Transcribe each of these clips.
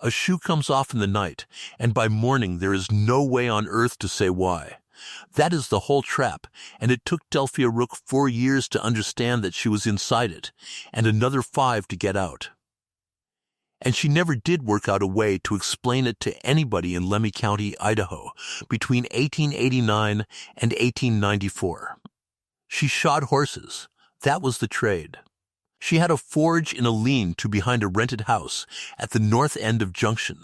A shoe comes off in the night, and by morning there is no way on earth to say why. That is the whole trap, and it took Delphia Rook 4 years to understand that she was inside it, and another 5 to get out. And she never did work out a way to explain it to anybody in Lemhi County, Idaho, between 1889 and 1894. She shod horses. That was the trade. She had a forge in a lean-to behind a rented house at the north end of Junction.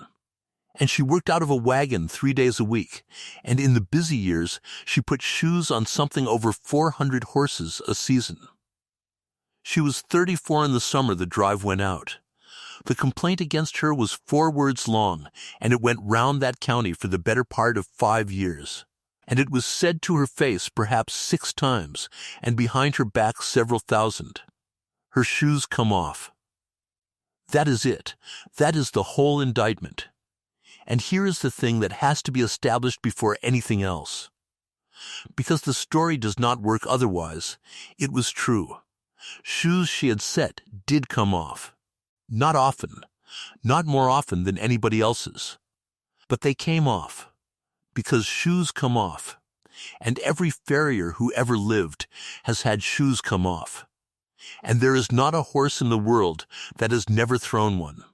And she worked out of a wagon 3 days a week, and in the busy years she put shoes on something over 400 horses a season. She was 34 in the summer the drive went out. The complaint against her was 4 words long, and it went round that county for the better part of 5 years. And it was said to her face perhaps 6 times, and behind her back several thousand. Her shoes come off. That is it. That is the whole indictment. And here is the thing that has to be established before anything else. Because the story does not work otherwise, it was true. Shoes she had set did come off. Not often, not more often than anybody else's. But they came off. Because shoes come off. And every farrier who ever lived has had shoes come off. And there is not a horse in the world that has never thrown one.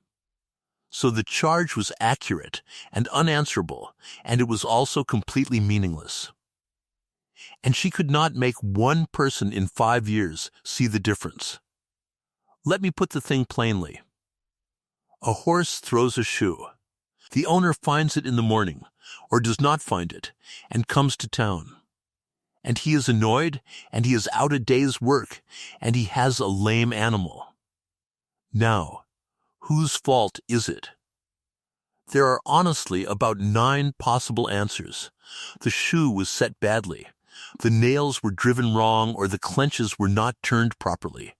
So the charge was accurate and unanswerable, and it was also completely meaningless. And she could not make one person in 5 years see the difference. Let me put the thing plainly. A horse throws a shoe. The owner finds it in the morning, or does not find it, and comes to town. And he is annoyed, and he is out a day's work, and he has a lame animal. Now, whose fault is it? There are honestly about 9 possible answers. The shoe was set badly. The nails were driven wrong, or the clenches were not turned properly.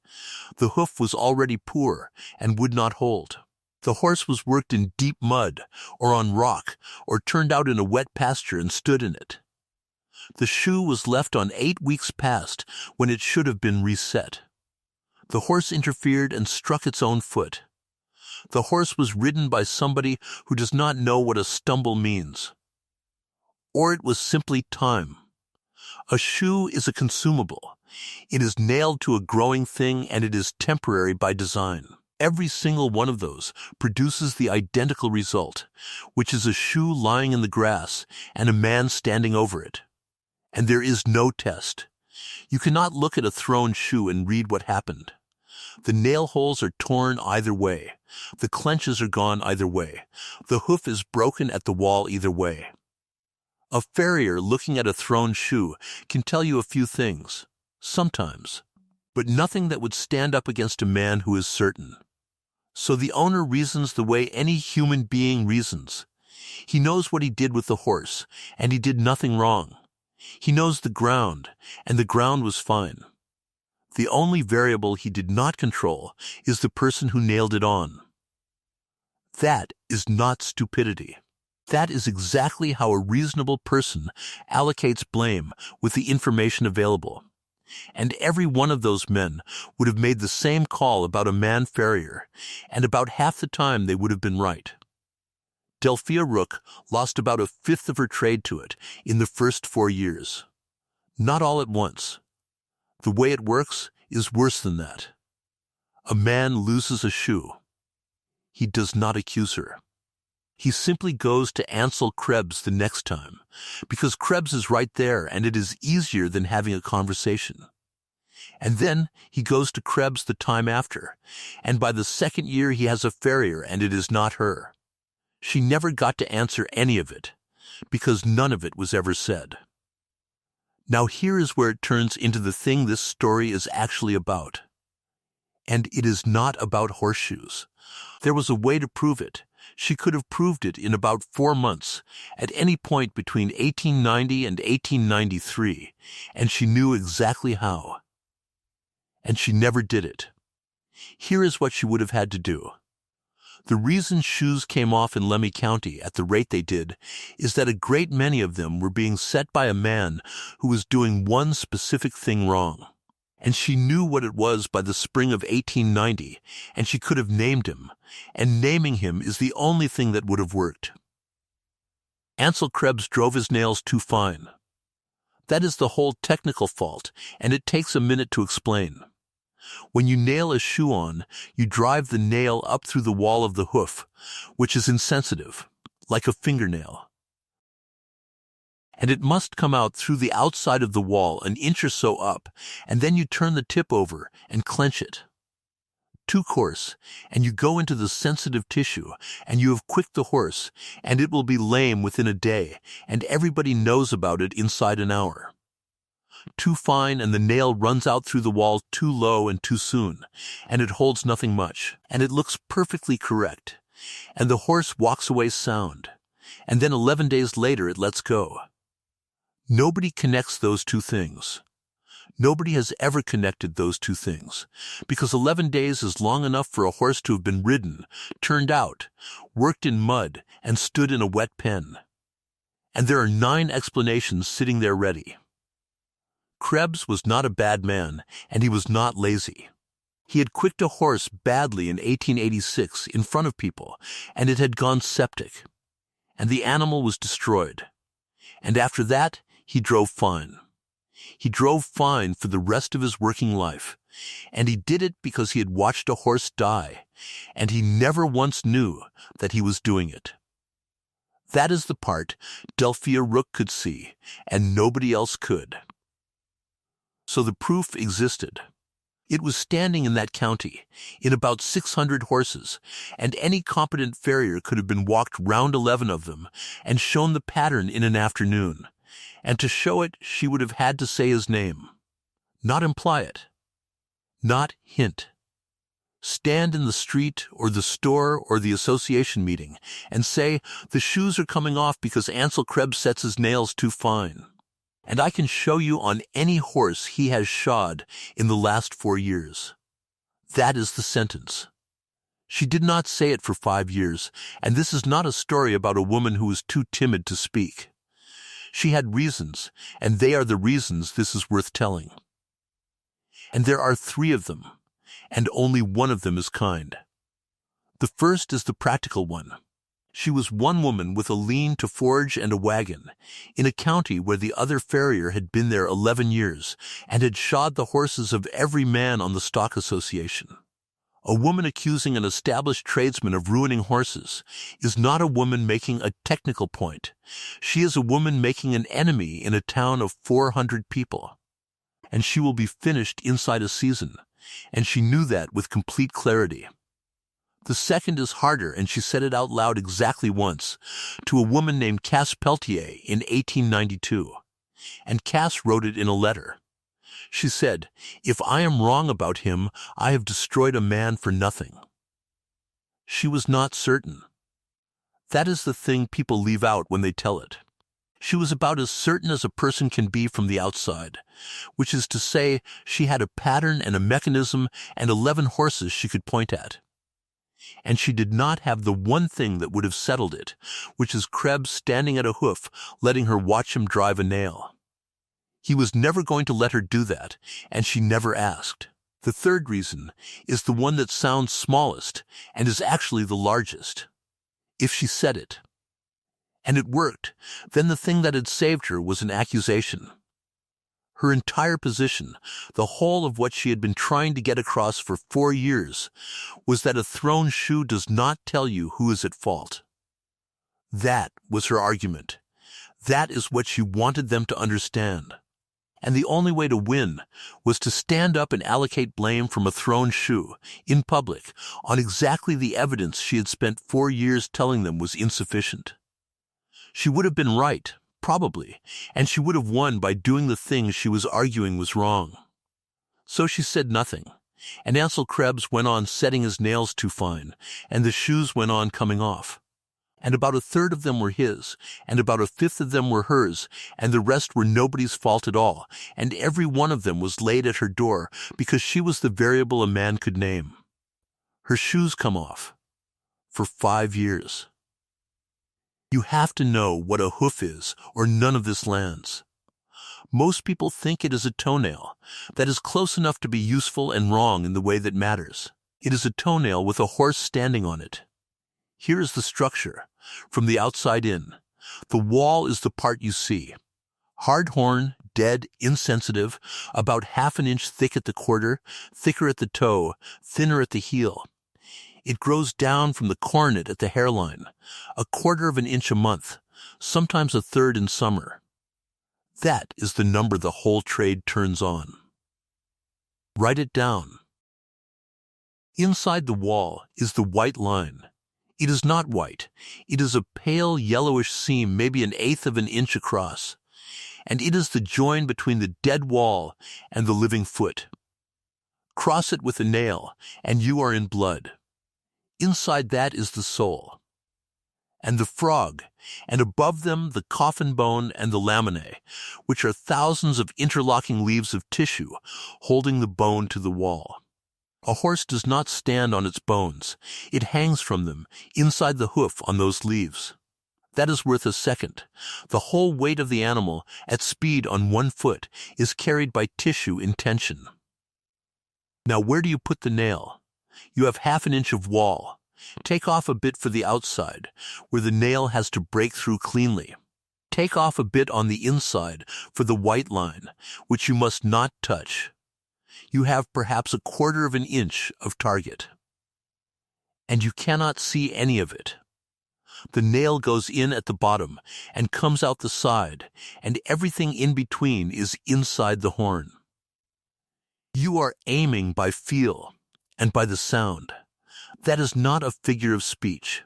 The hoof was already poor and would not hold. The horse was worked in deep mud, or on rock, or turned out in a wet pasture and stood in it. The shoe was left on 8 weeks past when it should have been reset. The horse interfered and struck its own foot. The horse was ridden by somebody who does not know what a stumble means. Or it was simply time. A shoe is a consumable. It is nailed to a growing thing, and it is temporary by design. Every single one of those produces the identical result, which is a shoe lying in the grass and a man standing over it. And there is no test. You cannot look at a thrown shoe and read what happened. The nail holes are torn either way. The clenches are gone either way. The hoof is broken at the wall either way. A farrier looking at a thrown shoe can tell you a few things, sometimes, but nothing that would stand up against a man who is certain. So the owner reasons the way any human being reasons. He knows what he did with the horse, and he did nothing wrong. He knows the ground, and the ground was fine. The only variable he did not control is the person who nailed it on. That is not stupidity. That is exactly how a reasonable person allocates blame with the information available. And every one of those men would have made the same call about a man farrier, and about half the time they would have been right. Delphia Rook lost about 1/5 of her trade to it in the first 4 years. Not all at once. The way it works is worse than that. A man loses a shoe. He does not accuse her. He simply goes to Ansel Krebs the next time, because Krebs is right there and it is easier than having a conversation. And then he goes to Krebs the time after, and by the 2nd year he has a farrier and it is not her. She never got to answer any of it, because none of it was ever said. Now here is where it turns into the thing this story is actually about. And it is not about horseshoes. There was a way to prove it. She could have proved it in about 4 months, at any point between 1890 and 1893, and she knew exactly how. And she never did it. Here is what she would have had to do. The reason shoes came off in Lemhi County at the rate they did is that a great many of them were being set by a man who was doing one specific thing wrong. And she knew what it was by the spring of 1890, and she could have named him, and naming him is the only thing that would have worked. Ansel Krebs drove his nails too fine. That is the whole technical fault, and it takes a minute to explain. When you nail a shoe on, you drive the nail up through the wall of the hoof, which is insensitive, like a fingernail. And it must come out through the outside of the wall an inch or so up, and then you turn the tip over and clench it. Too coarse, and you go into the sensitive tissue, and you have quicked the horse, and it will be lame within a day, and everybody knows about it inside an hour. Too fine, and the nail runs out through the wall too low and too soon, and it holds nothing much, and it looks perfectly correct, and the horse walks away sound, and then 11 days later it lets go. Nobody connects those two things. Nobody has ever connected those two things, because 11 days is long enough for a horse to have been ridden, turned out, worked in mud, and stood in a wet pen. And there are 9 explanations sitting there ready. Krebs was not a bad man, and he was not lazy. He had quicked a horse badly in 1886 in front of people, and it had gone septic, and the animal was destroyed. And after that, he drove fine. He drove fine for the rest of his working life, and he did it because he had watched a horse die, and he never once knew that he was doing it. That is the part Delphia Rook could see, and nobody else could. So the proof existed. It was standing in that county, in about 600 horses, and any competent farrier could have been walked round 11 of them and shown the pattern in an afternoon. And to show it, she would have had to say his name. Not imply it. Not hint. Stand in the street or the store or the association meeting and say, the shoes are coming off because Ansel Krebs sets his nails too fine. And I can show you on any horse he has shod in the last 4 years. That is the sentence. She did not say it for 5 years, and this is not a story about a woman who was too timid to speak. She had reasons, and they are the reasons this is worth telling. And there are 3 of them, and only one of them is kind. The first is the practical one. She was one woman with a lean to forage and a wagon, in a county where the other farrier had been there 11 years, and had shod the horses of every man on the stock association. A woman accusing an established tradesman of ruining horses is not a woman making a technical point. She is a woman making an enemy in a town of 400 people. And she will be finished inside a season, and she knew that with complete clarity. The second is harder, and she said it out loud exactly once, to a woman named Cass Peltier in 1892. And Cass wrote it in a letter. She said, "If I am wrong about him, I have destroyed a man for nothing." She was not certain. That is the thing people leave out when they tell it. She was about as certain as a person can be from the outside, which is to say, she had a pattern and a mechanism and 11 horses she could point at. And she did not have the one thing that would have settled it, which is Krebs standing at a hoof, letting her watch him drive a nail. He was never going to let her do that, and she never asked. The third reason is the one that sounds smallest and is actually the largest. If she said it, and it worked, then the thing that had saved her was an accusation. Her entire position, the whole of what she had been trying to get across for 4 years, was that a thrown shoe does not tell you who is at fault. That was her argument. That is what she wanted them to understand. And the only way to win was to stand up and allocate blame from a thrown shoe, in public, on exactly the evidence she had spent 4 years telling them was insufficient. She would have been right, probably, and she would have won by doing the thing she was arguing was wrong. So she said nothing, and Ansel Krebs went on setting his nails too fine, and the shoes went on coming off. And about a third of them were his, and about a fifth of them were hers, and the rest were nobody's fault at all, and every one of them was laid at her door, because she was the variable a man could name. Her shoes come off. For 5 years. You have to know what a hoof is, or none of this lands. Most people think it is a toenail that is close enough to be useful and wrong in the way that matters. It is a toenail with a horse standing on it. Here is the structure, from the outside in. The wall is the part you see. Hard horn, dead, insensitive, about half an inch thick at the quarter, thicker at the toe, thinner at the heel. It grows down from the coronet at the hairline, a quarter of an inch a month, sometimes a third in summer. That is the number the whole trade turns on. Write it down. Inside the wall is the white line. It is not white. It is a pale yellowish seam, maybe an eighth of an inch across, and it is the join between the dead wall and the living foot. Cross it with a nail, and you are in blood. Inside that is the soul, and the frog, and above them the coffin bone and the laminae, which are thousands of interlocking leaves of tissue holding the bone to the wall. A horse does not stand on its bones. It hangs from them, inside the hoof on those leaves. That is worth a second. The whole weight of the animal, at speed on one foot, is carried by tissue in tension. Now where do you put the nail? You have half an inch of wall. Take off a bit for the outside, where the nail has to break through cleanly. Take off a bit on the inside for the white line, which you must not touch. You have perhaps a quarter of an inch of target, and you cannot see any of it. The nail goes in at the bottom and comes out the side, and everything in between is inside the horn. You are aiming by feel and by the sound. That is not a figure of speech.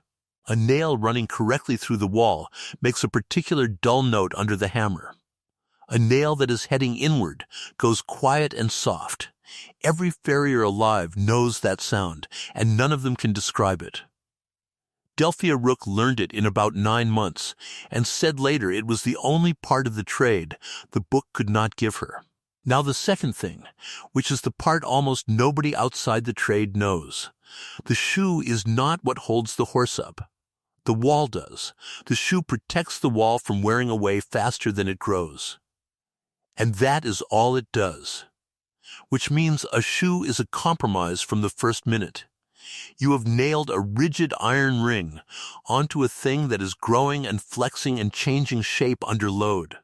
A nail running correctly through the wall makes a particular dull note under the hammer. A nail that is heading inward goes quiet and soft. Every farrier alive knows that sound, and none of them can describe it. Delphia Rook learned it in about 9 months, and said later it was the only part of the trade the book could not give her. Now the second thing, which is the part almost nobody outside the trade knows. The shoe is not what holds the horse up. The wall does. The shoe protects the wall from wearing away faster than it grows. And that is all it does. Which means a shoe is a compromise from the first minute. You have nailed a rigid iron ring onto a thing that is growing and flexing and changing shape under load.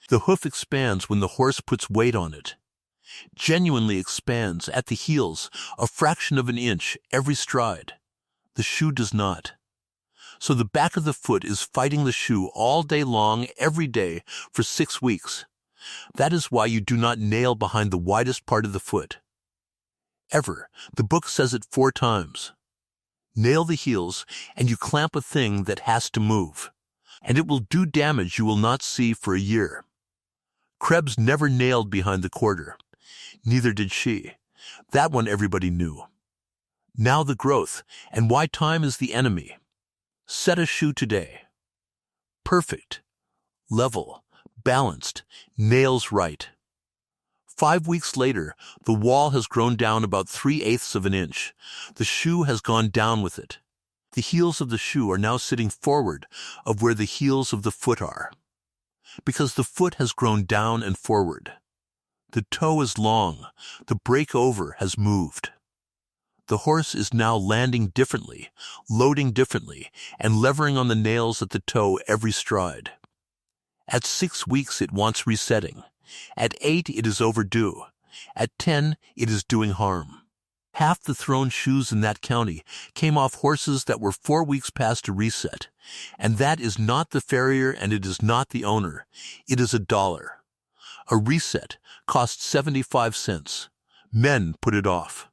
The hoof expands when the horse puts weight on it. Genuinely expands at the heels a fraction of an inch every stride. The shoe does not. So the back of the foot is fighting the shoe all day long, every day, for 6 weeks. That is why you do not nail behind the widest part of the foot. Ever. The book says it 4 times. Nail the heels, and you clamp a thing that has to move. And it will do damage you will not see for a year. Krebs never nailed behind the quarter. Neither did she. That one everybody knew. Now the growth, and why time is the enemy. Set a shoe today. Perfect. Level. Balanced, nails right. 5 weeks later, the wall has grown down about 3/8 of an inch. The shoe has gone down with it. The heels of the shoe are now sitting forward of where the heels of the foot are, because the foot has grown down and forward. The toe is long. The break-over has moved. The horse is now landing differently, loading differently, and levering on the nails at the toe every stride. At 6 weeks it wants resetting. At 8 it is overdue. At 10 it is doing harm. Half the thrown shoes in that county came off horses that were 4 weeks past a reset. And that is not the farrier and it is not the owner. It is $1. A reset costs 75 cents. Men put it off.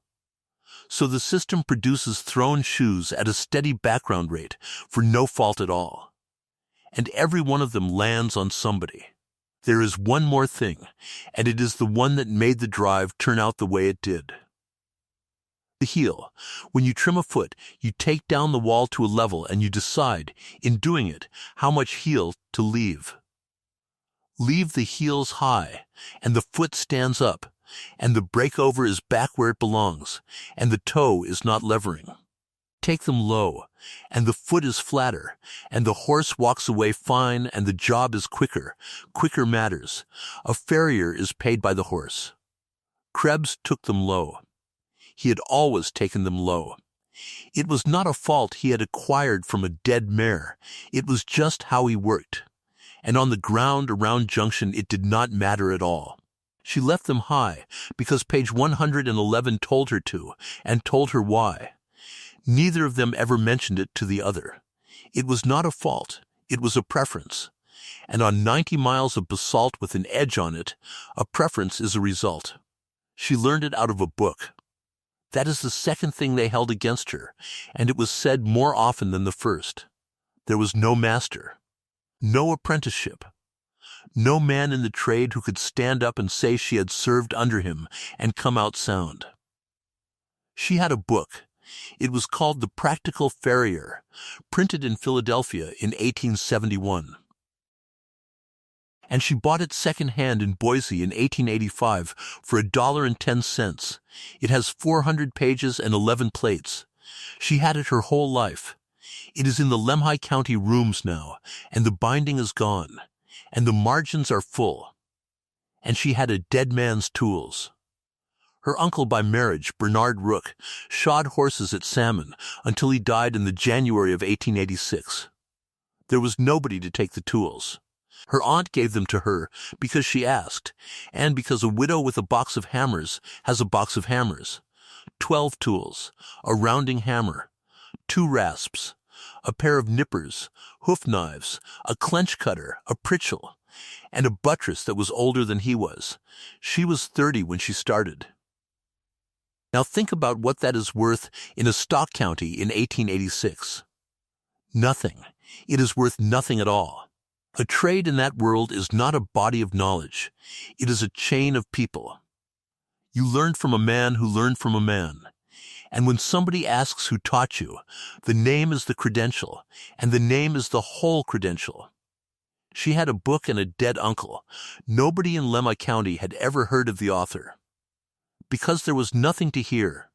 So the system produces thrown shoes at a steady background rate for no fault at all. And every one of them lands on somebody. There is one more thing, and it is the one that made the drive turn out the way it did. The heel. When you trim a foot, you take down the wall to a level and you decide, in doing it, how much heel to leave. Leave the heels high, and the foot stands up, and the breakover is back where it belongs, and the toe is not levering. take them low, and the foot is flatter, and the horse walks away fine, and the job is quicker. Quicker matters. A farrier is paid by the horse. Krebs took them low. He had always taken them low. It was not a fault he had acquired from a dead mare. It was just how he worked. And on the ground around Junction it did not matter at all. She left them high because page 111 told her to, and told her why. Neither of them ever mentioned it to the other. It was not a fault, it was a preference. And on 90 miles of basalt with an edge on it, a preference is a result. She learned it out of a book. That is the second thing they held against her, and it was said more often than the first. There was no master, no apprenticeship, no man in the trade who could stand up and say she had served under him and come out sound. She had a book. It was called The Practical Farrier, printed in Philadelphia in 1871. And she bought it second-hand in Boise in 1885 for $1.10. It has 400 pages and 11 plates. She had it her whole life. It is in the Lemhi County rooms now, and the binding is gone, and the margins are full. And she had a dead man's tools. Her uncle by marriage, Bernard Rook, shod horses at Salmon until he died in the January of 1886. There was nobody to take the tools. Her aunt gave them to her because she asked, and because a widow with a box of hammers has a box of hammers. 12 tools, a rounding hammer, 2 rasps, a pair of nippers, hoof knives, a clench cutter, a pritchel, and a buttress that was older than he was. She was 30 when she started. Now think about what that is worth in a stock county in 1886. Nothing. It is worth nothing at all. A trade in that world is not a body of knowledge. It is a chain of people. You learned from a man who learned from a man. And when somebody asks who taught you, the name is the credential, and the name is the whole credential. She had a book and a dead uncle. Nobody in Lemhi County had ever heard of the author. Because there was nothing to hear.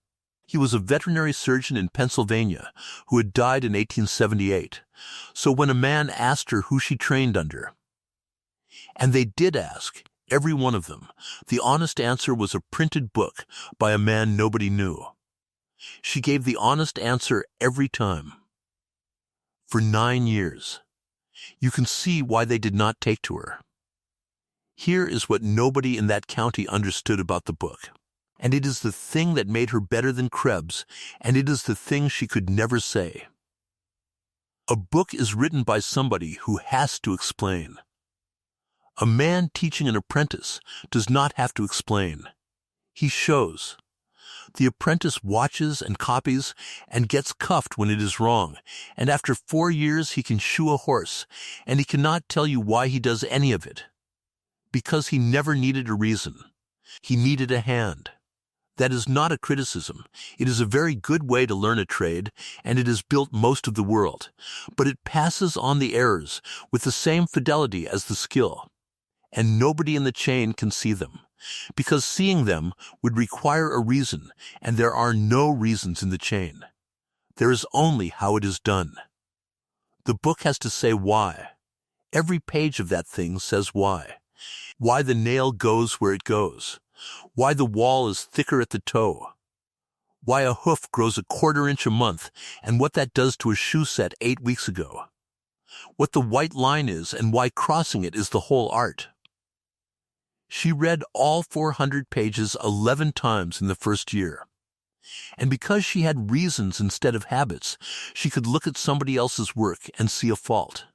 He was a veterinary surgeon in Pennsylvania who had died in 1878. So when a man asked her who she trained under, and they did ask, every one of them, the honest answer was a printed book by a man nobody knew. She gave the honest answer every time. For 9 years. You can see why they did not take to her. Here is what nobody in that county understood about the book. And it is the thing that made her better than Krebs, and it is the thing she could never say. A book is written by somebody who has to explain. A man teaching an apprentice does not have to explain. He shows. The apprentice watches and copies and gets cuffed when it is wrong, and after 4 years he can shoe a horse, and he cannot tell you why he does any of it. Because he never needed a reason. He needed a hand. That is not a criticism. It is a very good way to learn a trade, and it has built most of the world. But it passes on the errors with the same fidelity as the skill. And nobody in the chain can see them, because seeing them would require a reason, and there are no reasons in the chain. There is only how it is done. The book has to say why. Every page of that thing says why. Why the nail goes where it goes. Why the wall is thicker at the toe. Why a hoof grows a 1/4 inch a month, and what that does to a shoe set 8 weeks ago. What the white line is, and why crossing it is the whole art. She read all 400 pages 11 times in the first year. And because she had reasons instead of habits, she could look at somebody else's work and see a fault.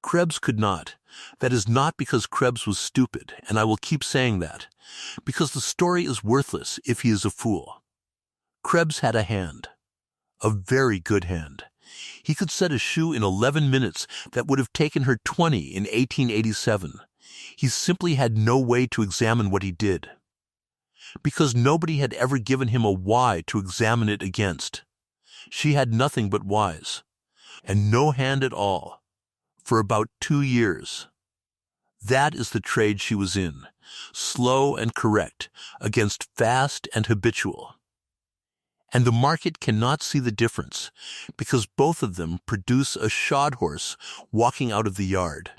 Krebs could not. That is not because Krebs was stupid, and I will keep saying that, because the story is worthless if he is a fool. Krebs had a hand. A very good hand. He could set a shoe in 11 minutes that would have taken her 20 in 1887. He simply had no way to examine what he did. Because nobody had ever given him a why to examine it against. She had nothing but whys. And no hand at all. For about 2 years. That is the trade she was in, slow and correct, against fast and habitual. And the market cannot see the difference because both of them produce a shod horse walking out of the yard.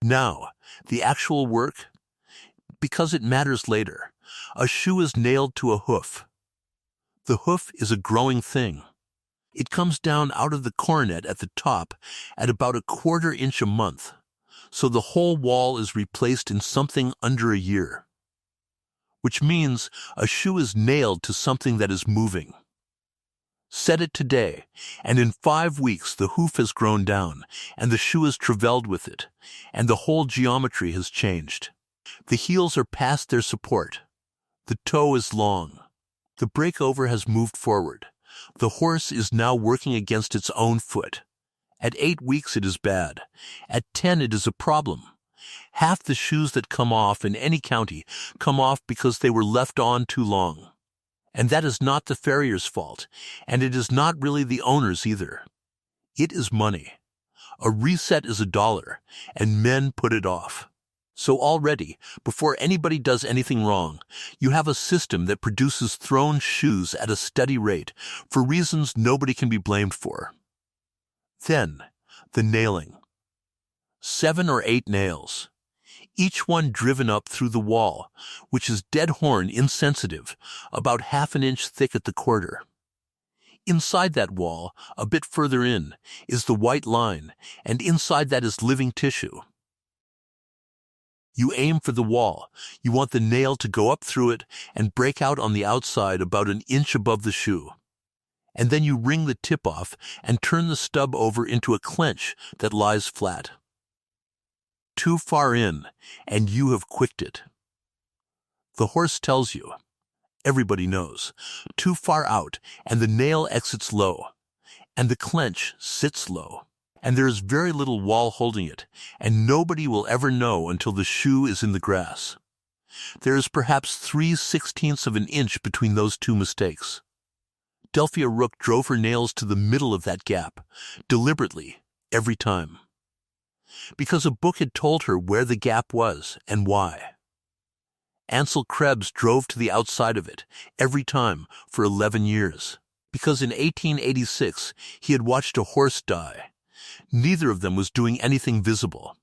Now, the actual work, because it matters later. A shoe is nailed to a hoof. The hoof is a growing thing. It comes down out of the coronet at the top at about 1/4 inch a month, so the whole wall is replaced in something under a year. Which means a shoe is nailed to something that is moving. Set it today, and in 5 weeks the hoof has grown down, and the shoe has traveled with it, and the whole geometry has changed. The heels are past their support. The toe is long. The breakover has moved forward. The horse is now working against its own foot. At 8 weeks it is bad. At 10 it is a problem. Half the shoes that come off in any county come off because they were left on too long. And that is not the farrier's fault, and it is not really the owner's either. It is money. A reset is $1, and men put it off. So already, before anybody does anything wrong, you have a system that produces thrown shoes at a steady rate for reasons nobody can be blamed for. Then, the nailing. 7 or 8 nails, each one driven up through the wall, which is dead horn insensitive, about 1/2 inch thick at the quarter. Inside that wall, a bit further in, is the white line, and inside that is living tissue. You aim for the wall. You want the nail to go up through it and break out on the outside about 1 inch above the shoe. And then you wring the tip off and turn the stub over into a clench that lies flat. Too far in, and you have quicked it. The horse tells you. Everybody knows. Too far out, and the nail exits low, and the clench sits low. And there is very little wall holding it, and nobody will ever know until the shoe is in the grass. There is perhaps 3/16 of an inch between those two mistakes. Delphia Rook drove her nails to the middle of that gap, deliberately, every time. Because a book had told her where the gap was and why. Ansel Krebs drove to the outside of it, every time, for 11 years. Because in 1886 he had watched a horse die. Neither of them was doing anything visible.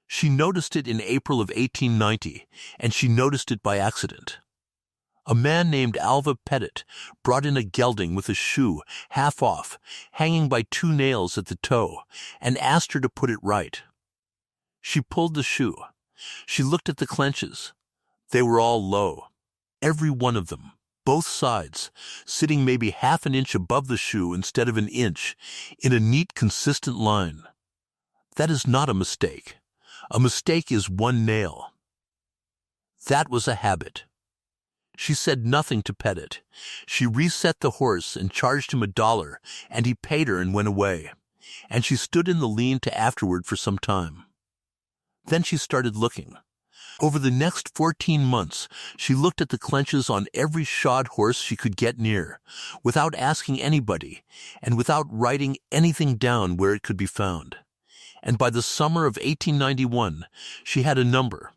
She noticed it in April of 1890, and she noticed it by accident. A man named Alva Pettit brought in a gelding with a shoe half off, hanging by 2 nails at the toe, and asked her to put it right. She pulled the shoe. She looked at the clenches. They were all low. Every one of them. Both sides, sitting maybe 1/2 inch above the shoe instead of 1 inch, in a neat, consistent line. That is not a mistake. A mistake is 1 nail. That was a habit. She said nothing to Pettit. She reset the horse and charged him $1, and he paid her and went away. And she stood in the lean-to afterward for some time. Then she started looking. Over the next 14 months, she looked at the clenches on every shod horse she could get near, without asking anybody, and without writing anything down where it could be found. And by the summer of 1891, she had a number.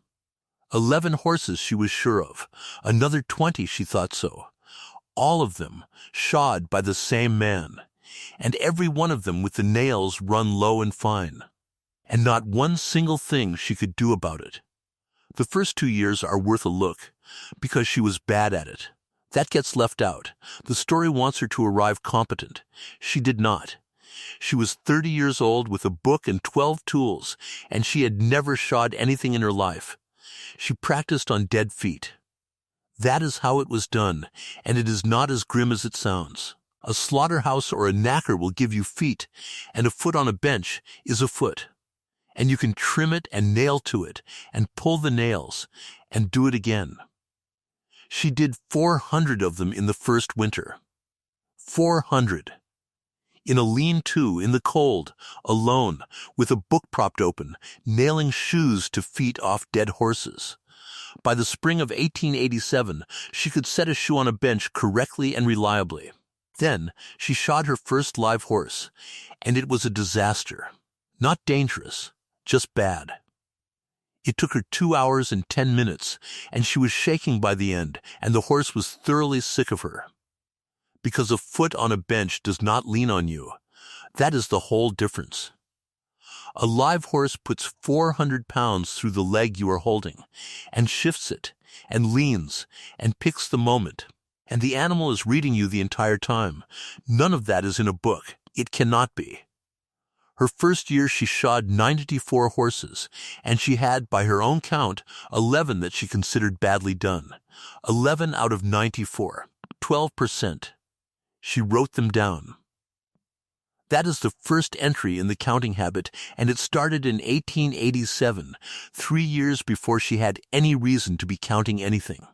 11 horses she was sure of, another 20 she thought so. All of them shod by the same man, and every one of them with the nails run low and fine. And not one single thing she could do about it. The first 2 years are worth a look, because she was bad at it. That gets left out. The story wants her to arrive competent. She did not. She was 30 years old with a book and 12 tools, and she had never shod anything in her life. She practiced on dead feet. That is how it was done, and it is not as grim as it sounds. A slaughterhouse or a knacker will give you feet, and a foot on a bench is a foot. And you can trim it and nail to it, and pull the nails, and do it again. She did 400 of them in the first winter. 400. In a lean-to, in the cold, alone, with a book propped open, nailing shoes to feet off dead horses. By the spring of 1887, she could set a shoe on a bench correctly and reliably. Then she shod her first live horse, and it was a disaster. Not dangerous. Just bad. It took her 2 hours and 10 minutes, and she was shaking by the end, and the horse was thoroughly sick of her. Because a foot on a bench does not lean on you. That is the whole difference. A live horse puts 400 pounds through the leg you are holding, and shifts it, and leans, and picks the moment. And the animal is reading you the entire time. None of that is in a book. It cannot be. Her first year she shod 94 horses, and she had, by her own count, 11 that she considered badly done. 11 out of 94. 12%. She wrote them down. That is the first entry in the counting habit, and it started in 1887, 3 years before she had any reason to be counting anything.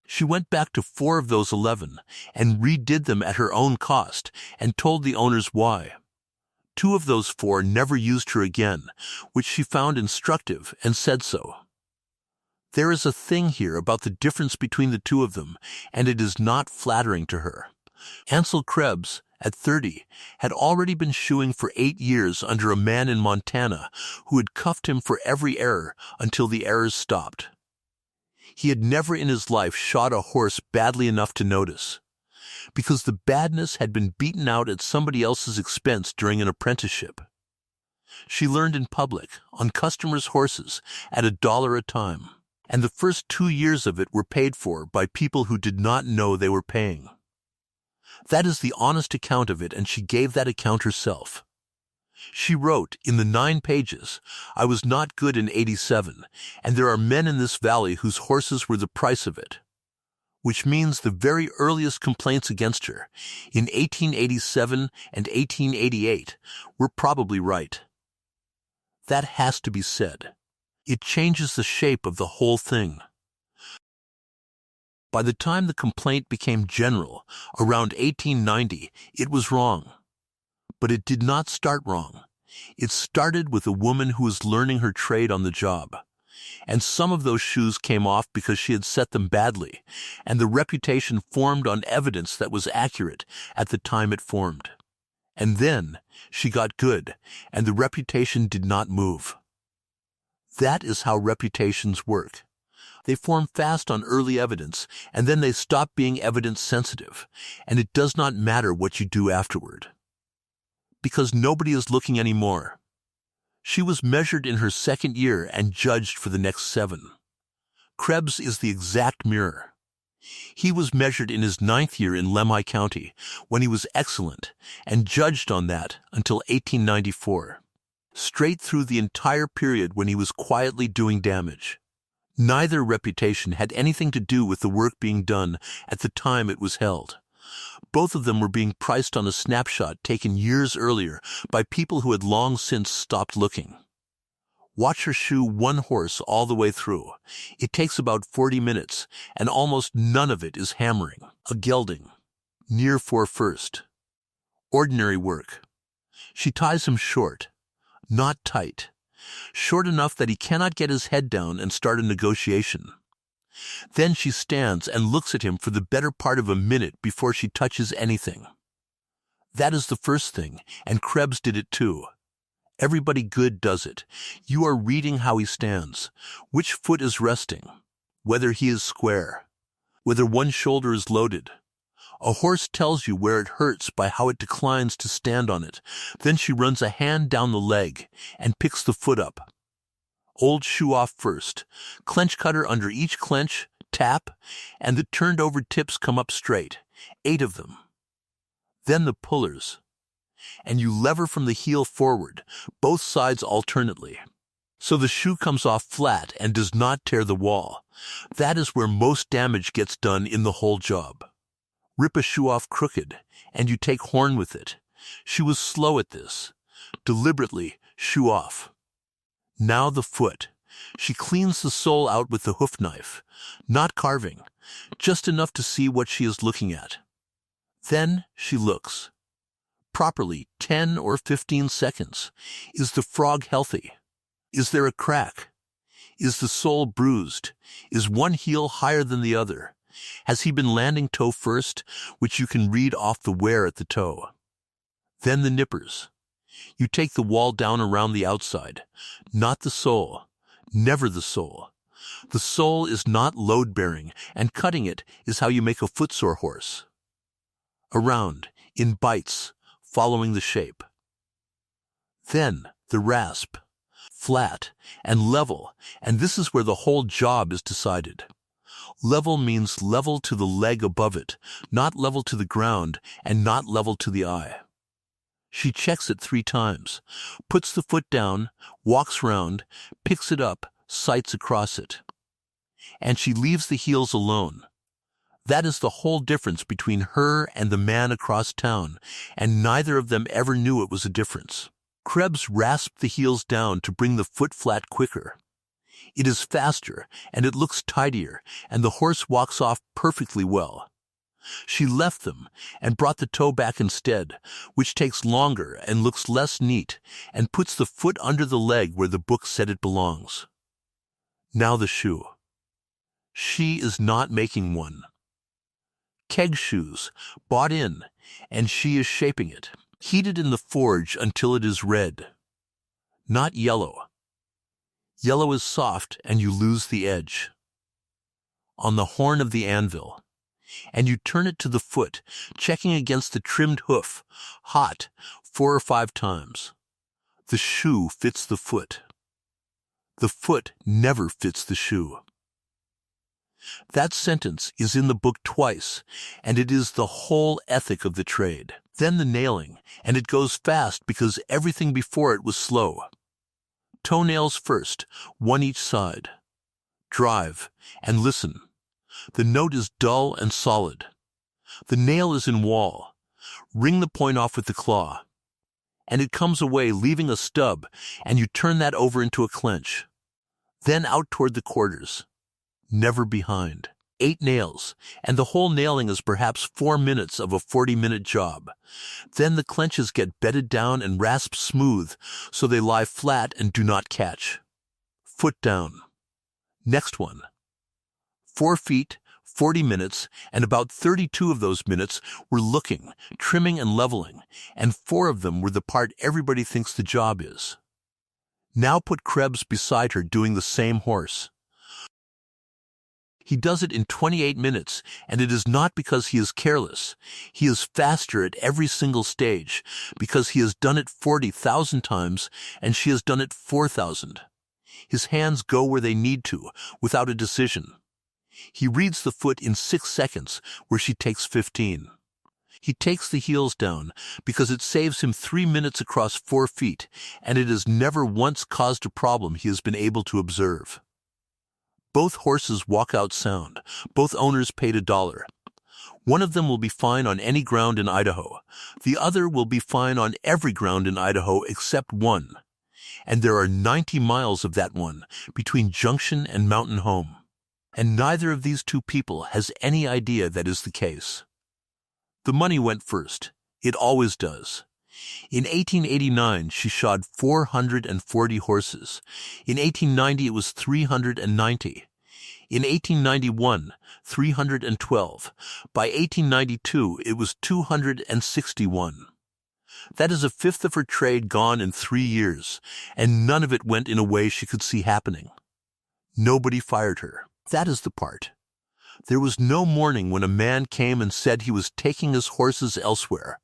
She went back to 4 of those 11 and redid them at her own cost and told the owners why. 2 of those 4 never used her again, which she found instructive and said so. There is a thing here about the difference between the 2 of them, and it is not flattering to her. Ansel Krebs, at 30, had already been shoeing for 8 years under a man in Montana who had cuffed him for every error until the errors stopped. He had never in his life shod a horse badly enough to notice, because the badness had been beaten out at somebody else's expense during an apprenticeship. She learned in public, on customers' horses, at $1 a time, and the first 2 years of it were paid for by people who did not know they were paying. That is the honest account of it, and she gave that account herself. She wrote, in the 9 pages, I was not good in 87, and there are men in this valley whose horses were the price of it. Which means the very earliest complaints against her, in 1887 and 1888, were probably right. That has to be said. It changes the shape of the whole thing. By the time the complaint became general, around 1890, it was wrong. But it did not start wrong. It started with a woman who was learning her trade on the job. And some of those shoes came off because she had set them badly, and the reputation formed on evidence that was accurate at the time it formed. And then she got good, and the reputation did not move. That is how reputations work. They form fast on early evidence, and then they stop being evidence-sensitive, and it does not matter what you do afterward. Because nobody is looking anymore. She was measured in her 2nd year and judged for the next 7. Krebs is the exact mirror. He was measured in his 9th year in Lemhi County, when he was excellent, and judged on that until 1894. Straight through the entire period when he was quietly doing damage. Neither reputation had anything to do with the work being done at the time it was held. Both of them were being priced on a snapshot taken years earlier by people who had long since stopped looking. Watch her shoe one horse all the way through. It takes about 40 minutes, and almost none of it is hammering, a gelding, near for first. Ordinary work. She ties him short, not tight, short enough that he cannot get his head down and start a negotiation. Then she stands and looks at him for the better part of a minute before she touches anything. That is the first thing, and Krebs did it too. Everybody good does it. You are reading how he stands, which foot is resting, whether he is square, whether one shoulder is loaded. A horse tells you where it hurts by how it declines to stand on it. Then she runs a hand down the leg and picks the foot up. Old shoe off first, clench cutter under each clench, tap, and the turned over tips come up straight, 8 of them. Then the pullers, and you lever from the heel forward, both sides alternately. So the shoe comes off flat and does not tear the wall. That is where most damage gets done in the whole job. Rip a shoe off crooked, and you take horn with it. She was slow at this. Deliberately, shoe off. Now the foot. She cleans the sole out with the hoof knife, not carving, just enough to see what she is looking at. Then she looks. Properly 10 or 15 seconds. Is the frog healthy? Is there a crack? Is the sole bruised? Is one heel higher than the other? Has he been landing toe first, which you can read off the wear at the toe? Then the nippers. You take the wall down around the outside, not the sole, never the sole. The sole is not load-bearing, and cutting it is how you make a footsore horse. Around, in bites, following the shape. Then the rasp, flat and level, and this is where the whole job is decided. Level means level to the leg above it, not level to the ground and not level to the eye. She checks it 3 times, puts the foot down, walks round, picks it up, sights across it. And she leaves the heels alone. That is the whole difference between her and the man across town, and neither of them ever knew it was a difference. Krebs rasped the heels down to bring the foot flat quicker. It is faster, and it looks tidier, and the horse walks off perfectly well. She left them and brought the toe back instead, which takes longer and looks less neat, and puts the foot under the leg where the book said it belongs. Now the shoe. She is not making one. Keg shoes, bought in, and she is shaping it, heated in the forge until it is red. Not yellow. Yellow is soft and you lose the edge. On the horn of the anvil. And you turn it to the foot, checking against the trimmed hoof, hot, 4 or 5 times. The shoe fits the foot. The foot never fits the shoe. That sentence is in the book twice, and it is the whole ethic of the trade. Then the nailing, and it goes fast because everything before it was slow. Toenails first, 1 each side. Drive, and listen. The note is dull and solid. The nail is in wall. Wring the point off with the claw. And it comes away leaving a stub, and you turn that over into a clench. Then out toward the quarters. Never behind. 8 nails, and the whole nailing is perhaps 4 minutes of a 40-minute job. Then the clenches get bedded down and rasped smooth, so they lie flat and do not catch. Foot down. Next one. 4 feet, 40 minutes, and about 32 of those minutes were looking, trimming, and leveling, and 4 of them were the part everybody thinks the job is. Now put Krebs beside her doing the same horse. He does it in 28 minutes, and it is not because he is careless. He is faster at every single stage, because he has done it 40,000 times, and she has done it 4,000. His hands go where they need to, without a decision. He reads the foot in 6 seconds, where she takes 15. He takes the heels down, because it saves him 3 minutes across 4 feet, and it has never once caused a problem he has been able to observe. Both horses walk out sound. Both owners paid $1. One of them will be fine on any ground in Idaho. The other will be fine on every ground in Idaho except one. And there are 90 miles of that one, between Junction and Mountain Home. And neither of these 2 people has any idea that is the case. The money went first. It always does. In 1889, she shod 440 horses. In 1890, it was 390. In 1891, 312. By 1892, it was 261. That is 1/5 of her trade gone in 3 years, and none of it went in a way she could see happening. Nobody fired her. That is the part. There was no morning when a man came and said he was taking his horses elsewhere.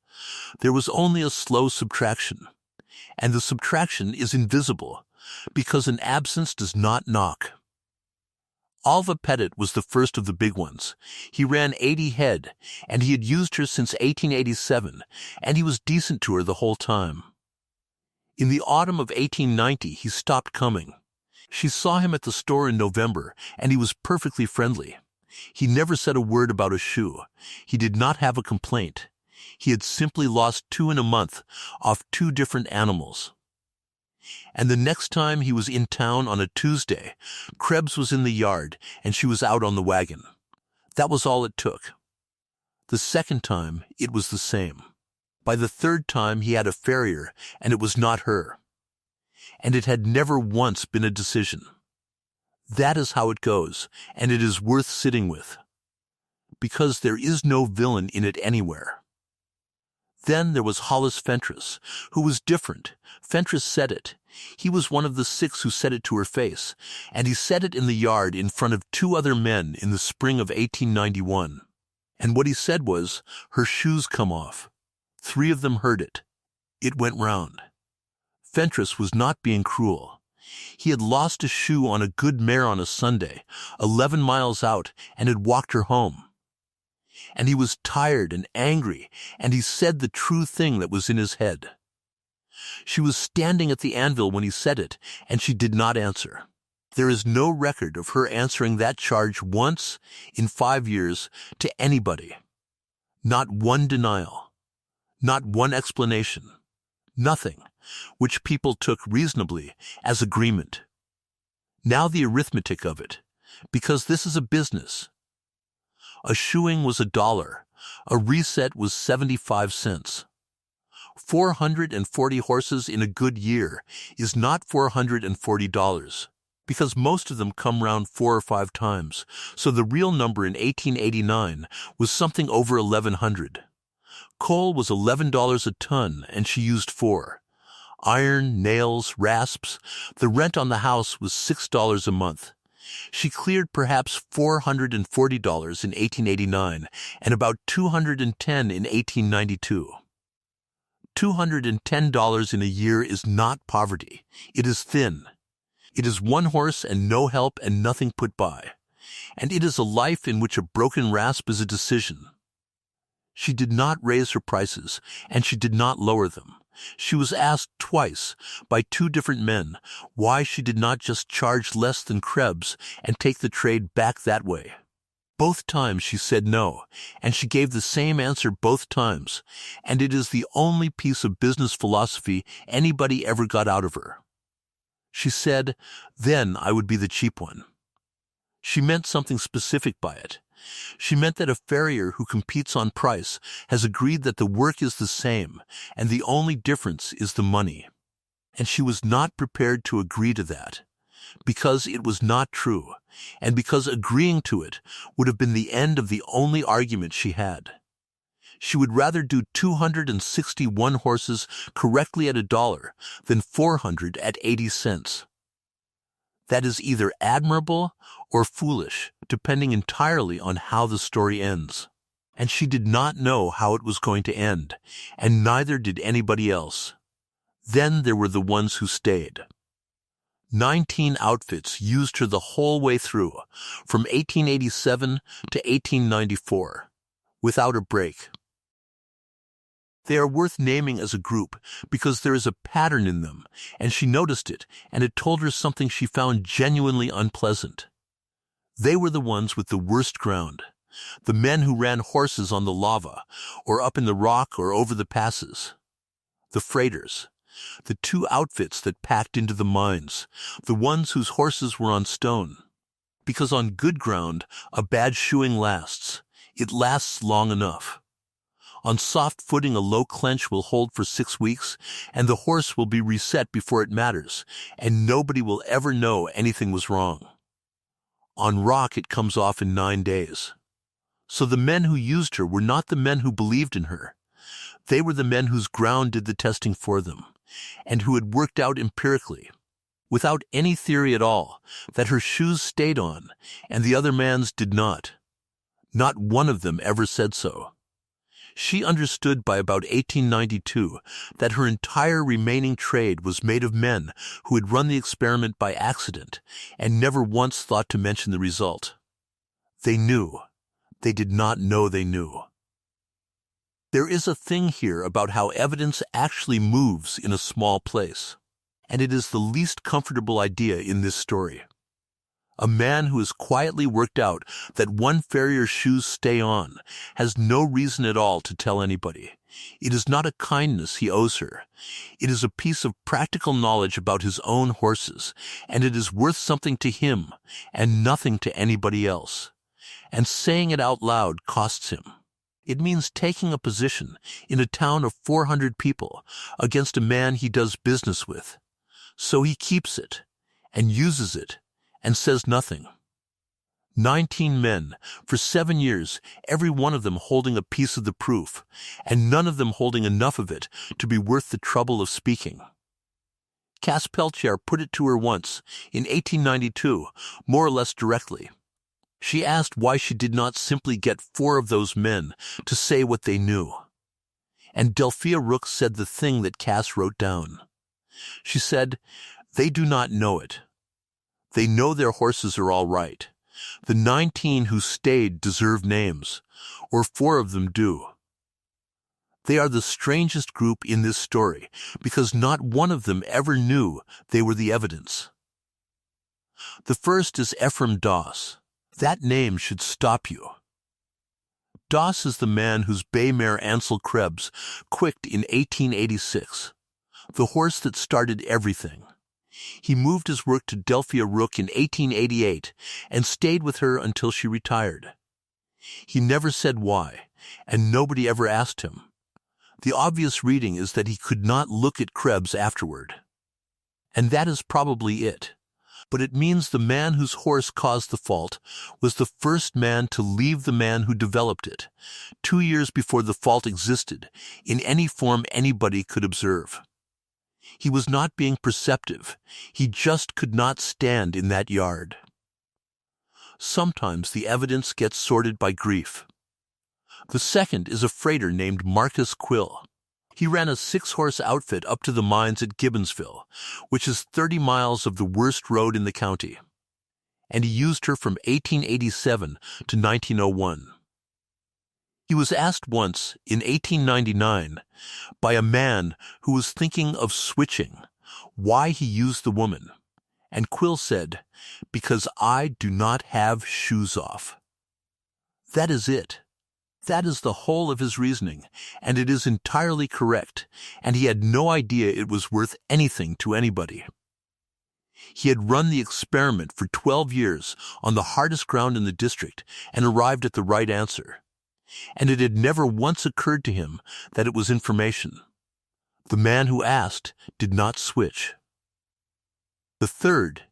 There was only a slow subtraction. And the subtraction is invisible, because an absence does not knock. Alva Pettit was the first of the big ones. He ran 80 head, and he had used her since 1887, and he was decent to her the whole time. In the autumn of 1890, he stopped coming. She saw him at the store in November, and he was perfectly friendly. He never said a word about a shoe. He did not have a complaint. He had simply lost 2 in a month, off 2 different animals. And the next time he was in town on a Tuesday, Krebs was in the yard, and she was out on the wagon. That was all it took. The second time, it was the same. By the 3rd time, he had a farrier, and it was not her. And it had never once been a decision. That is how it goes, and it is worth sitting with. Because there is no villain in it anywhere. Then there was Hollis Fentress, who was different. Fentress said it. He was one of the 6 who said it to her face, and he said it in the yard in front of 2 other men in the spring of 1891. And what he said was, "Her shoes come off." 3 of them heard it. It went round. Fentress was not being cruel. He had lost a shoe on a good mare on a Sunday, 11 miles out, and had walked her home. And he was tired and angry, and he said the true thing that was in his head. She was standing at the anvil when he said it, and she did not answer. There is no record of her answering that charge once in 5 years to anybody. Not one denial. Not one explanation. Nothing, which people took reasonably as agreement. Now the arithmetic of it, because this is a business. A shoeing was $1. A reset was 75 cents. 440 horses in a good year is not $440, because most of them come round 4 or 5 times, so the real number in 1889 was something over 1,100. Coal was $11 a ton, and she used 4. Iron, nails, rasps, the rent on the house was $6 a month. She cleared perhaps $440 in 1889 and about $210 in 1892. $210 in a year is not poverty. It is thin. It is 1 horse and no help and nothing put by. And it is a life in which a broken rasp is a decision. She did not raise her prices, and she did not lower them. She was asked twice by 2 different men why she did not just charge less than Krebs and take the trade back that way. Both times she said no, and she gave the same answer both times, and it is the only piece of business philosophy anybody ever got out of her. She said, "Then I would be the cheap one." She meant something specific by it. She meant that a farrier who competes on price has agreed that the work is the same, and the only difference is the money. And she was not prepared to agree to that, because it was not true, and because agreeing to it would have been the end of the only argument she had. She would rather do 261 horses correctly at $1 than 400 at 80 cents. That is either admirable or foolish, depending entirely on how the story ends. And she did not know how it was going to end, and neither did anybody else. Then there were the ones who stayed. 19 outfits used her the whole way through, from 1887 to 1894, without a break. They are worth naming as a group because there is a pattern in them, and she noticed it, and it told her something she found genuinely unpleasant. They were the ones with the worst ground, the men who ran horses on the lava, or up in the rock or over the passes. The freighters, the 2 outfits that packed into the mines, the ones whose horses were on stone. Because on good ground, a bad shoeing lasts. It lasts long enough. On soft footing, a low clench will hold for 6 weeks, and the horse will be reset before it matters, and nobody will ever know anything was wrong. On rock, it comes off in 9 days. So the men who used her were not the men who believed in her. They were the men whose ground did the testing for them, and who had worked out empirically, without any theory at all, that her shoes stayed on, and the other man's did not. Not one of them ever said so. She understood by about 1892 that her entire remaining trade was made of men who had run the experiment by accident and never once thought to mention the result. They knew. They did not know they knew. There is a thing here about how evidence actually moves in a small place, and it is the least comfortable idea in this story. A man who has quietly worked out that one farrier's shoes stay on has no reason at all to tell anybody. It is not a kindness he owes her. It is a piece of practical knowledge about his own horses, and it is worth something to him and nothing to anybody else. And saying it out loud costs him. It means taking a position in a town of 400 people against a man he does business with. So he keeps it and uses it and says nothing. 19 men, for 7 years, every one of them holding a piece of the proof, and none of them holding enough of it to be worth the trouble of speaking. Cass Peltier put it to her once, in 1892, more or less directly. She asked why she did not simply get 4 of those men to say what they knew. And Delphia Rook said the thing that Cass wrote down. She said, "They do not know it. They know their horses are all right. The 19 who stayed deserve names, or 4 of them do. They are the strangest group in this story because not one of them ever knew they were the evidence." The first is Ephraim Doss. That name should stop you. Doss is the man whose bay mare Ansel Krebs quicked in 1886, the horse that started everything. He moved his work to Delphia Rook in 1888 and stayed with her until she retired. He never said why, and nobody ever asked him. The obvious reading is that he could not look at Krebs afterward. And that is probably it. But it means the man whose horse caused the fault was the first man to leave the man who developed it, 2 years before the fault existed, in any form anybody could observe. He was not being perceptive. He just could not stand in that yard. Sometimes the evidence gets sorted by grief. The second is a freighter named Marcus Quill. He ran a 6-horse outfit up to the mines at Gibbonsville, which is 30 miles of the worst road in the county. And he used her from 1887 to 1901. He was asked once, in 1899, by a man who was thinking of switching, why he used the woman. And Quill said, "Because I do not have shoes off." That is it. That is the whole of his reasoning, and it is entirely correct, and he had no idea it was worth anything to anybody. He had run the experiment for 12 years on the hardest ground in the district and arrived at the right answer. And it had never once occurred to him that it was information. The man who asked did not switch. The third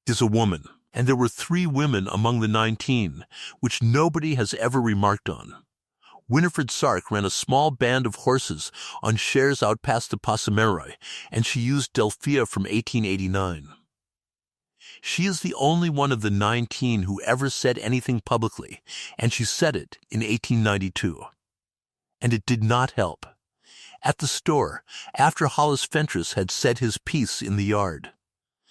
is a woman, and there were 3 women among the 19, which nobody has ever remarked on. Winifred Sark ran a small band of horses on shares out past the Possumeri, and she used Delphia from 1889. She is the only one of the 19 who ever said anything publicly, and she said it in 1892. And it did not help. At the store, after Hollis Fentress had said his piece in the yard,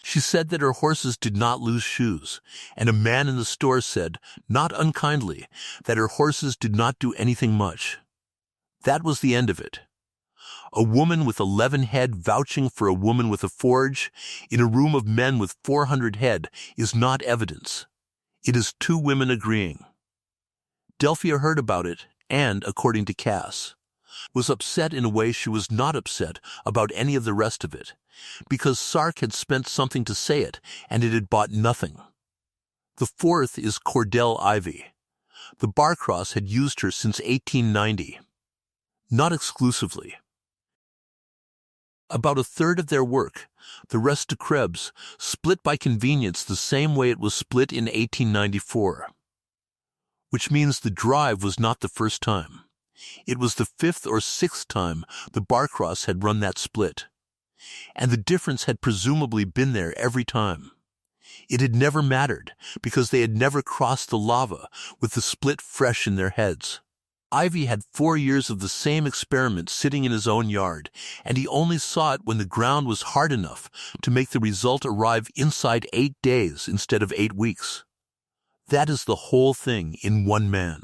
she said that her horses did not lose shoes, and a man in the store said, not unkindly, that her horses did not do anything much. That was the end of it. A woman with 11 head vouching for a woman with a forge in a room of men with 400 head is not evidence. It is 2 women agreeing. Delphia heard about it and, according to Cass, was upset in a way she was not upset about any of the rest of it, because Sark had spent something to say it and it had bought nothing. The fourth is Cordell Ivy. The Barcross had used her since 1890. Not exclusively. About a third of their work, the rest to Krebs, split by convenience the same way it was split in 1894. Which means the drive was not the first time. It was the 5th or 6th time the Barcross had run that split. And the difference had presumably been there every time. It had never mattered, because they had never crossed the lava with the split fresh in their heads. Ivy had 4 years of the same experiment sitting in his own yard, and he only saw it when the ground was hard enough to make the result arrive inside 8 days instead of 8 weeks. That is the whole thing in one man.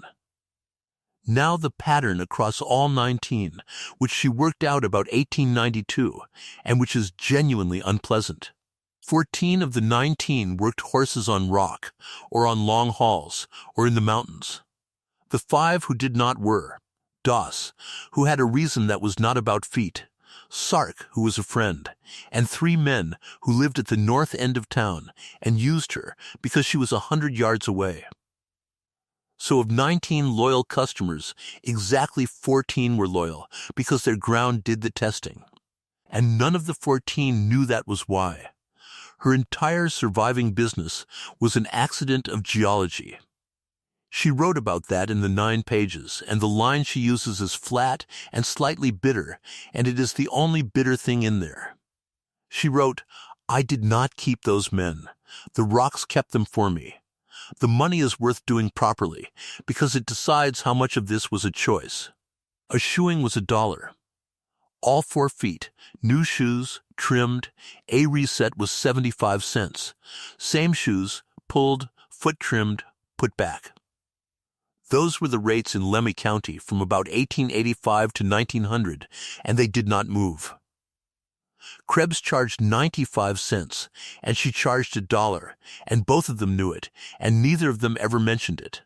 Now the pattern across all 19, which she worked out about 1892, and which is genuinely unpleasant. 14 of the 19 worked horses on rock, or on long hauls, or in the mountains. The 5 who did not were Doss, who had a reason that was not about feet, Sark, who was a friend, and 3 men who lived at the north end of town and used her because she was 100 yards away. So of 19 loyal customers, exactly 14 were loyal because their ground did the testing. And none of the 14 knew that was why. Her entire surviving business was an accident of geology. She wrote about that in the 9 pages, and the line she uses is flat and slightly bitter, and it is the only bitter thing in there. She wrote, "I did not keep those men. The rocks kept them for me. The money is worth doing properly, because it decides how much of this was a choice. A shoeing was $1. All 4 feet, new shoes, trimmed, a reset was 75 cents. Same shoes, pulled, foot trimmed, put back." Those were the rates in Lemhi County from about 1885 to 1900, and they did not move. Krebs charged 95 cents, and she charged $1, and both of them knew it, and neither of them ever mentioned it.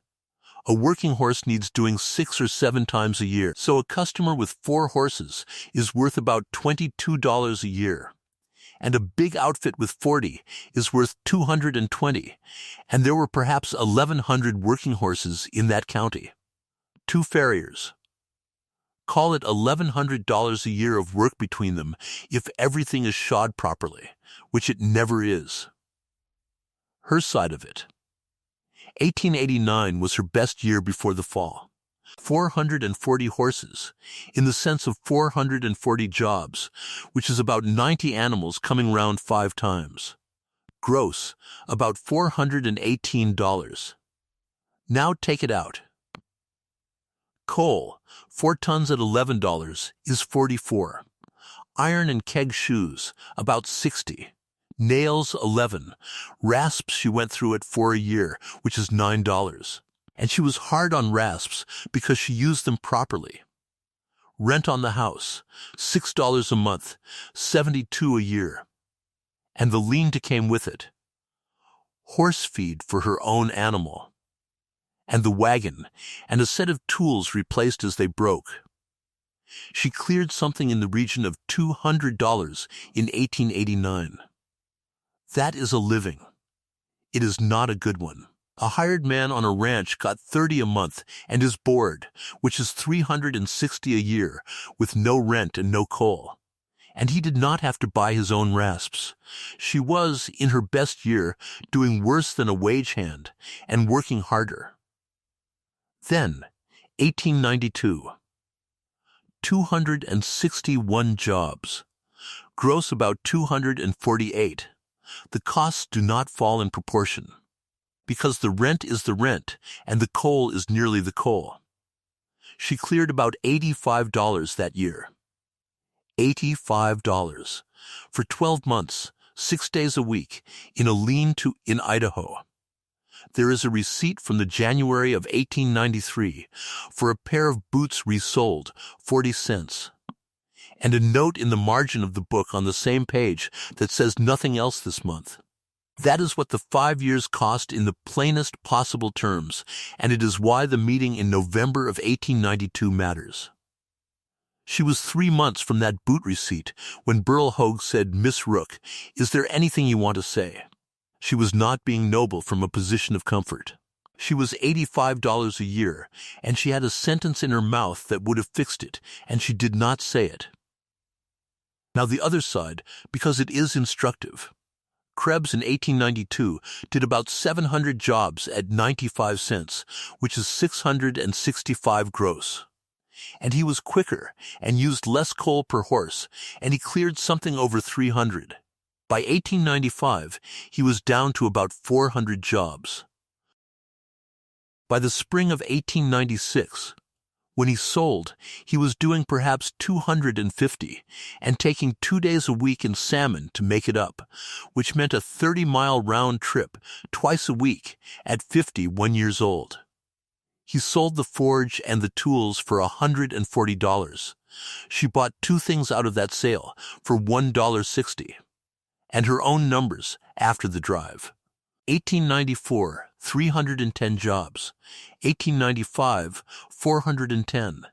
A working horse needs doing 6 or 7 times a year, so a customer with 4 horses is worth about $22 a year. And a big outfit with 40 is worth $220, and there were perhaps 1,100 working horses in that county. 2 farriers. Call it $1,100 a year of work between them if everything is shod properly, which it never is. Her side of it. 1889 was her best year before the fall. 440 horses, in the sense of 440 jobs, which is about 90 animals coming round 5 times. Gross, about $418. Now take it out. Coal, 4 tons at $11, is $44. Iron and keg shoes, about $60. Nails, $11. Rasps she went through at 4 a year, which is $9. And she was hard on rasps because she used them properly. Rent on the house, $6 a month, $72 a year. And the lien came with it. Horse feed for her own animal. And the wagon, and a set of tools replaced as they broke. She cleared something in the region of $200 in 1889. That is a living. It is not a good one. A hired man on a ranch got $30 a month and his board, which is $360 a year, with no rent and no coal. And he did not have to buy his own rasps. She was, in her best year, doing worse than a wage hand and working harder. Then, 1892. 261 jobs. Gross about 248. The costs do not fall in proportion, because the rent is the rent, and the coal is nearly the coal. She cleared about $85 that year. $85. For 12 months, 6 days a week, in a lean-to in Idaho. There is a receipt from the January of 1893 for a pair of boots resold, 40 cents. And a note in the margin of the book on the same page that says nothing else this month. That is what the 5 years cost in the plainest possible terms, and it is why the meeting in November of 1892 matters. She was 3 months from that boot receipt when Burl Hogue said, "Miss Rook, is there anything you want to say?" She was not being noble from a position of comfort. She was $85 a year, and she had a sentence in her mouth that would have fixed it, and she did not say it. Now the other side, because it is instructive. Krebs in 1892 did about 700 jobs at 95 cents, which is 665 gross. And he was quicker and used less coal per horse, and he cleared something over 300. By 1895, he was down to about 400 jobs. By the spring of 1896, when he sold, he was doing perhaps 250 and taking 2 days a week in salmon to make it up, which meant a 30-mile round trip twice a week at 51 years old. He sold the forge and the tools for $140. She bought 2 things out of that sale for $1.60, and her own numbers after the drive. 1894, 310 jobs. 1895, 410.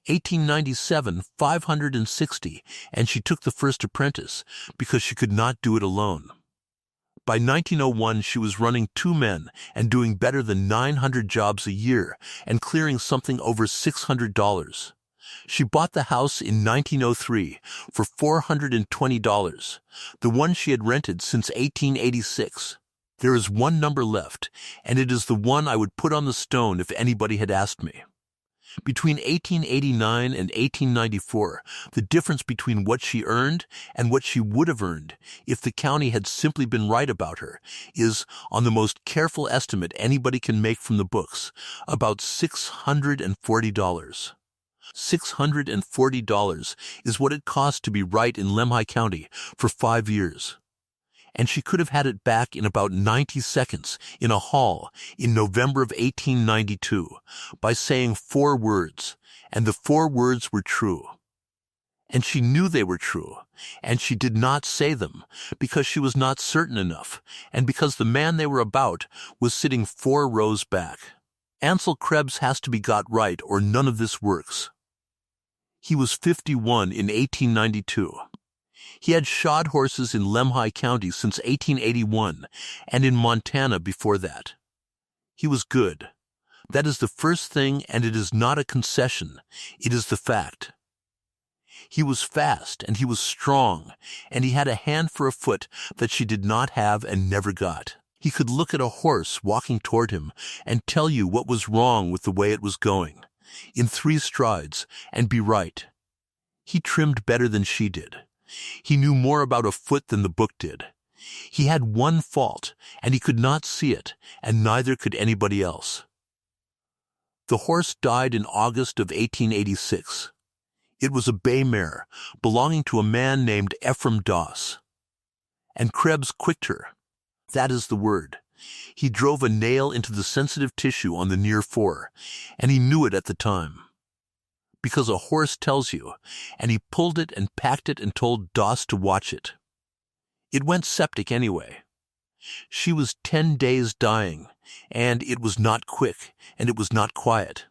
1897, 560, and she took the first apprentice because she could not do it alone. By 1901, she was running 2 men and doing better than 900 jobs a year and clearing something over $600. She bought the house in 1903 for $420, the one she had rented since 1886. There is one number left, and it is the one I would put on the stone if anybody had asked me. Between 1889 and 1894, the difference between what she earned and what she would have earned if the county had simply been right about her is, on the most careful estimate anybody can make from the books, about $640. $640 is what it cost to be right in Lemhi County for 5 years. And she could have had it back in about 90 seconds in a hall in November of 1892 by saying 4 words, and the 4 words were true. And she knew they were true, and she did not say them because she was not certain enough, and because the man they were about was sitting 4 rows back. Ansel Krebs has to be got right or none of this works. He was 51 in 1892. He had shod horses in Lemhi County since 1881 and in Montana before that. He was good. That is the first thing, and it is not a concession. It is the fact. He was fast, and he was strong, and he had a hand for a foot that she did not have and never got. He could look at a horse walking toward him and tell you what was wrong with the way it was going, in 3 strides, and be right. He trimmed better than she did. He knew more about a foot than the book did. He had one fault, and he could not see it, and neither could anybody else. The horse died in August of 1886. It was a bay mare belonging to a man named Ephraim Doss. And Krebs quicked her. That is the word. He drove a nail into the sensitive tissue on the near fore, and he knew it at the time. Because a horse tells you, and he pulled it and packed it and told Doss to watch it. It went septic anyway. She was 10 days dying, and it was not quick, and it was not quiet.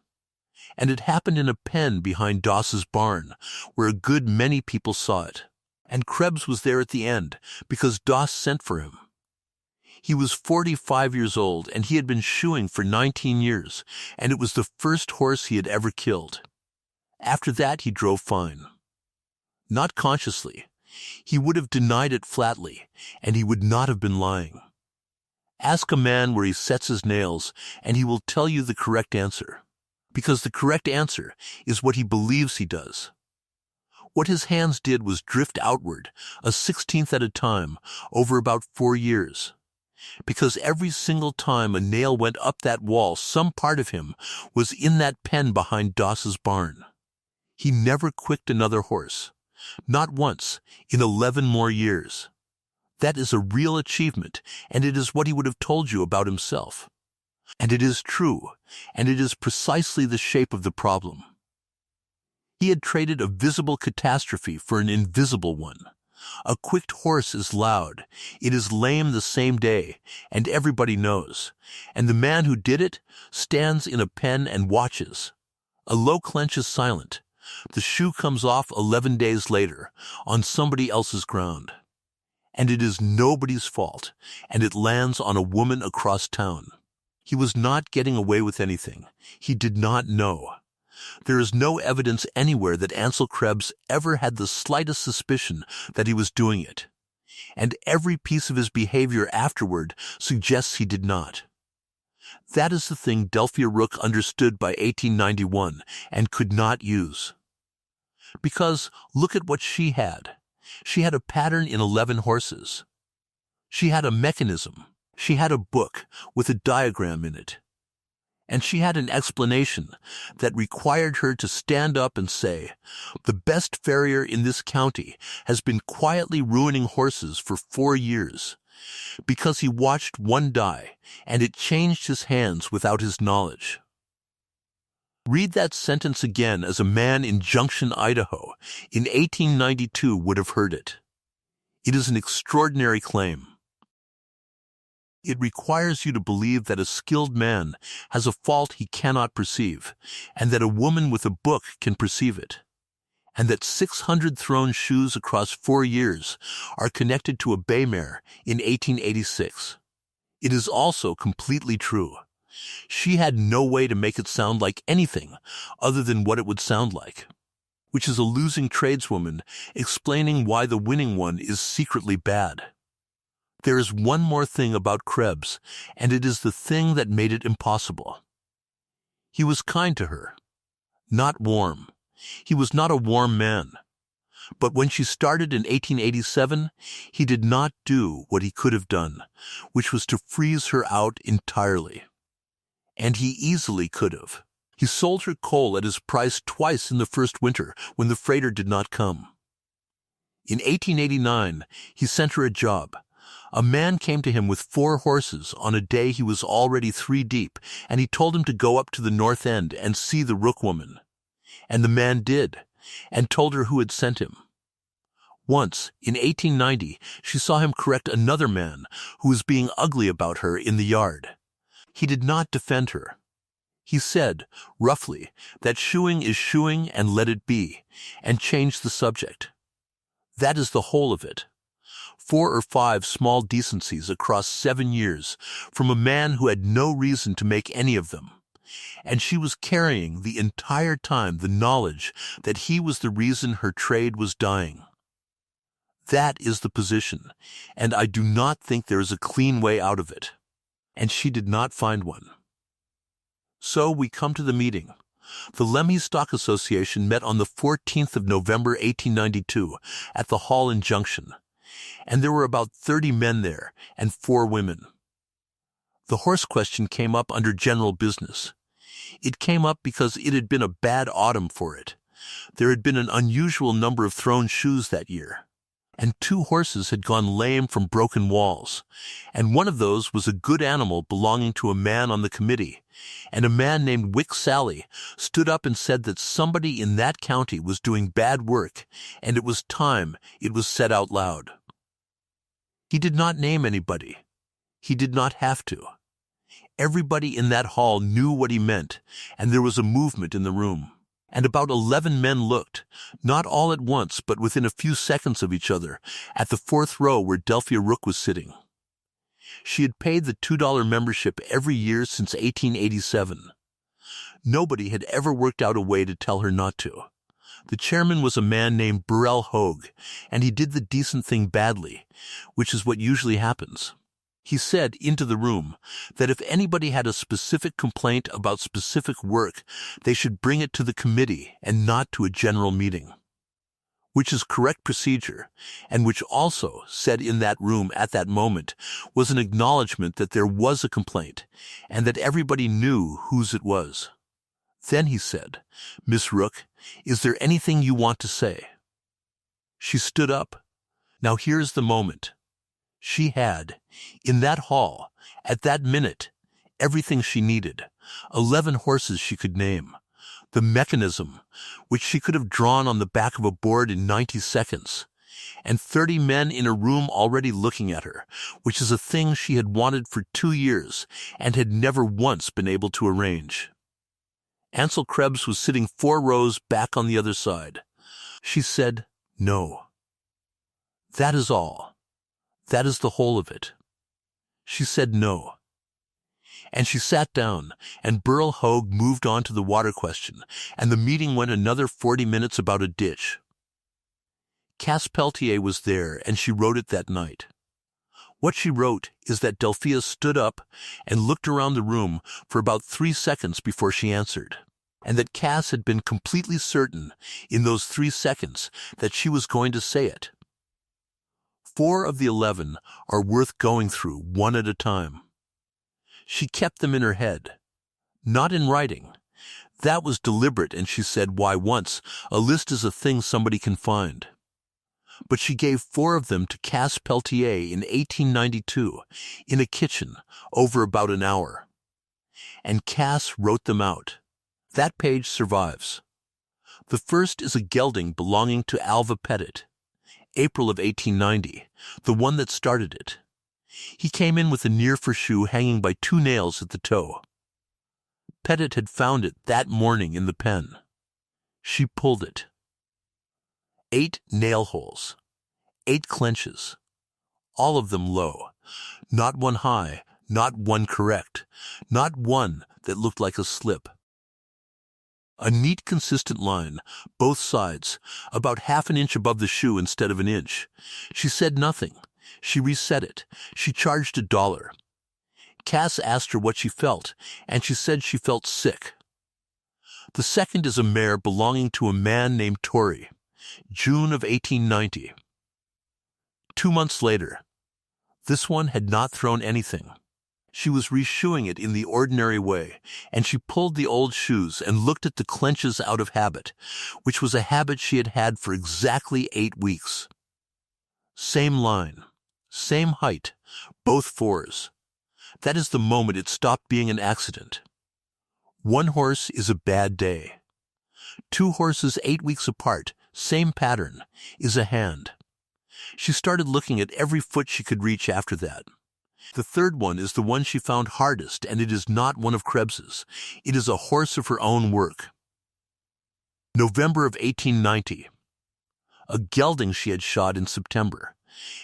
And it happened in a pen behind Doss's barn, where a good many people saw it. And Krebs was there at the end, because Doss sent for him. He was 45 years old, and he had been shoeing for 19 years, and it was the first horse he had ever killed. After that, he drove fine. Not consciously. He would have denied it flatly, and he would not have been lying. Ask a man where he sets his nails, and he will tell you the correct answer. Because the correct answer is what he believes he does. What his hands did was drift outward, a 16th at a time, over about 4 years. Because every single time a nail went up that wall, some part of him was in that pen behind Doss's barn. He never quicked another horse. Not once, in 11 more years. That is a real achievement, and it is what he would have told you about himself. And it is true, and it is precisely the shape of the problem. He had traded a visible catastrophe for an invisible one. A quicked horse is loud. It is lame the same day, and everybody knows. And the man who did it stands in a pen and watches. A low clench is silent. The shoe comes off 11 days later, on somebody else's ground. And it is nobody's fault, and it lands on a woman across town. He was not getting away with anything. He did not know. There is no evidence anywhere that Ansel Krebs ever had the slightest suspicion that he was doing it. And every piece of his behavior afterward suggests he did not. That is the thing Delphia Rook understood by 1891 and could not use. Because look at what she had. She had a pattern in 11 horses. She had a mechanism. She had a book with a diagram in it. And she had an explanation that required her to stand up and say, "The best farrier in this county has been quietly ruining horses for 4 years, because he watched one die, and it changed his hands without his knowledge." Read that sentence again as a man in Junction, Idaho, in 1892 would have heard it. It is an extraordinary claim. It requires you to believe that a skilled man has a fault he cannot perceive, and that a woman with a book can perceive it, and that 600 thrown shoes across 4 years are connected to a bay mare in 1886. It is also completely true. She had no way to make it sound like anything other than what it would sound like. which is a losing tradeswoman explaining why the winning one is secretly bad. There is one more thing about Krebs, and it is the thing that made it impossible. He was kind to her. Not warm. He was not a warm man. But when she started in 1887, he did not do what he could have done, which was to freeze her out entirely. And he easily could have. He sold her coal at his price twice in the first winter when the freighter did not come. In 1889, he sent her a job. A man came to him with 4 horses on a day he was already 3 deep, and he told him to go up to the north end and see the Rook woman. And the man did, and told her who had sent him. Once, in 1890, she saw him correct another man who was being ugly about her in the yard. He did not defend her. He said, roughly, that shoeing is shoeing and let it be, and changed the subject. That is the whole of it. 4 or 5 small decencies across 7 years from a man who had no reason to make any of them. And she was carrying the entire time the knowledge that he was the reason her trade was dying. That is the position, and I do not think there is a clean way out of it. And she did not find one. So we come to the meeting. The Lemhi Stock Association met on the 14th of November 1892 at the hall in Junction, and there were about 30 men there and 4 women. The horse question came up under general business. It came up because it had been a bad autumn for it. There had been an unusual number of thrown shoes that year, and 2 horses had gone lame from broken walls, and one of those was a good animal belonging to a man on the committee, and a man named Wick Sally stood up and said that somebody in that county was doing bad work, and it was time it was said out loud. He did not name anybody. He did not have to. Everybody in that hall knew what he meant, and there was a movement in the room. And about 11 men looked, not all at once but within a few seconds of each other, at the 4th row where Delphia Rook was sitting. She had paid the $2 membership every year since 1887. Nobody had ever worked out a way to tell her not to. The chairman was a man named Burrell Hogue, and he did the decent thing badly, which is what usually happens. He said into the room that if anybody had a specific complaint about specific work, they should bring it to the committee and not to a general meeting, which is correct procedure, and which also, said in that room at that moment, was an acknowledgement that there was a complaint, and that everybody knew whose it was. Then he said, "Miss Rook, is there anything you want to say?" She stood up. Now here's the moment. She had, in that hall, at that minute, everything she needed. 11 horses she could name. The mechanism, which she could have drawn on the back of a board in 90 seconds. And 30 men in a room already looking at her, which is a thing she had wanted for 2 years and had never once been able to arrange. Ansel Krebs was sitting 4 rows back on the other side. She said, "No." That is all. That is the whole of it. She said no. And she sat down, and Burrell Hogue moved on to the water question, and the meeting went another 40 minutes about a ditch. Cass Peltier was there, and she wrote it that night. What she wrote is that Delphia stood up and looked around the room for about 3 seconds before she answered, and that Cass had been completely certain in those 3 seconds that she was going to say it. 4 of the 11 are worth going through one at a time. She kept them in her head, not in writing. That was deliberate, and she said, "Why, once, a list is a thing somebody can find." But she gave 4 of them to Cass Peltier in 1892, in a kitchen, over about an hour. And Cass wrote them out. That page survives. The first is a gelding belonging to Alva Pettit, April of 1890, the one that started it. He came in with a near-for shoe hanging by 2 nails at the toe. Pettit had found it that morning in the pen. She pulled it. 8 nail holes, 8 clenches, all of them low, not one high, not one correct, not one that looked like a slip. A neat, consistent line, both sides, about half an inch above the shoe instead of an inch. She said nothing. She reset it. She charged $1. Cass asked her what she felt, and she said she felt sick. The second is a mare belonging to a man named Torrey, June of 1890. 2 months later. This one had not thrown anything. She was reshoeing it in the ordinary way, and she pulled the old shoes and looked at the clenches out of habit, which was a habit she had had for exactly 8 weeks. Same line, same height, both 4s. That is the moment it stopped being an accident. 1 horse is a bad day. 2 horses 8 weeks apart, same pattern, is a hand. She started looking at every foot she could reach after that. The third one is the one she found hardest, and it is not one of Krebs's. It is a horse of her own work. November of 1890. A gelding she had shod in September,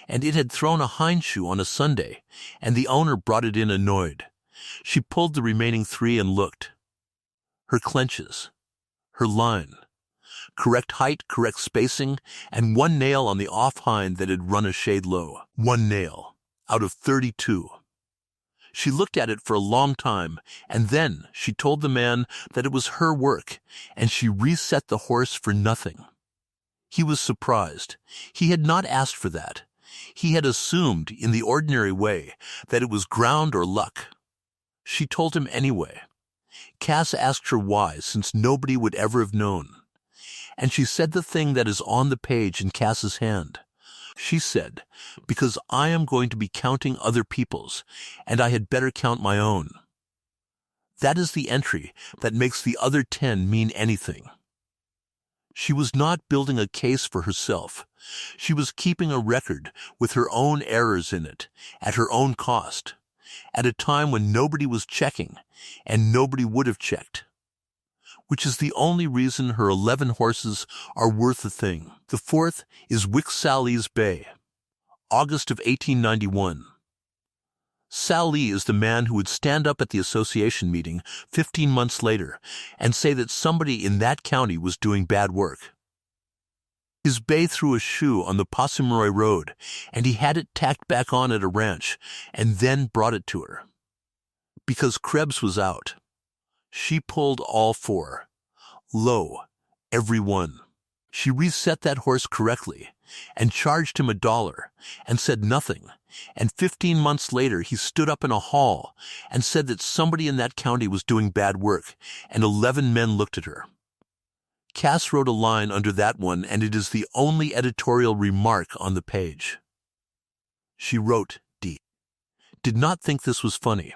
and it had thrown a hind shoe on a Sunday, and the owner brought it in annoyed. She pulled the remaining 3 and looked. Her clenches, her line, correct height, correct spacing, and 1 nail on the off hind that had run a shade low. 1 nail. Out of 32. She looked at it for a long time, and then she told the man that it was her work, and she reset the horse for nothing. He was surprised. He had not asked for that. He had assumed, in the ordinary way, that it was ground or luck. She told him anyway. Cass asked her why, since nobody would ever have known. And she said the thing that is on the page in Cass's hand. She said, because I am going to be counting other people's, and I had better count my own. That is the entry that makes the other 10 mean anything. She was not building a case for herself. She was keeping a record with her own errors in it, at her own cost, at a time when nobody was checking, and nobody would have checked. Which is the only reason her 11 horses are worth a thing. The fourth is Wick-Sallee's Bay, August of 1891. Sallee is the man who would stand up at the association meeting 15 months later and say that somebody in that county was doing bad work. His bay threw a shoe on the Possumroy Road, and he had it tacked back on at a ranch and then brought it to her. Because Krebs was out. She pulled all 4. Low, every one. She reset that horse correctly and charged him $1 and said nothing, and 15 months later he stood up in a hall and said that somebody in that county was doing bad work, and 11 men looked at her. Cass wrote a line under that one, and it is the only editorial remark on the page. She wrote, Did not think this was funny.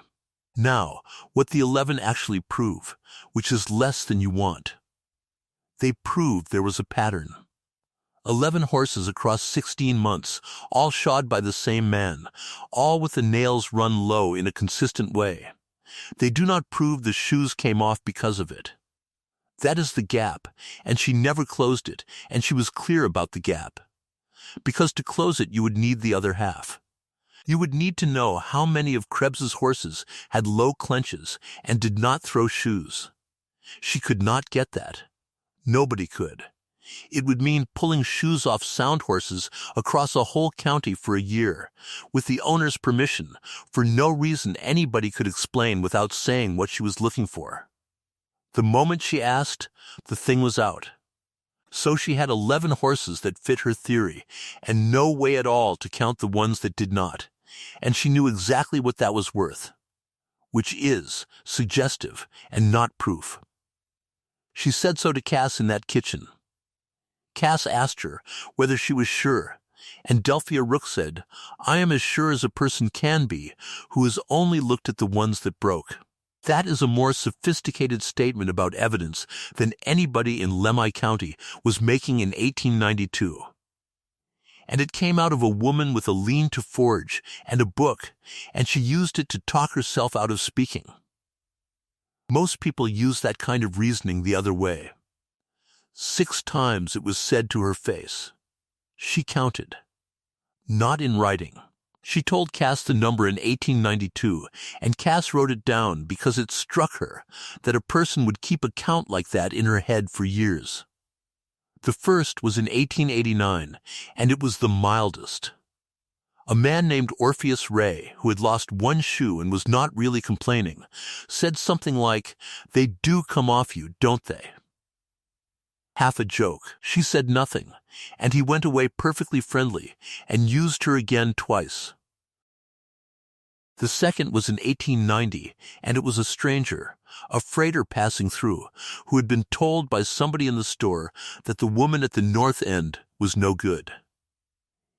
Now, what the 11 actually prove, which is less than you want. They proved there was a pattern. 11 horses across 16 months, all shod by the same man, all with the nails run low in a consistent way. They do not prove the shoes came off because of it. That is the gap, and she never closed it, and she was clear about the gap. Because to close it you would need the other half. You would need to know how many of Krebs's horses had low clenches and did not throw shoes. She could not get that. Nobody could. It would mean pulling shoes off sound horses across a whole county for a year, with the owner's permission, for no reason anybody could explain without saying what she was looking for. The moment she asked, the thing was out. So she had 11 horses that fit her theory, and no way at all to count the ones that did not, and she knew exactly what that was worth, which is suggestive and not proof. She said so to Cass in that kitchen. Cass asked her whether she was sure, and Delphia Rook said, I am as sure as a person can be who has only looked at the ones that broke. That is a more sophisticated statement about evidence than anybody in Lemhi County was making in 1892. And it came out of a woman with a lean to forge and a book, and she used it to talk herself out of speaking. Most people use that kind of reasoning the other way. 6 times it was said to her face. She counted. Not in writing. She told Cass the number in 1892, and Cass wrote it down because it struck her that a person would keep a count like that in her head for years. The first was in 1889, and it was the mildest. A man named Orpheus Ray, who had lost one shoe and was not really complaining, said something like, "They do come off you, don't they?" Half a joke. She said nothing, and he went away perfectly friendly and used her again twice. The second was in 1890, and it was a stranger, a freighter passing through, who had been told by somebody in the store that the woman at the north end was no good.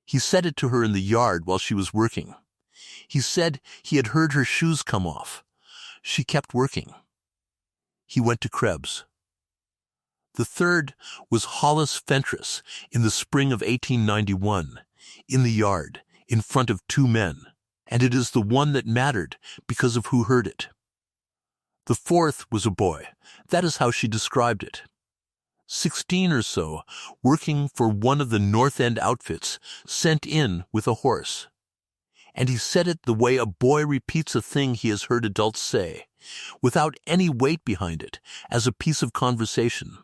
He said it to her in the yard while she was working. He said he had heard her shoes come off. She kept working. He went to Krebs. The third was Hollis Fentress in the spring of 1891, in the yard, in front of two men, and it is the one that mattered because of who heard it. The fourth was a boy. That is how she described it. 16 or so, working for one of the North End outfits sent in with a horse. And he said it the way a boy repeats a thing he has heard adults say, without any weight behind it, as a piece of conversation.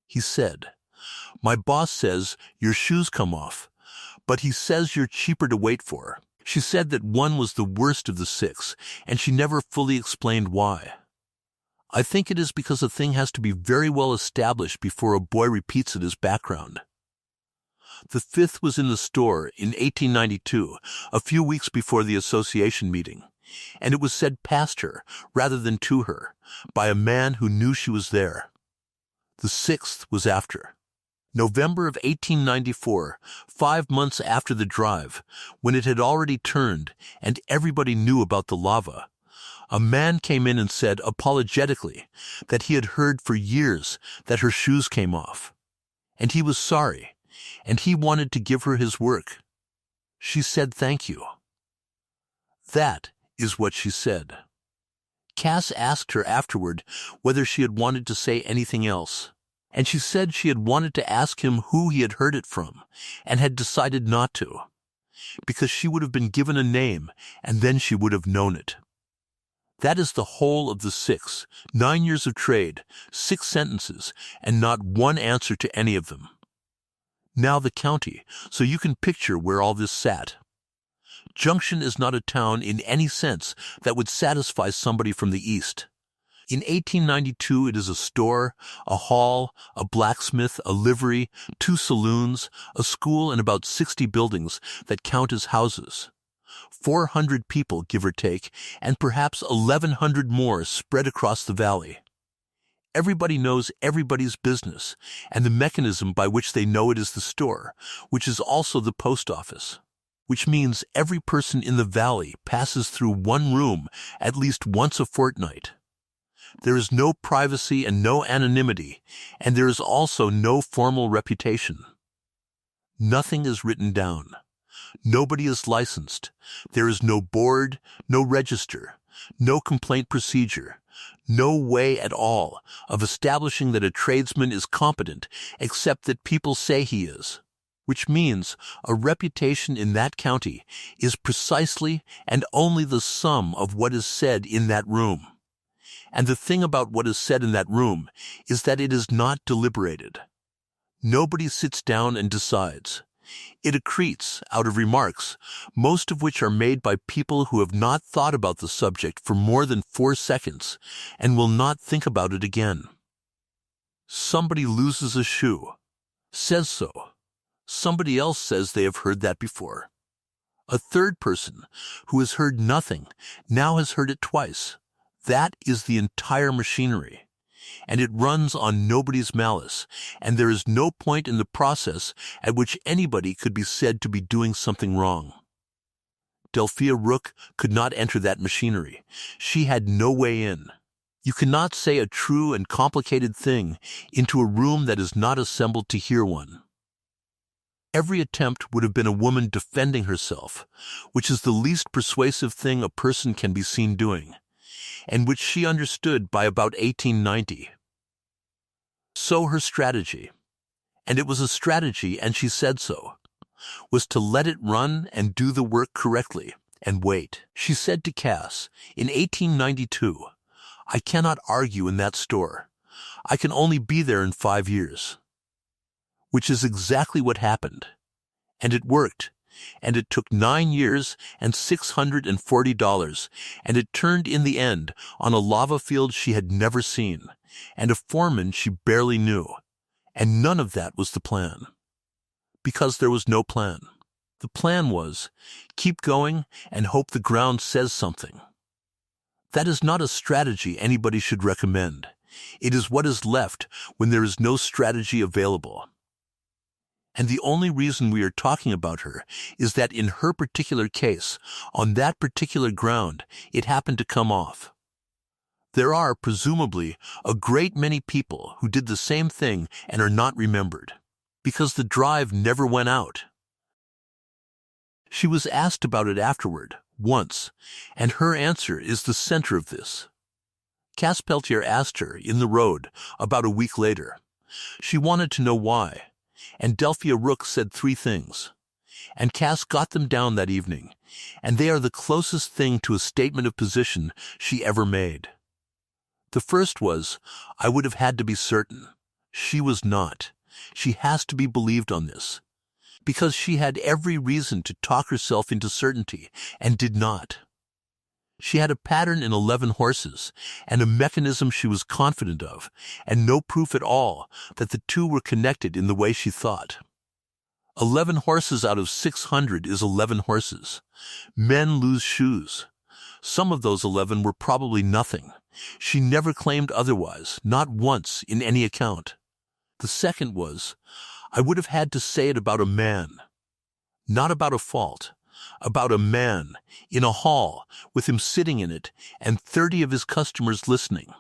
He said, "My boss says your shoes come off, but he says you're cheaper to wait for." She said that one was the worst of the 6, and she never fully explained why. I think it is because a thing has to be very well established before a boy repeats it as background. The fifth was in the store in 1892, a few weeks before the association meeting, and it was said past her, rather than to her, by a man who knew she was there. The sixth was after. November of 1894, 5 months after the drive, when it had already turned and everybody knew about the lava, a man came in and said apologetically that he had heard for years that her shoes came off, and he was sorry, and he wanted to give her his work. She said thank you. That is what she said. Cass asked her afterward whether she had wanted to say anything else, and she said she had wanted to ask him who he had heard it from, and had decided not to, because she would have been given a name, and then she would have known it. That is the whole of the 6, 9 years of trade, 6 sentences, and not one answer to any of them. Now the county, so you can picture where all this sat. Junction is not a town in any sense that would satisfy somebody from the east. In 1892 it is a store, a hall, a blacksmith, a livery, 2 saloons, a school, and about 60 buildings that count as houses. 400 people, give or take, and perhaps 1,100 more spread across the valley. Everybody knows everybody's business, and the mechanism by which they know it is the store, which is also the post office, which means every person in the valley passes through one room at least once a fortnight. There is no privacy and no anonymity, and there is also no formal reputation. Nothing is written down. Nobody is licensed. There is no board, no register, no complaint procedure, no way at all of establishing that a tradesman is competent except that people say he is, which means a reputation in that county is precisely and only the sum of what is said in that room. And the thing about what is said in that room is that it is not deliberated. Nobody sits down and decides. It accretes out of remarks, most of which are made by people who have not thought about the subject for more than 4 seconds and will not think about it again. Somebody loses a shoe, says so. Somebody else says they have heard that before. A third person, who has heard nothing, now has heard it twice. That is the entire machinery. And it runs on nobody's malice, and there is no point in the process at which anybody could be said to be doing something wrong. Delphia Rook could not enter that machinery. She had no way in. You cannot say a true and complicated thing into a room that is not assembled to hear one. Every attempt would have been a woman defending herself, which is the least persuasive thing a person can be seen doing, and which she understood by about 1890. So her strategy. And it was a strategy, and she said so. was to let it run and do the work correctly and wait. She said to Cass in 1892, "I cannot argue in that store. I can only be there in 5 years." Which is exactly what happened. And it worked. And it took 9 years and $640, and it turned in the end on a lava field she had never seen, and a foreman she barely knew. And none of that was the plan. Because there was no plan. The plan was, keep going and hope the ground says something. That is not a strategy anybody should recommend. It is what is left when there is no strategy available. And the only reason we are talking about her is that in her particular case, on that particular ground, it happened to come off. There are, presumably, a great many people who did the same thing and are not remembered, because the drive never went out. She was asked about it afterward, once, and her answer is the center of this. Cass Peltier asked her, in the road, about a week later. She wanted to know why. And Delphia Rook said 3 things. And Cass got them down that evening, and they are the closest thing to a statement of position she ever made. The first was, I would have had to be certain. She was not. She has to be believed on this. Because she had every reason to talk herself into certainty, and did not. She had a pattern in 11 horses, and a mechanism she was confident of, and no proof at all that the two were connected in the way she thought. 11 horses out of 600 is 11 horses. Men lose shoes. Some of those 11 were probably nothing. She never claimed otherwise, not once in any account. The second was, I would have had to say it about a man. Not about a fault. About a man, in a hall, with him sitting in it, and 30 of his customers listening,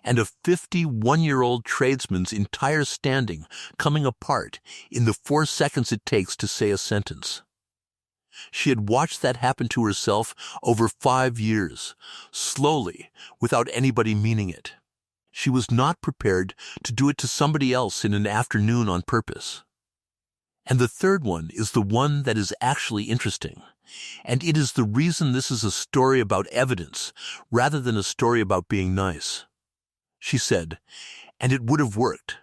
and a 51-year-old tradesman's entire standing coming apart in the 4 seconds it takes to say a sentence. She had watched that happen to herself over 5 years, slowly, without anybody meaning it. She was not prepared to do it to somebody else in an afternoon on purpose. And the third one is the one that is actually interesting, and it is the reason this is a story about evidence rather than a story about being nice. She said, and it would have worked.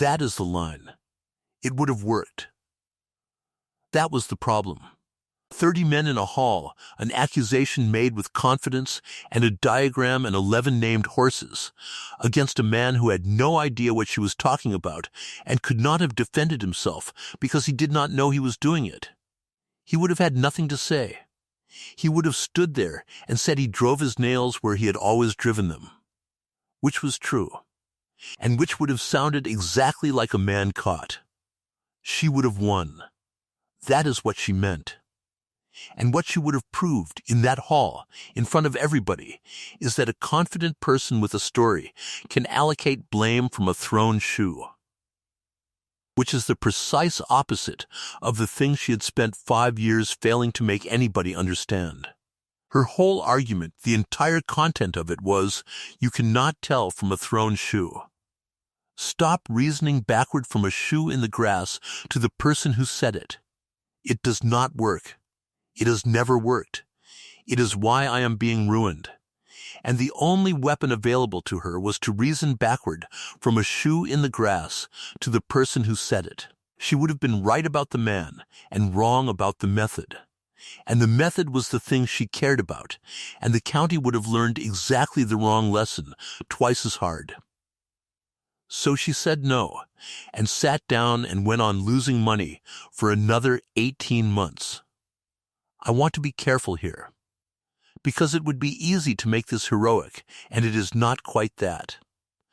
That is the line. It would have worked. That was the problem. 30 men in a hall, an accusation made with confidence, and a diagram and 11 named horses, against a man who had no idea what she was talking about and could not have defended himself because he did not know he was doing it. He would have had nothing to say. He would have stood there and said he drove his nails where he had always driven them, which was true, and which would have sounded exactly like a man caught. She would have won. That is what she meant. And what she would have proved in that hall, in front of everybody, is that a confident person with a story can allocate blame from a thrown shoe. Which is the precise opposite of the thing she had spent 5 years failing to make anybody understand. Her whole argument, the entire content of it was, you cannot tell from a thrown shoe. Stop reasoning backward from a shoe in the grass to the person who said it. It does not work. It has never worked. It is why I am being ruined. And the only weapon available to her was to reason backward from a shoe in the grass to the person who said it. She would have been right about the man and wrong about the method. And the method was the thing she cared about, and the county would have learned exactly the wrong lesson twice as hard. So she said no, and sat down and went on losing money for another 18 months. I want to be careful here, because it would be easy to make this heroic, and it is not quite that.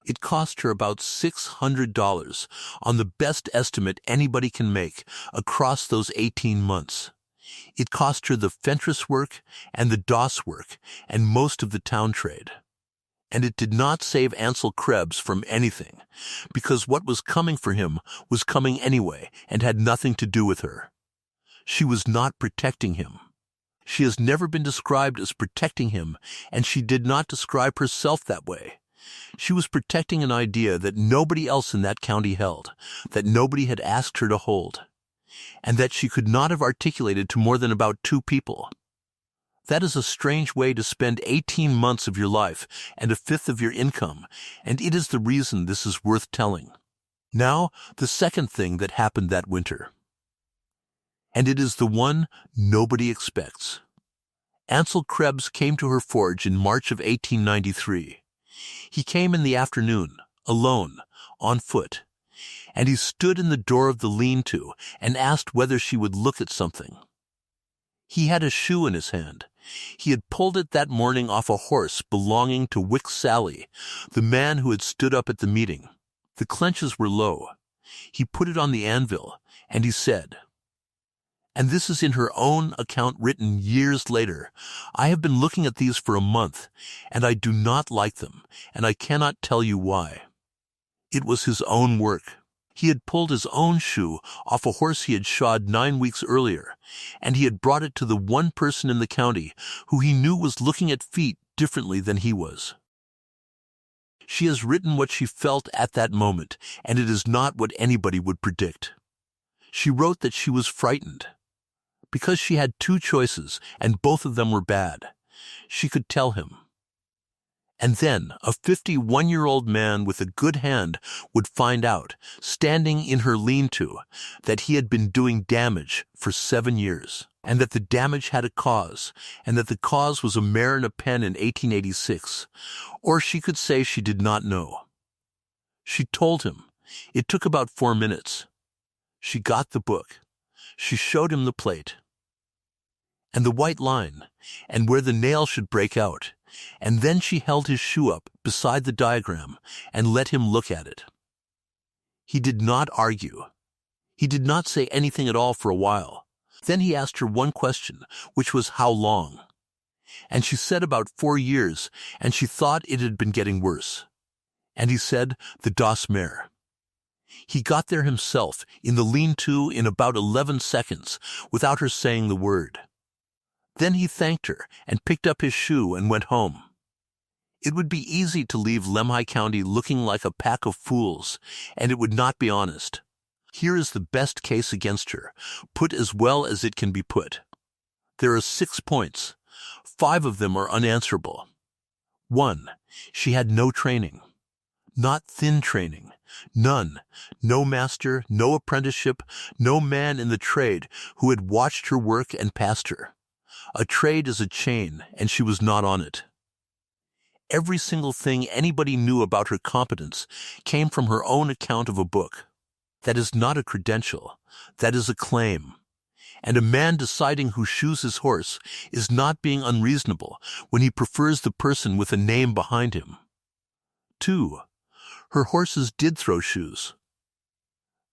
It cost her about $600 on the best estimate anybody can make across those 18 months. It cost her the Fentress work and the Doss work and most of the town trade. And it did not save Ansel Krebs from anything, because what was coming for him was coming anyway and had nothing to do with her. She was not protecting him. She has never been described as protecting him, and she did not describe herself that way. She was protecting an idea that nobody else in that county held, that nobody had asked her to hold. and that she could not have articulated to more than about 2 people. That is a strange way to spend 18 months of your life and a fifth of your income, and it is the reason this is worth telling. Now, the second thing that happened that winter. And it is the one nobody expects. Ansel Krebs came to her forge in March of 1893. He came in the afternoon, alone, on foot, and he stood in the door of the lean-to and asked whether she would look at something. He had a shoe in his hand. He had pulled it that morning off a horse belonging to Wick Sally, the man who had stood up at the meeting. The clenches were low. He put it on the anvil, and he said, and this is in her own account written years later, "I have been looking at these for a month, and I do not like them, and I cannot tell you why." It was his own work. He had pulled his own shoe off a horse he had shod 9 weeks earlier, and he had brought it to the one person in the county who he knew was looking at feet differently than he was. She has written what she felt at that moment, and it is not what anybody would predict. She wrote that she was frightened. Because she had 2 choices, and both of them were bad. She could tell him. And then a 51-year-old man with a good hand would find out, standing in her lean-to, that he had been doing damage for 7 years, and that the damage had a cause, and that the cause was a mare in a pen in 1886. Or she could say she did not know. She told him. It took about 4 minutes. She got the book. She showed him the plate, and the white line, and where the nail should break out, and then she held his shoe up beside the diagram and let him look at it. He did not argue. He did not say anything at all for a while. Then he asked her one question, which was how long. And she said about 4 years, and she thought it had been getting worse. And he said the Das Mare. He got there himself, in the lean-to, in about 11 seconds, without her saying the word. Then he thanked her and picked up his shoe and went home. It would be easy to leave Lemhi County looking like a pack of fools, and it would not be honest. Here is the best case against her, put as well as it can be put. There are 6 points. 5 of them are unanswerable. 1. She had no training. Not thin training. None. No master, no apprenticeship, no man in the trade who had watched her work and passed her. A trade is a chain, and she was not on it. Every single thing anybody knew about her competence came from her own account of a book. That is not a credential. That is a claim. And a man deciding who shoes his horse is not being unreasonable when he prefers the person with a name behind him. 2. Her horses did throw shoes.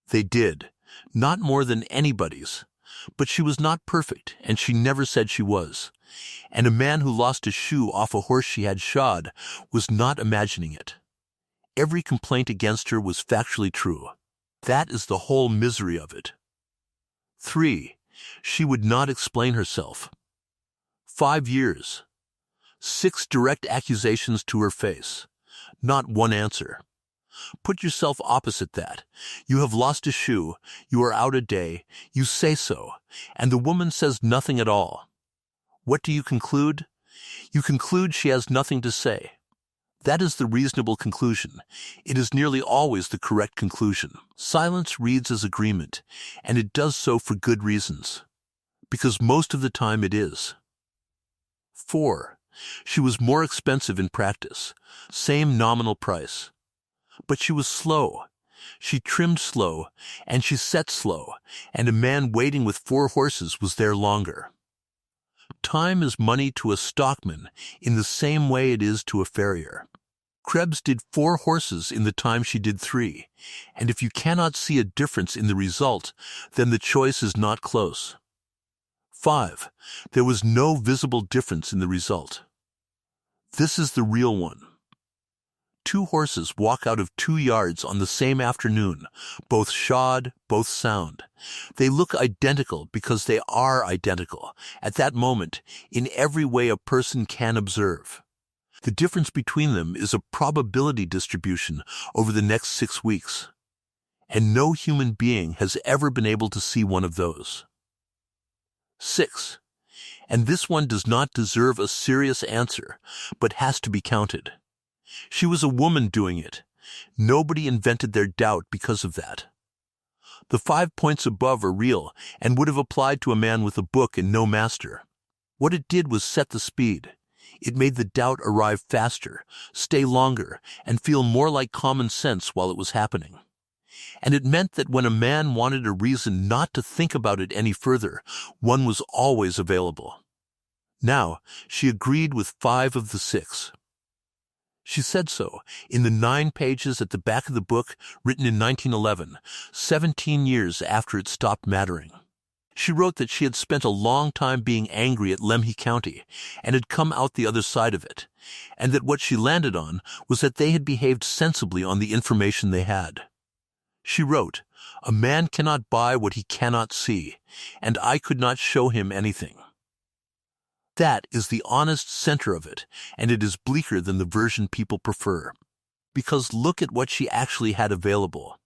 They did, not more than anybody's. But she was not perfect, and she never said she was. And a man who lost a shoe off a horse she had shod was not imagining it. Every complaint against her was factually true. That is the whole misery of it. 3. She would not explain herself. 5 years. 6 direct accusations to her face. Not one answer. Put yourself opposite that. You have lost a shoe, you are out a day, you say so, and the woman says nothing at all. What do you conclude? You conclude she has nothing to say. That is the reasonable conclusion. It is nearly always the correct conclusion. Silence reads as agreement, and it does so for good reasons. Because most of the time it is. 4. She was more expensive in practice. Same nominal price. But she was slow. She trimmed slow, and she set slow, and a man waiting with 4 horses was there longer. Time is money to a stockman in the same way it is to a farrier. Krebs did 4 horses in the time she did 3, and if you cannot see a difference in the result, then the choice is not close. 5. There was no visible difference in the result. This is the real one. 2 horses walk out of 2 yards on the same afternoon, both shod, both sound. They look identical because they are identical, at that moment, in every way a person can observe. The difference between them is a probability distribution over the next 6 weeks. and no human being has ever been able to see one of those. 6. And this one does not deserve a serious answer, but has to be counted. She was a woman doing it. Nobody invented their doubt because of that. The 5 points above are real and would have applied to a man with a book and no master. What it did was set the speed. It made the doubt arrive faster, stay longer, and feel more like common sense while it was happening. And it meant that when a man wanted a reason not to think about it any further, one was always available. Now, she agreed with 5 of the 6. She said so in the 9 pages at the back of the book, written in 1911, 17 years after it stopped mattering. She wrote that she had spent a long time being angry at Lemhi County and had come out the other side of it, and that what she landed on was that they had behaved sensibly on the information they had. She wrote, "A man cannot buy what he cannot see, and I could not show him anything." That is the honest center of it, and it is bleaker than the version people prefer. Because look at what she actually had available.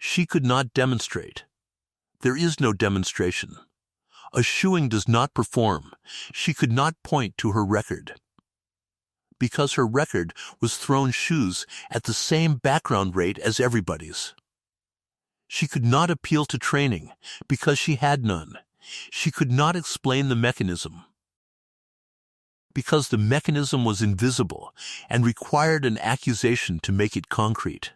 She could not demonstrate. There is no demonstration. A shoeing does not perform. She could not point to her record. Because her record was thrown shoes at the same background rate as everybody's. She could not appeal to training because she had none. She could not explain the mechanism because the mechanism was invisible and required an accusation to make it concrete.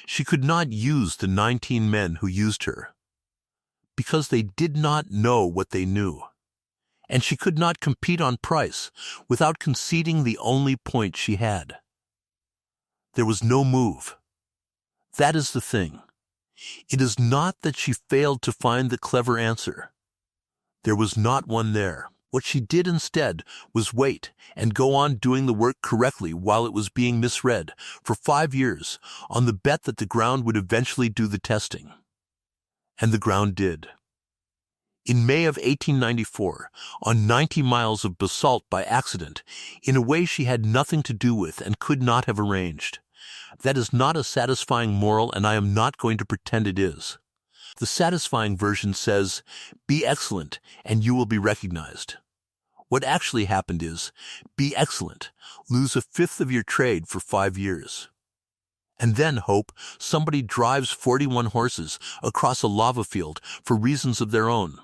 She could not use the 19 men who used her because they did not know what they knew. And she could not compete on price without conceding the only point she had. There was no move. That is the thing. It is not that she failed to find the clever answer. There was not one there. What she did instead was wait and go on doing the work correctly while it was being misread for 5 years on the bet that the ground would eventually do the testing. And the ground did. In May of 1894, on 90 miles of basalt by accident, in a way she had nothing to do with and could not have arranged. That is not a satisfying moral, and I am not going to pretend it is. The satisfying version says, "Be excellent, and you will be recognized." What actually happened is, be excellent, lose 1/5 of your trade for 5 years. And then hope somebody drives 41 horses across a lava field for reasons of their own.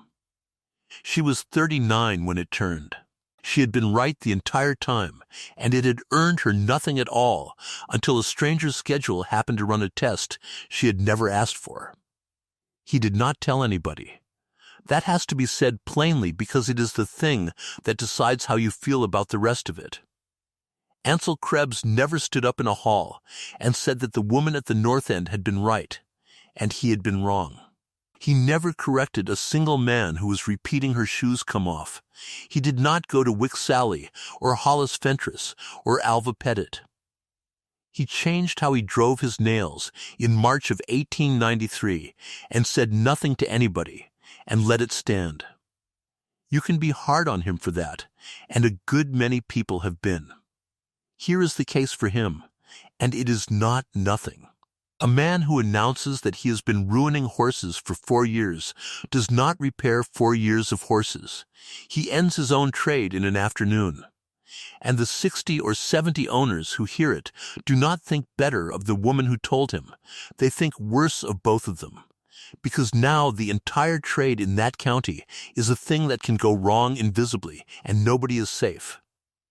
She was 39 when it turned. She had been right the entire time, and it had earned her nothing at all until a stranger's schedule happened to run a test she had never asked for. He did not tell anybody. That has to be said plainly because it is the thing that decides how you feel about the rest of it. Ansel Krebs never stood up in a hall and said that the woman at the north end had been right, and he had been wrong. He never corrected a single man who was repeating her shoes come off. He did not go to Wick Sally or Hollis Fentress or Alva Pettit. He changed how he drove his nails in March of 1893 and said nothing to anybody and let it stand. You can be hard on him for that, and a good many people have been. Here is the case for him, and it is not nothing. A man who announces that he has been ruining horses for 4 years does not repair 4 years of horses. He ends his own trade in an afternoon. And the 60 or 70 owners who hear it do not think better of the woman who told him. They think worse of both of them. Because now the entire trade in that county is a thing that can go wrong invisibly, and nobody is safe.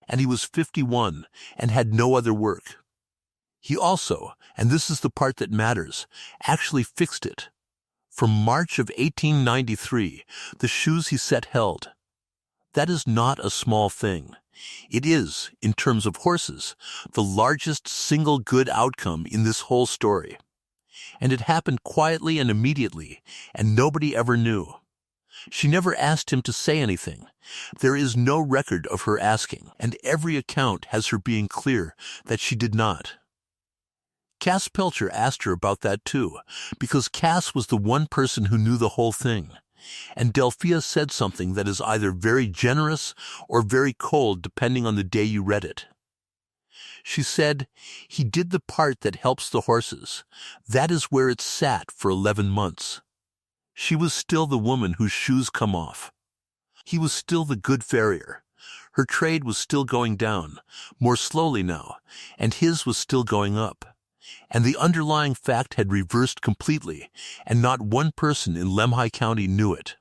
And he was 51 and had no other work. He also, and this is the part that matters, actually fixed it. From March of 1893, the shoes he set held. That is not a small thing. It is, in terms of horses, the largest single good outcome in this whole story. And it happened quietly and immediately, and nobody ever knew. She never asked him to say anything. There is no record of her asking, and every account has her being clear that she did not. Cass Pilcher asked her about that too, because Cass was the one person who knew the whole thing. And Delphia said something that is either very generous or very cold depending on the day you read it. She said, "He did the part that helps the horses. That is where it sat for 11 months. She was still the woman whose shoes come off. He was still the good farrier. Her trade was still going down, more slowly now, and his was still going up. And the underlying fact had reversed completely, and not one person in Lemhi County knew it."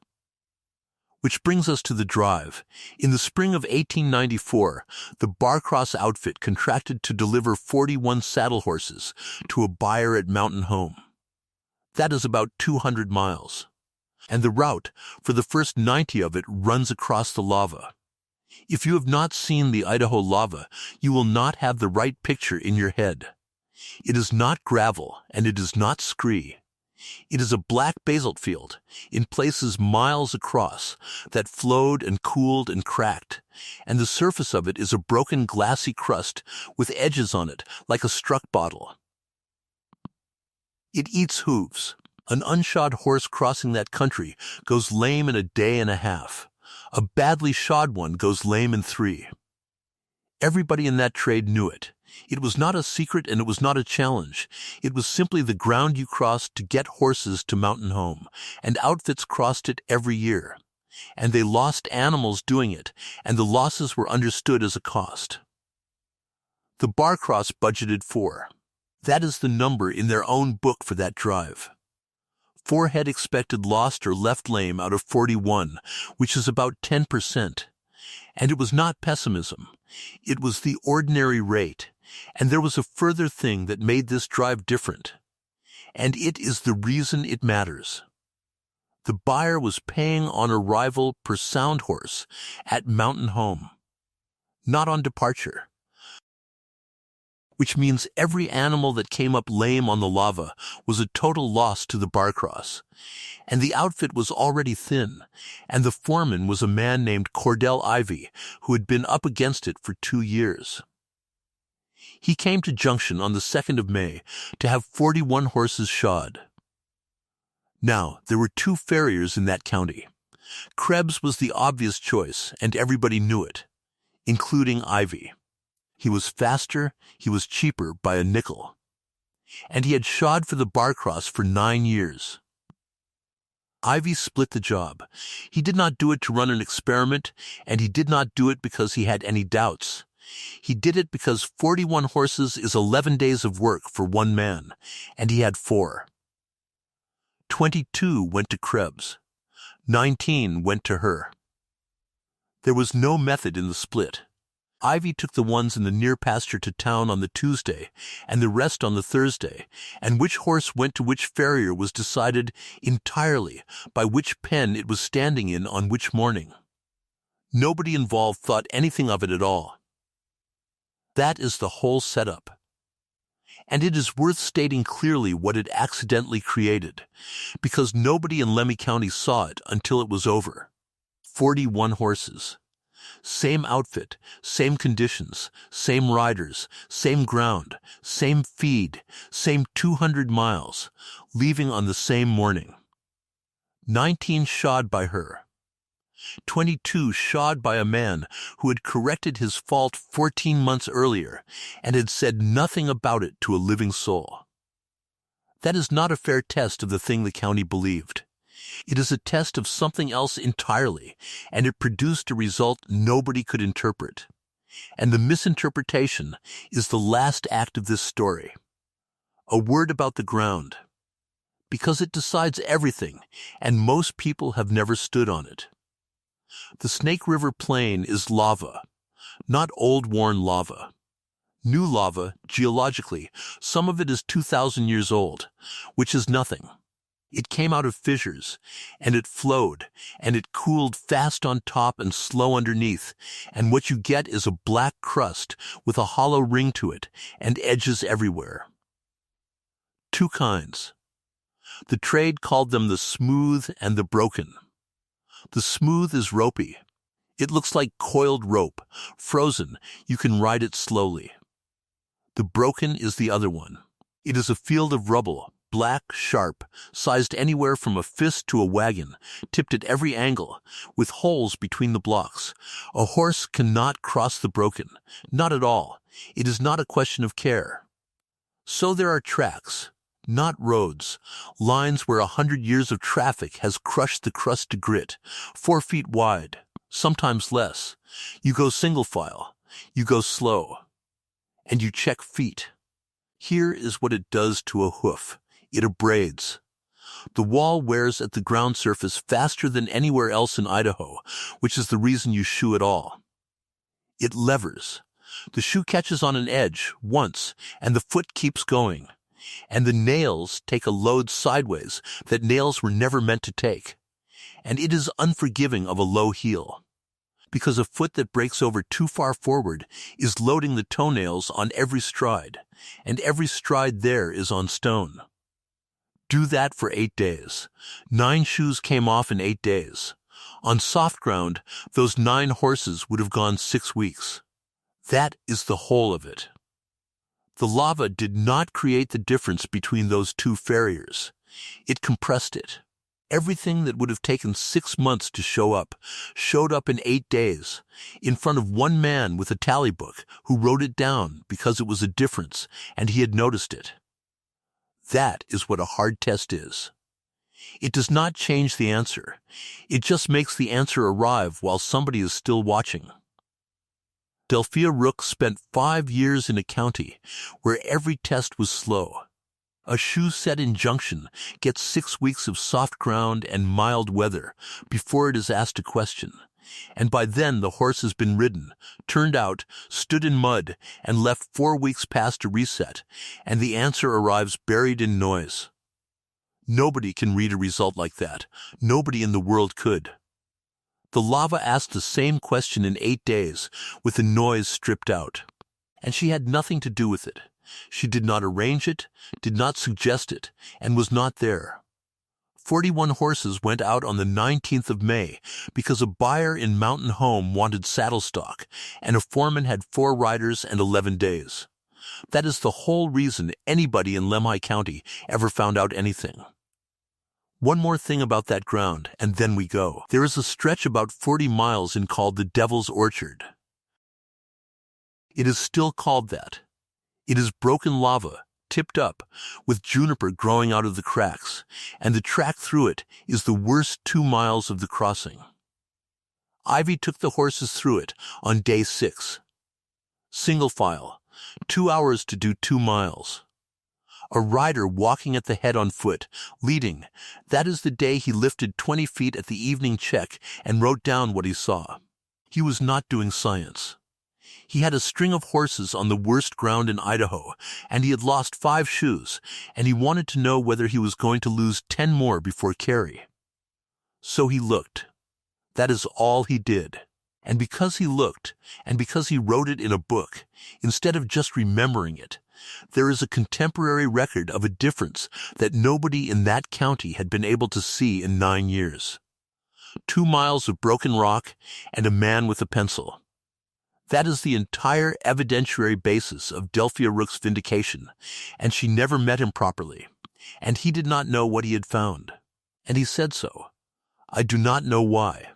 Which brings us to the drive. In the spring of 1894, the Barcross outfit contracted to deliver 41 saddle horses to a buyer at Mountain Home. That is about 200 miles. And the route, for the first 90 of it, runs across the lava. If you have not seen the Idaho lava, you will not have the right picture in your head. It is not gravel, and it is not scree. It is a black basalt field, in places miles across, that flowed and cooled and cracked, and the surface of it is a broken glassy crust with edges on it like a struck bottle. It eats hooves. An unshod horse crossing that country goes lame in a day and a half. A badly shod one goes lame in 3. Everybody in that trade knew it. It was not a secret and it was not a challenge. It was simply the ground you crossed to get horses to Mountain Home, and outfits crossed it every year. And they lost animals doing it, and the losses were understood as a cost. The Barcross budgeted 4. That is the number in their own book for that drive. 4 had expected lost or left lame out of 41, which is about 10%. And it was not pessimism. It was the ordinary rate. And there was a further thing that made this drive different. And it is the reason it matters. The buyer was paying on arrival per sound horse at Mountain Home, not on departure. Which means every animal that came up lame on the lava was a total loss to the Barcross. And the outfit was already thin, and the foreman was a man named Cordell Ivy, who had been up against it for 2 years. He came to Junction on the 2nd of May to have 41 horses shod. Now, there were 2 farriers in that county. Krebs was the obvious choice, and everybody knew it, including Ivy. He was faster, he was cheaper by a nickel. And he had shod for the Barcross for 9 years. Ivy split the job. He did not do it to run an experiment, and he did not do it because he had any doubts. He did it because 41 horses is 11 days of work for one man, and he had 4. 22 went to Krebs. 19 went to her. There was no method in the split. Ivy took the ones in the near pasture to town on the Tuesday, and the rest on the Thursday, and which horse went to which farrier was decided entirely by which pen it was standing in on which morning. Nobody involved thought anything of it at all. That is the whole setup. And it is worth stating clearly what it accidentally created, because nobody in Lemhi County saw it until it was over. 41 horses. Same outfit, same conditions, same riders, same ground, same feed, same 200 miles, leaving on the same morning. 19 shod by her. 22 shod by a man who had corrected his fault 14 months earlier and had said nothing about it to a living soul. That is not a fair test of the thing the county believed. It is a test of something else entirely, and it produced a result nobody could interpret. And the misinterpretation is the last act of this story. A word about the ground. Because it decides everything, and most people have never stood on it. The Snake River Plain is lava, not old worn lava. New lava, geologically, some of it is 2,000 years old, which is nothing. It came out of fissures, and it flowed, and it cooled fast on top and slow underneath, and what you get is a black crust with a hollow ring to it and edges everywhere. 2 kinds. The trade called them the smooth and the broken. The smooth is ropey. It looks like coiled rope, frozen, you can ride it slowly. The broken is the other one. It is a field of rubble, black, sharp, sized anywhere from a fist to a wagon, tipped at every angle, with holes between the blocks. A horse cannot cross the broken, not at all. It is not a question of care. So there are tracks, not roads, lines where 100 years of traffic has crushed the crust to grit, 4 feet wide, sometimes less. You go single file, you go slow, and you check feet. Here is what it does to a hoof. It abrades. The wall wears at the ground surface faster than anywhere else in Idaho, which is the reason you shoe at all. It levers. The shoe catches on an edge once, and the foot keeps going. And the nails take a load sideways that nails were never meant to take. And it is unforgiving of a low heel, because a foot that breaks over too far forward is loading the toenails on every stride, and every stride there is on stone. Do that for 8 days. 9 shoes came off in 8 days. On soft ground, those 9 horses would have gone 6 weeks. That is the whole of it. The lava did not create the difference between those 2 farriers. It compressed it. Everything that would have taken 6 months to show up showed up in 8 days, in front of one man with a tally book who wrote it down because it was a difference and he had noticed it. That is what a hard test is. It does not change the answer. It just makes the answer arrive while somebody is still watching. Delphia Rook spent 5 years in a county where every test was slow. A shoe set in Junction gets 6 weeks of soft ground and mild weather before it is asked a question, and by then the horse has been ridden, turned out, stood in mud, and left 4 weeks past a reset, and the answer arrives buried in noise. Nobody can read a result like that. Nobody in the world could. The lava asked the same question in 8 days, with the noise stripped out. And she had nothing to do with it. She did not arrange it, did not suggest it, and was not there. 41 horses went out on the 19th of May because a buyer in Mountain Home wanted saddle stock, and a foreman had 4 riders and 11 days. That is the whole reason anybody in Lemhi County ever found out anything. One more thing about that ground, and then we go. There is a stretch about 40 miles in called the Devil's Orchard. It is still called that. It is broken lava, tipped up, with juniper growing out of the cracks, and the track through it is the worst 2 miles of the crossing. Ivy took the horses through it on day 6. Single file, 2 hours to do 2 miles. A rider walking at the head on foot, leading. That is the day he lifted 20 feet at the evening check and wrote down what he saw. He was not doing science. He had a string of horses on the worst ground in Idaho, and he had lost 5 shoes, and he wanted to know whether he was going to lose 10 more before carry. So he looked. That is all he did. And because he looked, and because he wrote it in a book, instead of just remembering it, there is a contemporary record of a difference that nobody in that county had been able to see in 9 years. 2 miles of broken rock and a man with a pencil. That is the entire evidentiary basis of Delphia Rook's vindication, and she never met him properly, and he did not know what he had found, and he said so. I do not know why.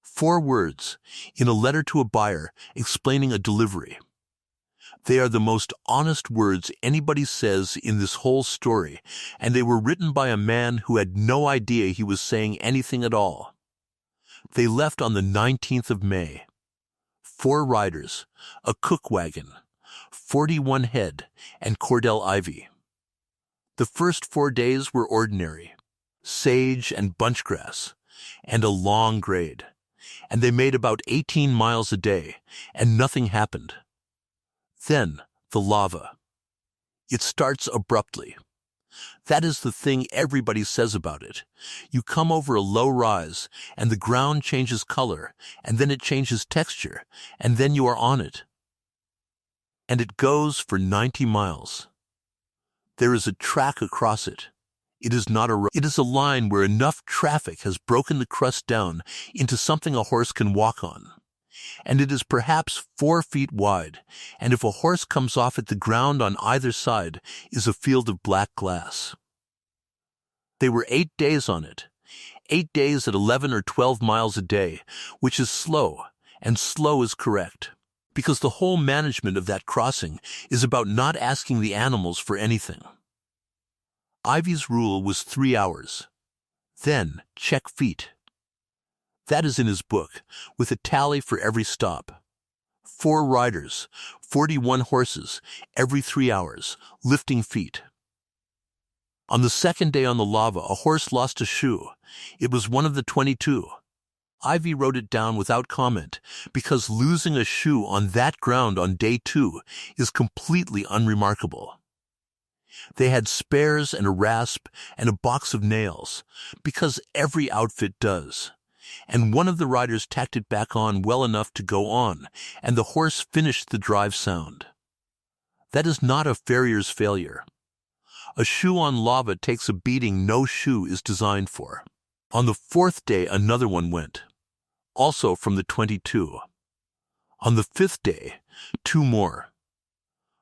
4 words, in a letter to a buyer explaining a delivery. They are the most honest words anybody says in this whole story, and they were written by a man who had no idea he was saying anything at all. They left on the 19th of May. 4 riders, a cook wagon, 41 head, and Cordell Ivy. The first 4 days were ordinary, sage and bunchgrass, and a long grade, and they made about 18 miles a day, and nothing happened. Then, the lava. It starts abruptly. That is the thing everybody says about it. You come over a low rise, and the ground changes color, and then it changes texture, and then you are on it. And it goes for 90 miles. There is a track across it. It is not a road. It is a line where enough traffic has broken the crust down into something a horse can walk on. And it is perhaps 4 feet wide, and if a horse comes off it, the ground on either side is a field of black glass. They were 8 days on it. 8 days at 11 or 12 miles a day, which is slow, and slow is correct. Because the whole management of that crossing is about not asking the animals for anything. Ivy's rule was 3 hours. Then check feet. That is in his book, with a tally for every stop. 4 riders, 41 horses, every 3 hours, lifting feet. On the second day on the lava, a horse lost a shoe. It was one of the 22. Ivy wrote it down without comment, because losing a shoe on that ground on day 2 is completely unremarkable. They had spares and a rasp and a box of nails, because every outfit does. And one of the riders tacked it back on well enough to go on, and the horse finished the drive sound. That is not a farrier's failure. A shoe on lava takes a beating no shoe is designed for. On the 4th day, another one went, also from the 22. On the 5th day, 2 more.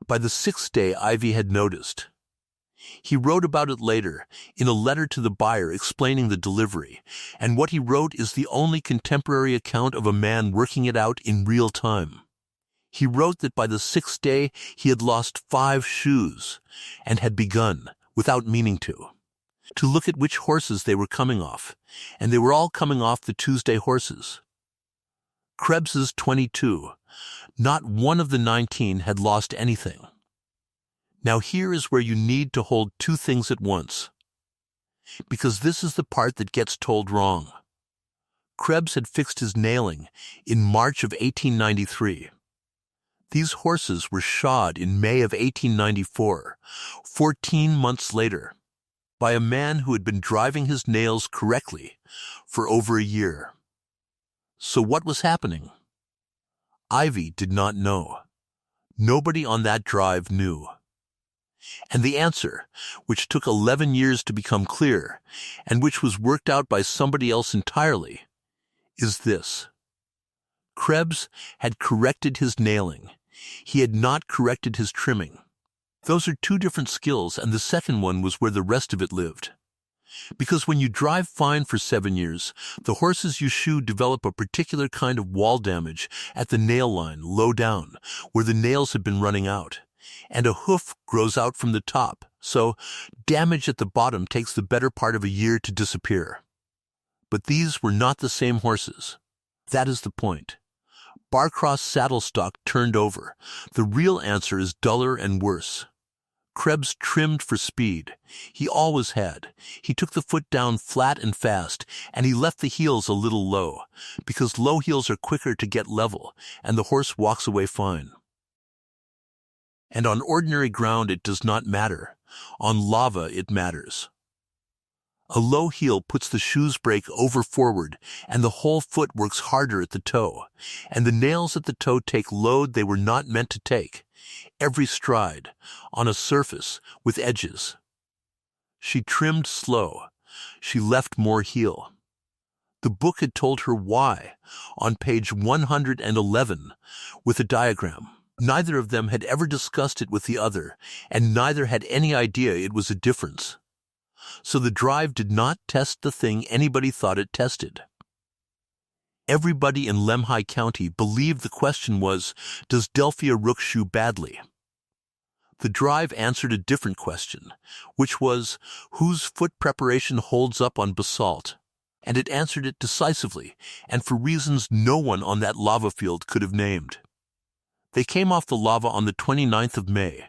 By the 6th day, Ivy had noticed. He wrote about it later, in a letter to the buyer explaining the delivery, and what he wrote is the only contemporary account of a man working it out in real time. He wrote that by the 6th day he had lost 5 shoes, and had begun, without meaning to look at which horses they were coming off, and they were all coming off the Tuesday horses. Krebs's 22. Not one of the 19 had lost anything. Now here is where you need to hold 2 things at once, because this is the part that gets told wrong. Krebs had fixed his nailing in March of 1893. These horses were shod in May of 1894, 14 months later, by a man who had been driving his nails correctly for over a year. So what was happening? Ivy did not know. Nobody on that drive knew. And the answer, which took 11 years to become clear, and which was worked out by somebody else entirely, is this. Krebs had corrected his nailing. He had not corrected his trimming. Those are 2 different skills, and the second one was where the rest of it lived. Because when you drive fine for 7 years, the horses you shoe develop a particular kind of wall damage at the nail line, low down, where the nails have been running out. And a hoof grows out from the top, so damage at the bottom takes the better part of a year to disappear. But these were not the same horses. That is the point. Barcross saddle stock turned over. The real answer is duller and worse. Krebs trimmed for speed. He always had. He took the foot down flat and fast, and he left the heels a little low, because low heels are quicker to get level, and the horse walks away fine. And on ordinary ground it does not matter. On lava it matters. A low heel puts the shoe's brake over forward, and the whole foot works harder at the toe, and the nails at the toe take load they were not meant to take, every stride, on a surface with edges. She trimmed slow. She left more heel. The book had told her why, on page 111, with a diagram. Neither of them had ever discussed it with the other, and neither had any idea it was a difference. So the drive did not test the thing anybody thought it tested. Everybody in Lemhi County believed the question was, does Delphia Rook shoe badly? The drive answered a different question, which was, whose foot preparation holds up on basalt? And it answered it decisively, and for reasons no one on that lava field could have named. They came off the lava on the 29th of May.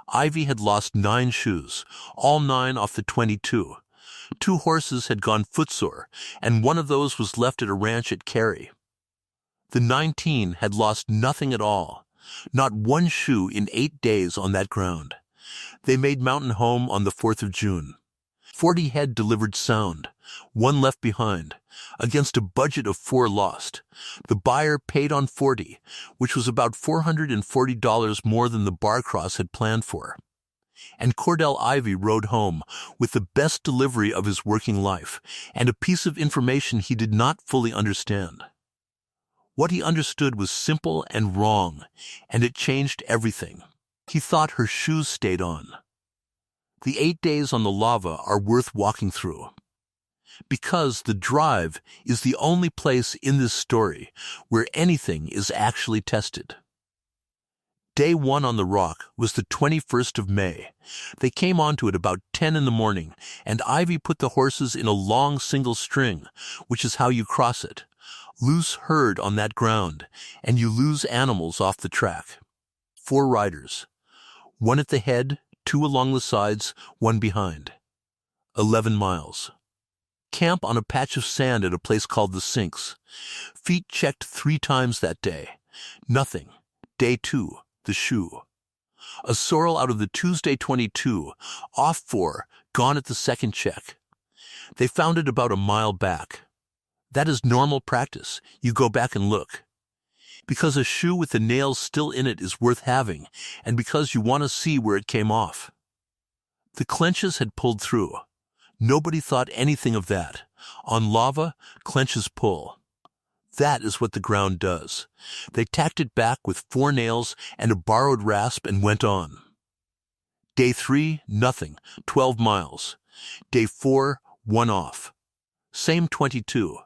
Ivy had lost 9 shoes, all 9 off the 22. 2 horses had gone footsore, and one of those was left at a ranch at Cary. The 19 had lost nothing at all, not 1 shoe in 8 days on that ground. They made mountain home on the 4th of June. 40 head delivered sound, 1 left behind, against a budget of 4 lost. The buyer paid on 40, which was about $440 more than the Barcross had planned for. And Cordell Ivy rode home with the best delivery of his working life, and a piece of information he did not fully understand. What he understood was simple and wrong, and it changed everything. He thought her shoes stayed on. The 8 days on the lava are worth walking through, because the drive is the only place in this story where anything is actually tested. Day 1 on the rock was the 21st of May. They came onto it about 10 in the morning, and Ivy put the horses in a long single string, which is how you cross it. Loose herd on that ground, and you lose animals off the track. 4 riders. 1 at the head, 2 along the sides, 1 behind. 11 miles. Camp on a patch of sand at a place called the Sinks. Feet checked 3 times that day. Nothing. Day 2. The shoe. A sorrel out of the Tuesday 22, off 4, gone at the second check. They found it about a mile back. That is normal practice. You go back and look. Because a shoe with the nails still in it is worth having, and because you want to see where it came off. The clenches had pulled through. Nobody thought anything of that. On lava, clenches pull. That is what the ground does. They tacked it back with 4 nails and a borrowed rasp and went on. Day 3, nothing, 12 miles. Day 4, 1 off. Same 22.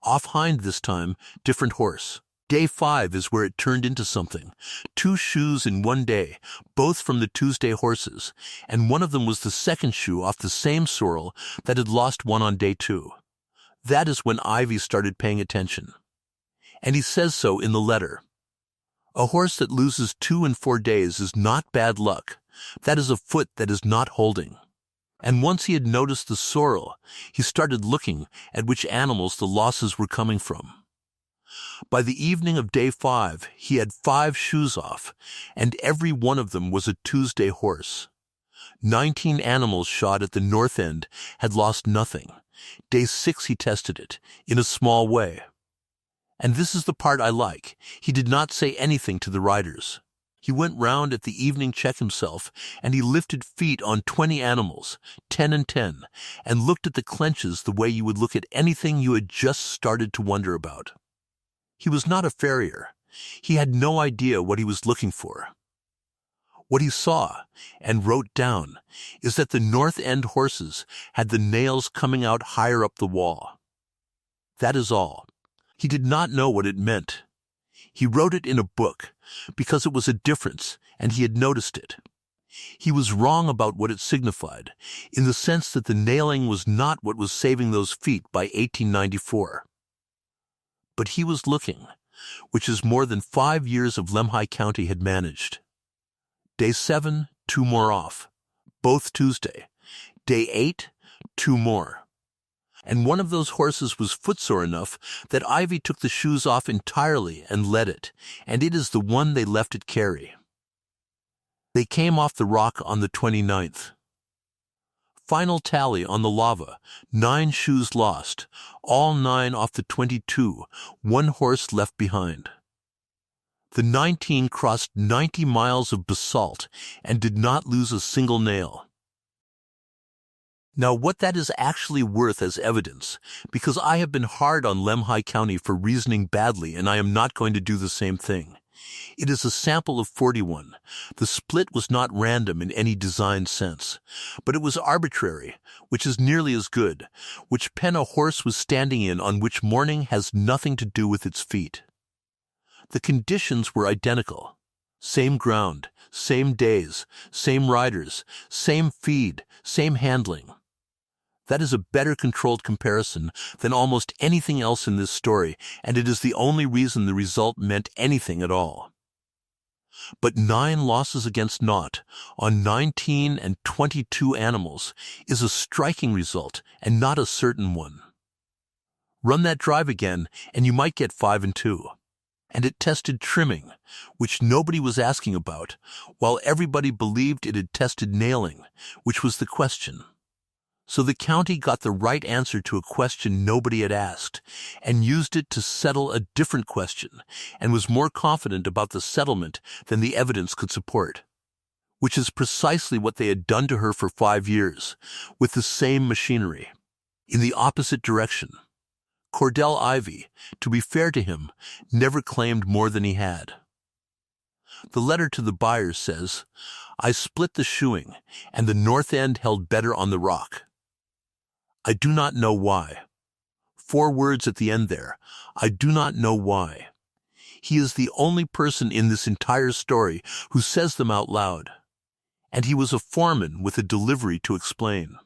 Off hind this time, different horse. Day 5 is where it turned into something. 2 shoes in 1 day, both from the Tuesday horses, and one of them was the second shoe off the same sorrel that had lost one on day 2. That is when Ivy started paying attention. And he says so in the letter. A horse that loses 2 in 4 days is not bad luck. That is a foot that is not holding. And once he had noticed the sorrel, he started looking at which animals the losses were coming from. By the evening of day 5, he had 5 shoes off, and every one of them was a Tuesday horse. 19 animals shot at the north end had lost nothing. Day 6 he tested it, in a small way. And this is the part I like. He did not say anything to the riders. He went round at the evening check himself, and he lifted feet on 20 animals, 10 and 10, and looked at the clenches the way you would look at anything you had just started to wonder about. He was not a farrier. He had no idea what he was looking for. What he saw, and wrote down, is that the north end horses had the nails coming out higher up the wall. That is all. He did not know what it meant. He wrote it in a book, because it was a difference, and he had noticed it. He was wrong about what it signified, in the sense that the nailing was not what was saving those feet by 1894. But he was looking, which is more than 5 years of Lemhi County had managed. Day 7, 2 more off, both Tuesday. Day 8, 2 more. And one of those horses was footsore enough that Ivy took the shoes off entirely and led it, and it is the one they left it carry. They came off the rock on the 29th. Final tally on the lava, 9 shoes lost, all 9 off the 22, 1 horse left behind. The 19 crossed 90 miles of basalt and did not lose a single nail. Now, what that is actually worth as evidence, because I have been hard on Lemhi County for reasoning badly, and I am not going to do the same thing. It is a sample of 41. The split was not random in any design sense, but it was arbitrary, which is nearly as good. Which pen a horse was standing in on which morning has nothing to do with its feet. The conditions were identical. Same ground, same days, same riders, same feed, same handling. That is a better controlled comparison than almost anything else in this story, and it is the only reason the result meant anything at all. But 9 losses against naught on 19 and 22 animals is a striking result and not a certain one. Run that drive again, and you might get 5 and 2. And it tested trimming, which nobody was asking about, while everybody believed it had tested nailing, which was the question. So the county got the right answer to a question nobody had asked, and used it to settle a different question, and was more confident about the settlement than the evidence could support. Which is precisely what they had done to her for 5 years, with the same machinery, in the opposite direction. Cordell Ivy, to be fair to him, never claimed more than he had. The letter to the buyer says, "I split the shoeing, and the north end held better on the rock. I do not know why." 4 words at the end there. I do not know why. He is the only person in this entire story who says them out loud. And he was a foreman with a delivery to explain.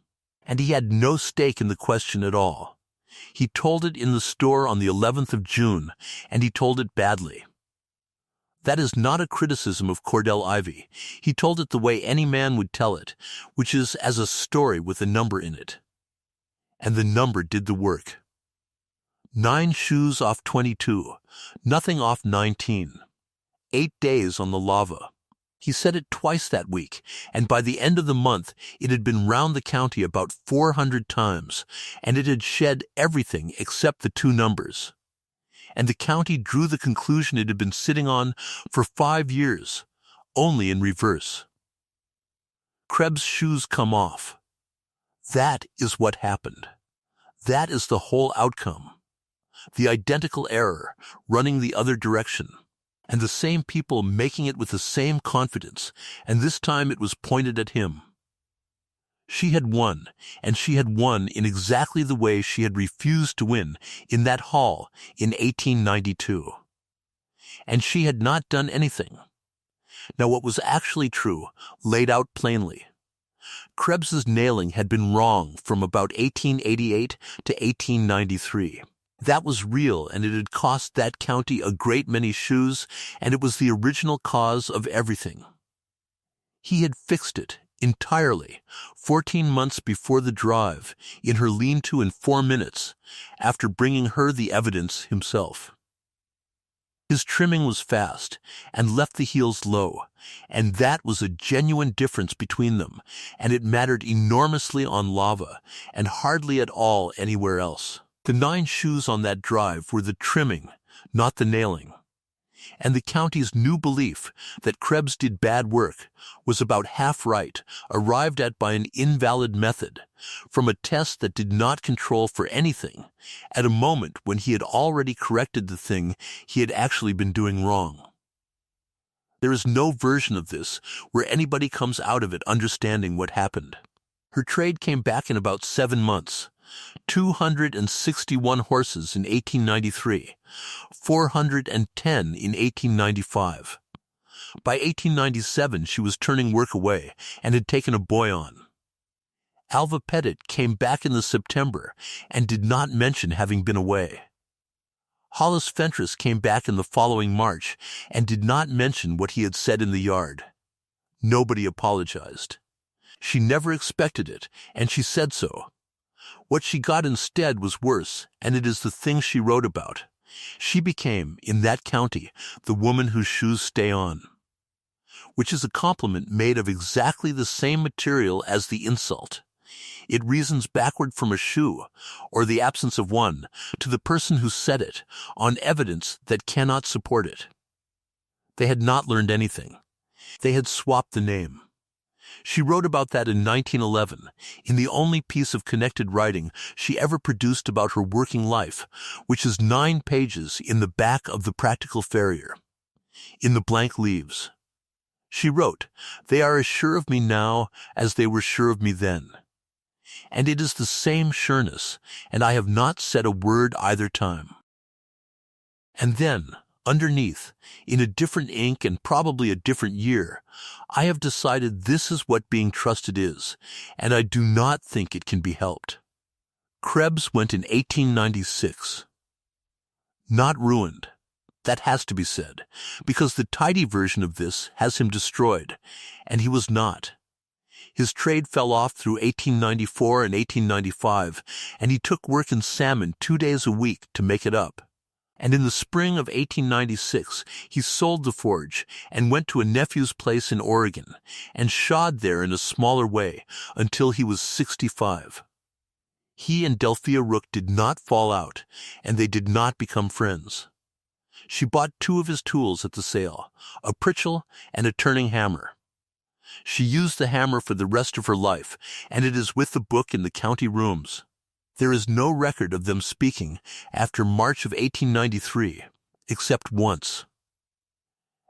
And he had no stake in the question at all. He told it in the store on the 11th of June, and he told it badly. That is not a criticism of Cordell Ivy. He told it the way any man would tell it, which is as a story with a number in it. And the number did the work. 9 shoes off 22, nothing off 19. 8 days on the lava. He said it twice that week, and by the end of the month it had been round the county about 400 times, and it had shed everything except the 2 numbers. And the county drew the conclusion it had been sitting on for 5 years, only in reverse. Krebs' shoes come off. That is what happened. That is the whole outcome. The identical error, running the other direction, and the same people making it with the same confidence, and this time it was pointed at him. She had won, and she had won in exactly the way she had refused to win in that hall in 1892. And she had not done anything. Now what was actually true, laid out plainly. Krebs's nailing had been wrong from about 1888 to 1893. That was real, and it had cost that county a great many shoes, and it was the original cause of everything. He had fixed it entirely 14 months before the drive, in her lean-to in 4 minutes, after bringing her the evidence himself. His trimming was fast, and left the heels low, and that was a genuine difference between them, and it mattered enormously on lava, and hardly at all anywhere else. The 9 shoes on that drive were the trimming, not the nailing. And the county's new belief that Krebs did bad work was about half right, arrived at by an invalid method, from a test that did not control for anything, at a moment when he had already corrected the thing he had actually been doing wrong. There is no version of this where anybody comes out of it understanding what happened. Her trade came back in about 7 months. 261 horses in 1893, 410 in 1895. By 1897 she was turning work away and had taken a boy on. Alva Pettit came back in the September and did not mention having been away. Hollis Fentress came back in the following March and did not mention what he had said in the yard. Nobody apologized. She never expected it, and she said so. What she got instead was worse, and it is the thing she wrote about. She became, in that county, the woman whose shoes stay on. Which is a compliment made of exactly the same material as the insult. It reasons backward from a shoe, or the absence of one, to the person who said it, on evidence that cannot support it. They had not learned anything. They had swapped the name. She wrote about that in 1911, in the only piece of connected writing she ever produced about her working life, which is 9 pages in the back of the Practical Farrier. In the blank leaves. She wrote, "They are as sure of me now as they were sure of me then." And it is the same sureness, and I have not said a word either time. And then, underneath, in a different ink and probably a different year, I have decided this is what being trusted is, and I do not think it can be helped. Krebs went in 1896. Not ruined. That has to be said, because the tidy version of this has him destroyed, and he was not. His trade fell off through 1894 and 1895, and he took work in salmon 2 days a week to make it up. And in the spring of 1896 he sold the forge and went to a nephew's place in Oregon and shod there in a smaller way until he was 65. He and Delphia Rook did not fall out, and they did not become friends. She bought 2 of his tools at the sale, a pritchel and a turning hammer. She used the hammer for the rest of her life, and it is with the book in the county rooms. There is no record of them speaking after March of 1893, except once.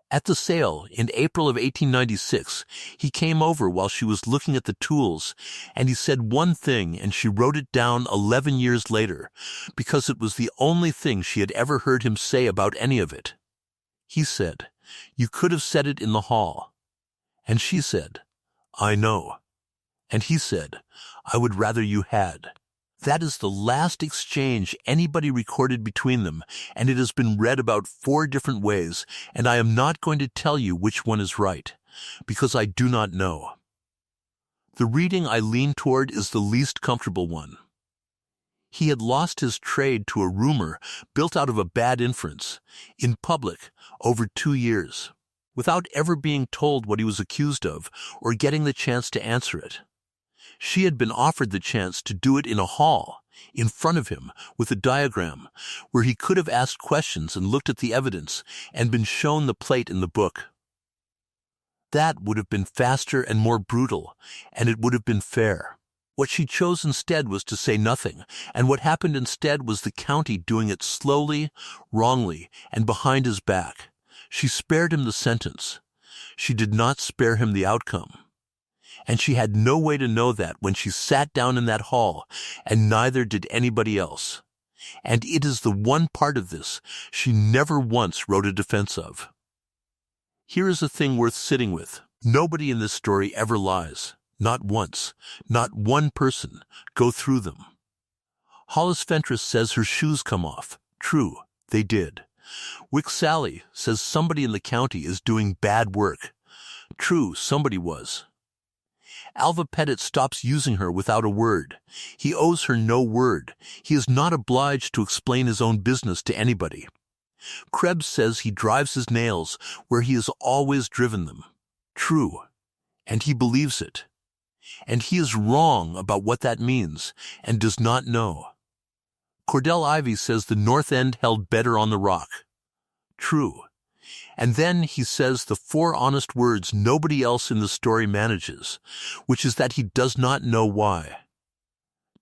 At the sale in April of 1896, he came over while she was looking at the tools, and he said one thing and she wrote it down 11 years later, because it was the only thing she had ever heard him say about any of it. He said, "You could have said it in the hall." And she said, "I know." And he said, "I would rather you had." That is the last exchange anybody recorded between them, and it has been read about 4 different ways, and I am not going to tell you which one is right, because I do not know. The reading I lean toward is the least comfortable one. He had lost his trade to a rumor built out of a bad inference, in public, over 2 years, without ever being told what he was accused of or getting the chance to answer it. She had been offered the chance to do it in a hall, in front of him, with a diagram, where he could have asked questions and looked at the evidence and been shown the plate in the book. That would have been faster and more brutal, and it would have been fair. What she chose instead was to say nothing, and what happened instead was the county doing it slowly, wrongly, and behind his back. She spared him the sentence. She did not spare him the outcome. And she had no way to know that when she sat down in that hall, and neither did anybody else. And it is the one part of this she never once wrote a defense of. Here is a thing worth sitting with. Nobody in this story ever lies. Not once. Not one person. Go through them. Hollis Fentress says her shoes come off. True, they did. Wick Sally says somebody in the county is doing bad work. True, somebody was. Alva Pettit stops using her without a word. He owes her no word. He is not obliged to explain his own business to anybody. Krebs says he drives his nails where he has always driven them. True. And he believes it. And he is wrong about what that means and does not know. Cordell Ivy says the North End held better on the rock. True. And then he says the 4 honest words nobody else in the story manages, which is that he does not know why.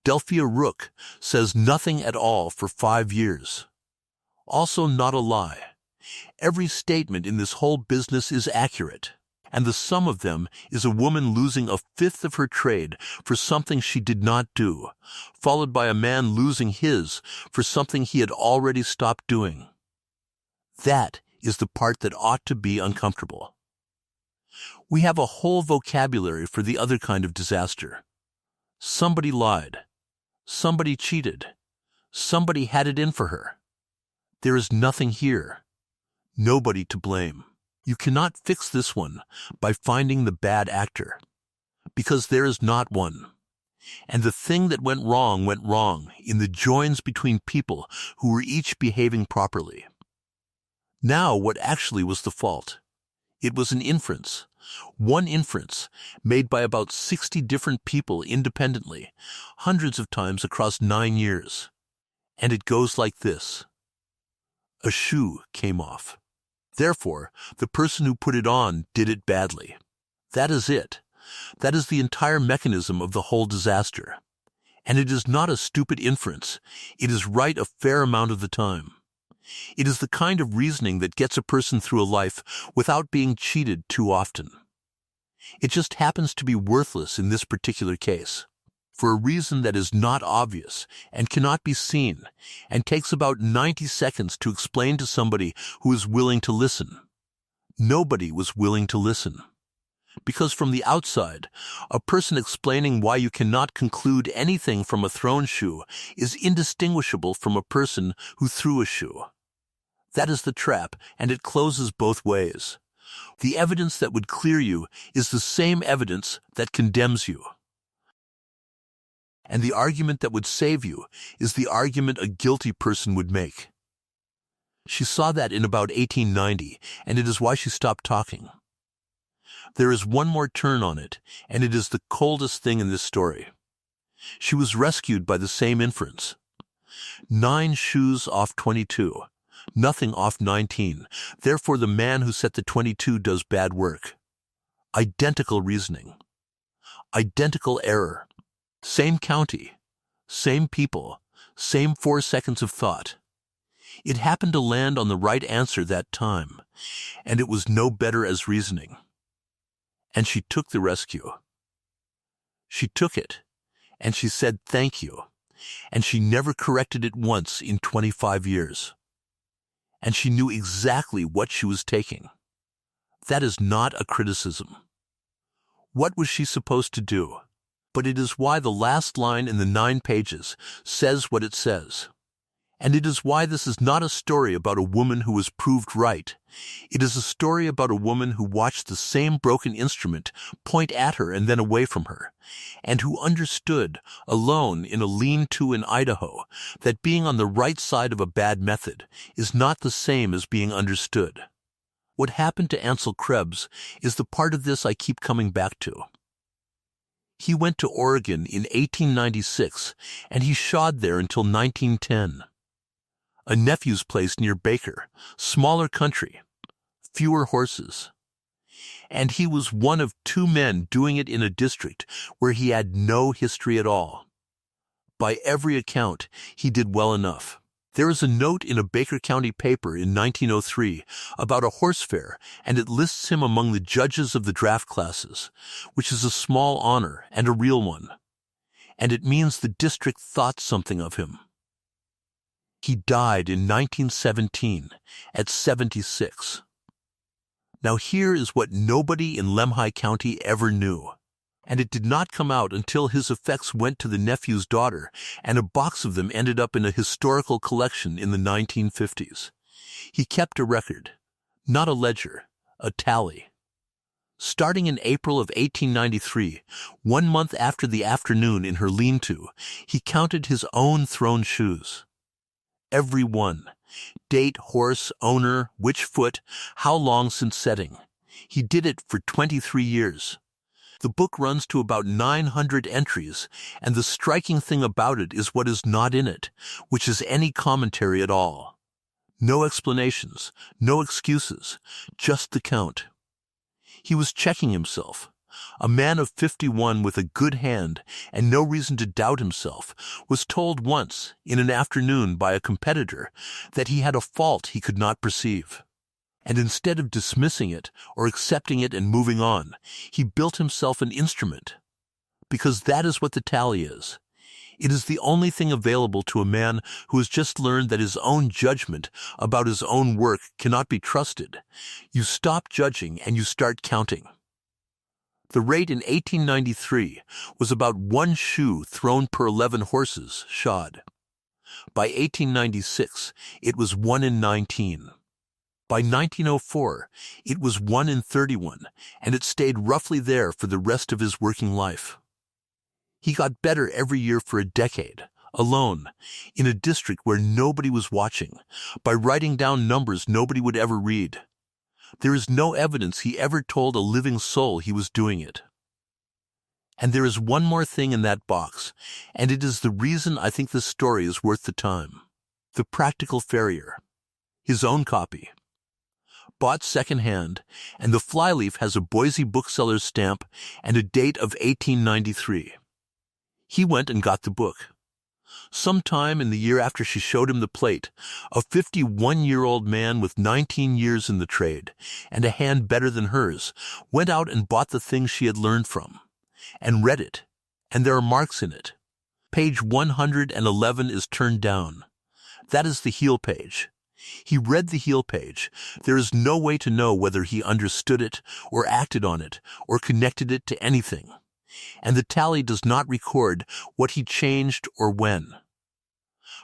Delphia Rook says nothing at all for 5 years. Also not a lie. Every statement in this whole business is accurate, and the sum of them is a woman losing 1/5 of her trade for something she did not do, followed by a man losing his for something he had already stopped doing. That is the part that ought to be uncomfortable. We have a whole vocabulary for the other kind of disaster. Somebody lied. Somebody cheated. Somebody had it in for her. There is nothing here. Nobody to blame. You cannot fix this one by finding the bad actor, because there is not one. And the thing that went wrong in the joins between people who were each behaving properly. Now, what actually was the fault? It was an inference. One inference, made by about 60 different people independently, hundreds of times across 9 years. And it goes like this. A shoe came off. Therefore, the person who put it on did it badly. That is it. That is the entire mechanism of the whole disaster. And it is not a stupid inference. It is right a fair amount of the time. It is the kind of reasoning that gets a person through a life without being cheated too often. It just happens to be worthless in this particular case, for a reason that is not obvious and cannot be seen, and takes about 90 seconds to explain to somebody who is willing to listen. Nobody was willing to listen. Because from the outside, a person explaining why you cannot conclude anything from a thrown shoe is indistinguishable from a person who threw a shoe. That is the trap, and it closes both ways. The evidence that would clear you is the same evidence that condemns you. And the argument that would save you is the argument a guilty person would make. She saw that in about 1890, and it is why she stopped talking. There is one more turn on it, and it is the coldest thing in this story. She was rescued by the same inference. 9 shoes off 22. Nothing off 19. Therefore, the man who set the 22 does bad work. Identical reasoning. Identical error. Same county. Same people. Same 4 seconds of thought. It happened to land on the right answer that time, and it was no better as reasoning. And she took the rescue. She took it, and she said thank you, and she never corrected it once in 25 years. And she knew exactly what she was taking. That is not a criticism. What was she supposed to do? But it is why the last line in the 9 pages says what it says. And it is why this is not a story about a woman who was proved right. It is a story about a woman who watched the same broken instrument point at her and then away from her, and who understood, alone in a lean-to in Idaho, that being on the right side of a bad method is not the same as being understood. What happened to Ansel Krebs is the part of this I keep coming back to. He went to Oregon in 1896, and he shod there until 1910. A nephew's place near Baker, smaller country, fewer horses. And he was one of 2 men doing it in a district where he had no history at all. By every account, he did well enough. There is a note in a Baker County paper in 1903 about a horse fair, and it lists him among the judges of the draft classes, which is a small honor and a real one. And it means the district thought something of him. He died in 1917 at 76. Now here is what nobody in Lemhi County ever knew. And it did not come out until his effects went to the nephew's daughter, and a box of them ended up in a historical collection in the 1950s. He kept a record, not a ledger, a tally. Starting in April of 1893, 1 month after the afternoon in her lean-to, he counted his own thrown shoes. Every one. Date, horse, owner, which foot, how long since setting. He did it for 23 years. The book runs to about 900 entries, and the striking thing about it is what is not in it, which is any commentary at all. No explanations, no excuses, just the count. He was checking himself. A man of 51 with a good hand and no reason to doubt himself was told once, in an afternoon by a competitor, that he had a fault he could not perceive. And instead of dismissing it or accepting it and moving on, he built himself an instrument. Because that is what the tally is. It is the only thing available to a man who has just learned that his own judgment about his own work cannot be trusted. You stop judging and you start counting. The rate in 1893 was about 1 shoe thrown per 11 horses shod. By 1896, it was 1 in 19. By 1904, it was 1 in 31, and it stayed roughly there for the rest of his working life. He got better every year for a decade, alone, in a district where nobody was watching, by writing down numbers nobody would ever read. There is no evidence he ever told a living soul he was doing it. And there is one more thing in that box, and it is the reason I think this story is worth the time. The Practical Farrier. His own copy. Bought second-hand, and the flyleaf has a Boise bookseller's stamp and a date of 1893. He went and got the book. Sometime in the year after she showed him the plate, a 51-year-old man with 19 years in the trade, and a hand better than hers, went out and bought the thing she had learned from, and read it, and there are marks in it. Page 111 is turned down. That is the heel page. He read the heel page. There is no way to know whether he understood it, or acted on it, or connected it to anything. And the tally does not record what he changed or when.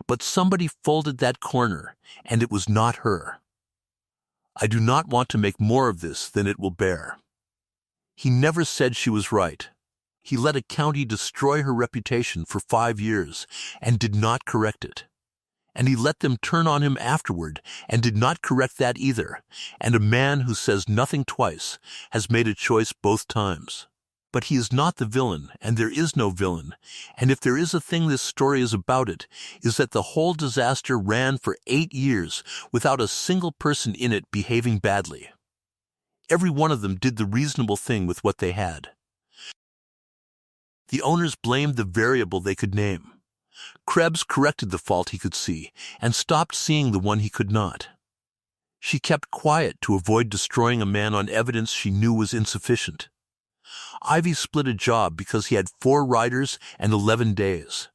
But somebody folded that corner, and it was not her. I do not want to make more of this than it will bear. He never said she was right. He let a county destroy her reputation for 5 years, and did not correct it. And he let them turn on him afterward, and did not correct that either. And a man who says nothing twice has made a choice both times. But he is not the villain, and there is no villain, and if there is a thing this story is about, it is that the whole disaster ran for 8 years without a single person in it behaving badly. Every one of them did the reasonable thing with what they had. The owners blamed the variable they could name. Krebs corrected the fault he could see, and stopped seeing the one he could not. She kept quiet to avoid destroying a man on evidence she knew was insufficient. Ivy split a job because he had 4 riders and 11 days.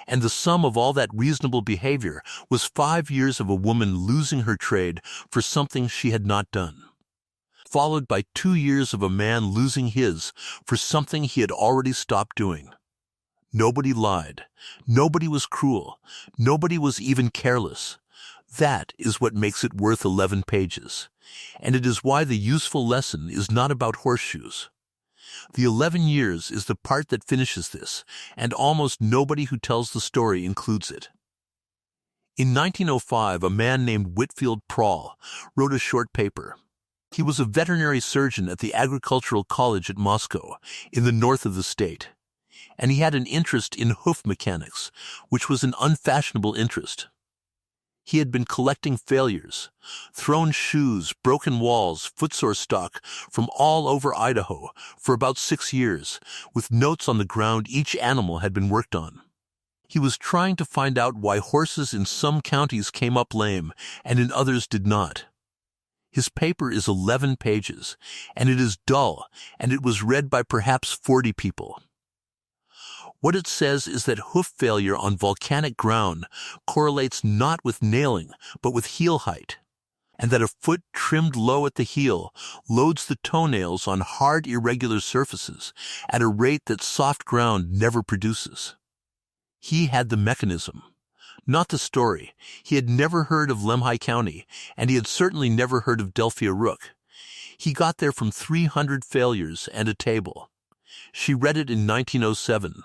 And the sum of all that reasonable behavior was 5 years of a woman losing her trade for something she had not done, followed by 2 years of a man losing his for something he had already stopped doing. Nobody lied. Nobody was cruel. Nobody was even careless. That is what makes it worth 11 pages. And it is why the useful lesson is not about horseshoes. The 11 years is the part that finishes this, and almost nobody who tells the story includes it. In 1905, a man named Whitfield Prowl wrote a short paper. He was a veterinary surgeon at the Agricultural College at Moscow, in the north of the state. And he had an interest in hoof mechanics, which was an unfashionable interest. He had been collecting failures, thrown shoes, broken walls, footsore stock from all over Idaho for about 6 years, with notes on the ground each animal had been worked on. He was trying to find out why horses in some counties came up lame and in others did not. His paper is 11 pages, and it is dull, and it was read by perhaps 40 people. What it says is that hoof failure on volcanic ground correlates not with nailing, but with heel height, and that a foot trimmed low at the heel loads the toenails on hard, irregular surfaces at a rate that soft ground never produces. He had the mechanism, not the story. He had never heard of Lemhi County, and he had certainly never heard of Delphia Rook. He got there from 300 failures and a table. She read it in 1907.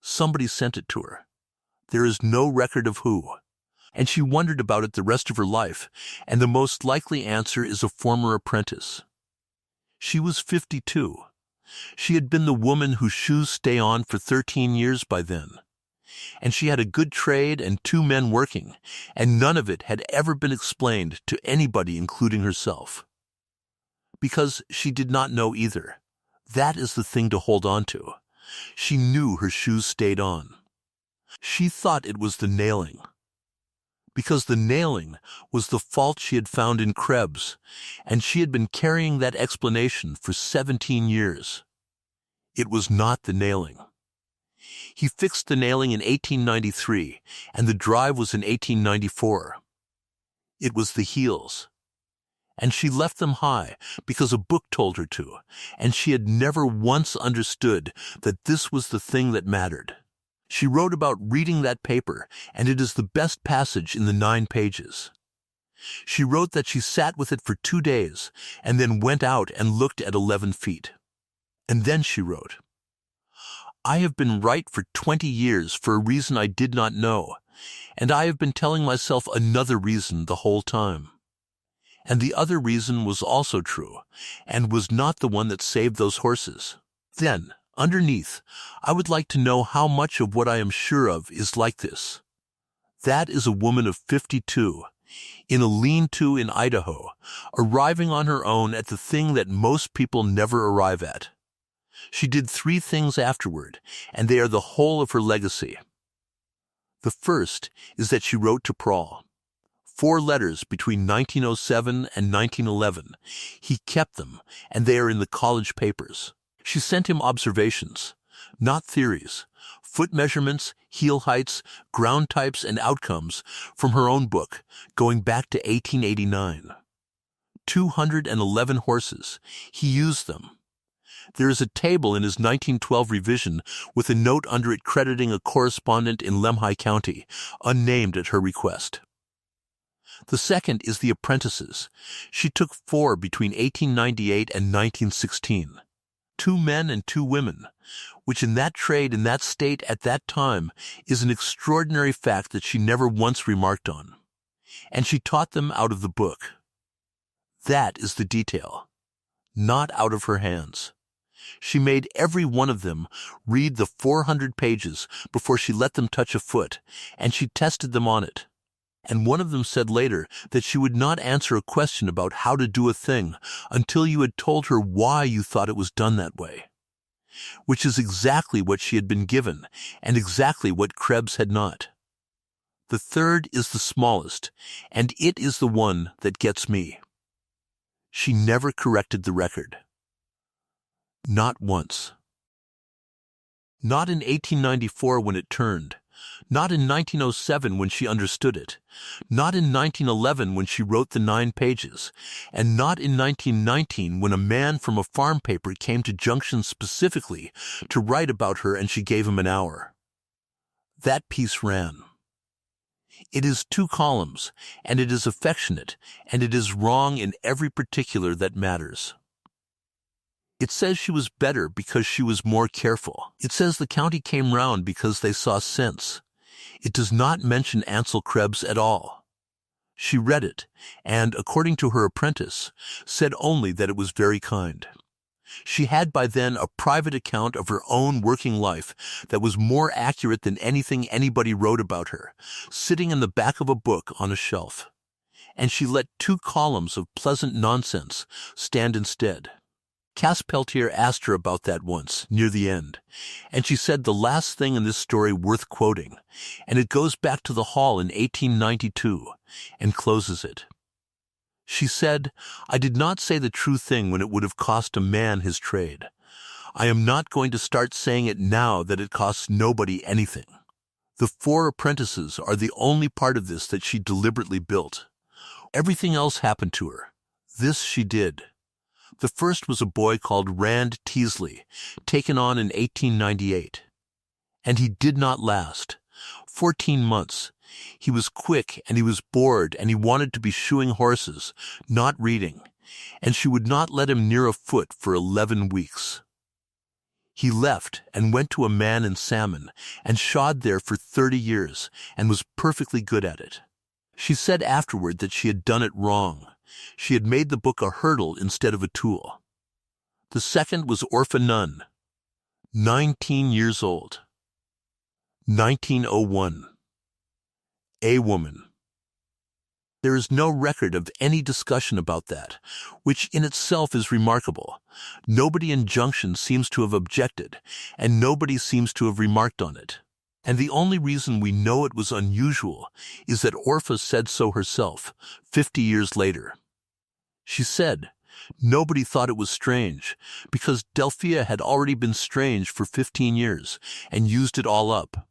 Somebody sent it to her. There is no record of who. And she wondered about it the rest of her life, and the most likely answer is a former apprentice. She was 52. She had been the woman whose shoes stay on for 13 years by then. And she had a good trade and 2 men working, and none of it had ever been explained to anybody, including herself. Because she did not know either. That is the thing to hold on to. She knew her shoes stayed on. She thought it was the nailing. Because the nailing was the fault she had found in Krebs, and she had been carrying that explanation for 17 years. It was not the nailing. He fixed the nailing in 1893, and the drive was in 1894. It was the heels. And she left them high because a book told her to, and she had never once understood that this was the thing that mattered. She wrote about reading that paper, and it is the best passage in the 9 pages. She wrote that she sat with it for 2 days, and then went out and looked at 11 feet. And then she wrote, "I have been right for 20 years for a reason I did not know, and I have been telling myself another reason the whole time. And the other reason was also true, and was not the one that saved those horses. Then, underneath, I would like to know how much of what I am sure of is like this. That is a woman of 52, in a lean-to in Idaho, arriving on her own at the thing that most people never arrive at. She did 3 things afterward, and they are the whole of her legacy. The first is that she wrote to Prowl. 4 letters between 1907 and 1911. He kept them, and they are in the college papers. She sent him observations, not theories, foot measurements, heel heights, ground types, and outcomes from her own book, going back to 1889. 211 horses. He used them. There is a table in his 1912 revision with a note under it crediting a correspondent in Lemhi County, unnamed at her request. The second is the apprentices. She took 4 between 1898 and 1916. 2 men and 2 women, which in that trade in that state at that time is an extraordinary fact that she never once remarked on. And she taught them out of the book. That is the detail, not out of her hands. She made every one of them read the 400 pages before she let them touch a foot, and she tested them on it. And one of them said later that she would not answer a question about how to do a thing until you had told her why you thought it was done that way. Which is exactly what she had been given, and exactly what Krebs had not. The third is the smallest, and it is the one that gets me. She never corrected the record. Not once. Not in 1894 when it turned. Not in 1907 when she understood it. Not in 1911 when she wrote the 9 pages. And not in 1919 when a man from a farm paper came to Junction specifically to write about her and she gave him an hour. That piece ran. It is 2 columns, and it is affectionate, and it is wrong in every particular that matters. It says she was better because she was more careful. It says the county came round because they saw sense. It does not mention Ansel Krebs at all. She read it, and, according to her apprentice, said only that it was very kind. She had by then a private account of her own working life that was more accurate than anything anybody wrote about her, sitting in the back of a book on a shelf. And she let 2 columns of pleasant nonsense stand instead. Cass Peltier asked her about that once, near the end, and she said the last thing in this story worth quoting, and it goes back to the hall in 1892, and closes it. She said, "I did not say the true thing when it would have cost a man his trade. I am not going to start saying it now that it costs nobody anything." The 4 apprentices are the only part of this that she deliberately built. Everything else happened to her. This she did. The first was a boy called Rand Teasley, taken on in 1898. And he did not last. 14 months. He was quick, and he was bored, and he wanted to be shoeing horses, not reading, and she would not let him near a foot for 11 weeks. He left and went to a man in Salmon, and shod there for 30 years, and was perfectly good at it. She said afterward that she had done it wrong. She had made the book a hurdle instead of a tool. The second was Orpha Nunn, 19 years old. 1901. A woman. There is no record of any discussion about that, which in itself is remarkable. Nobody in Junction seems to have objected, and nobody seems to have remarked on it. And the only reason we know it was unusual is that Orpha said so herself, 50 years later. She said, nobody thought it was strange, because Delphia had already been strange for 15 years, and used it all up.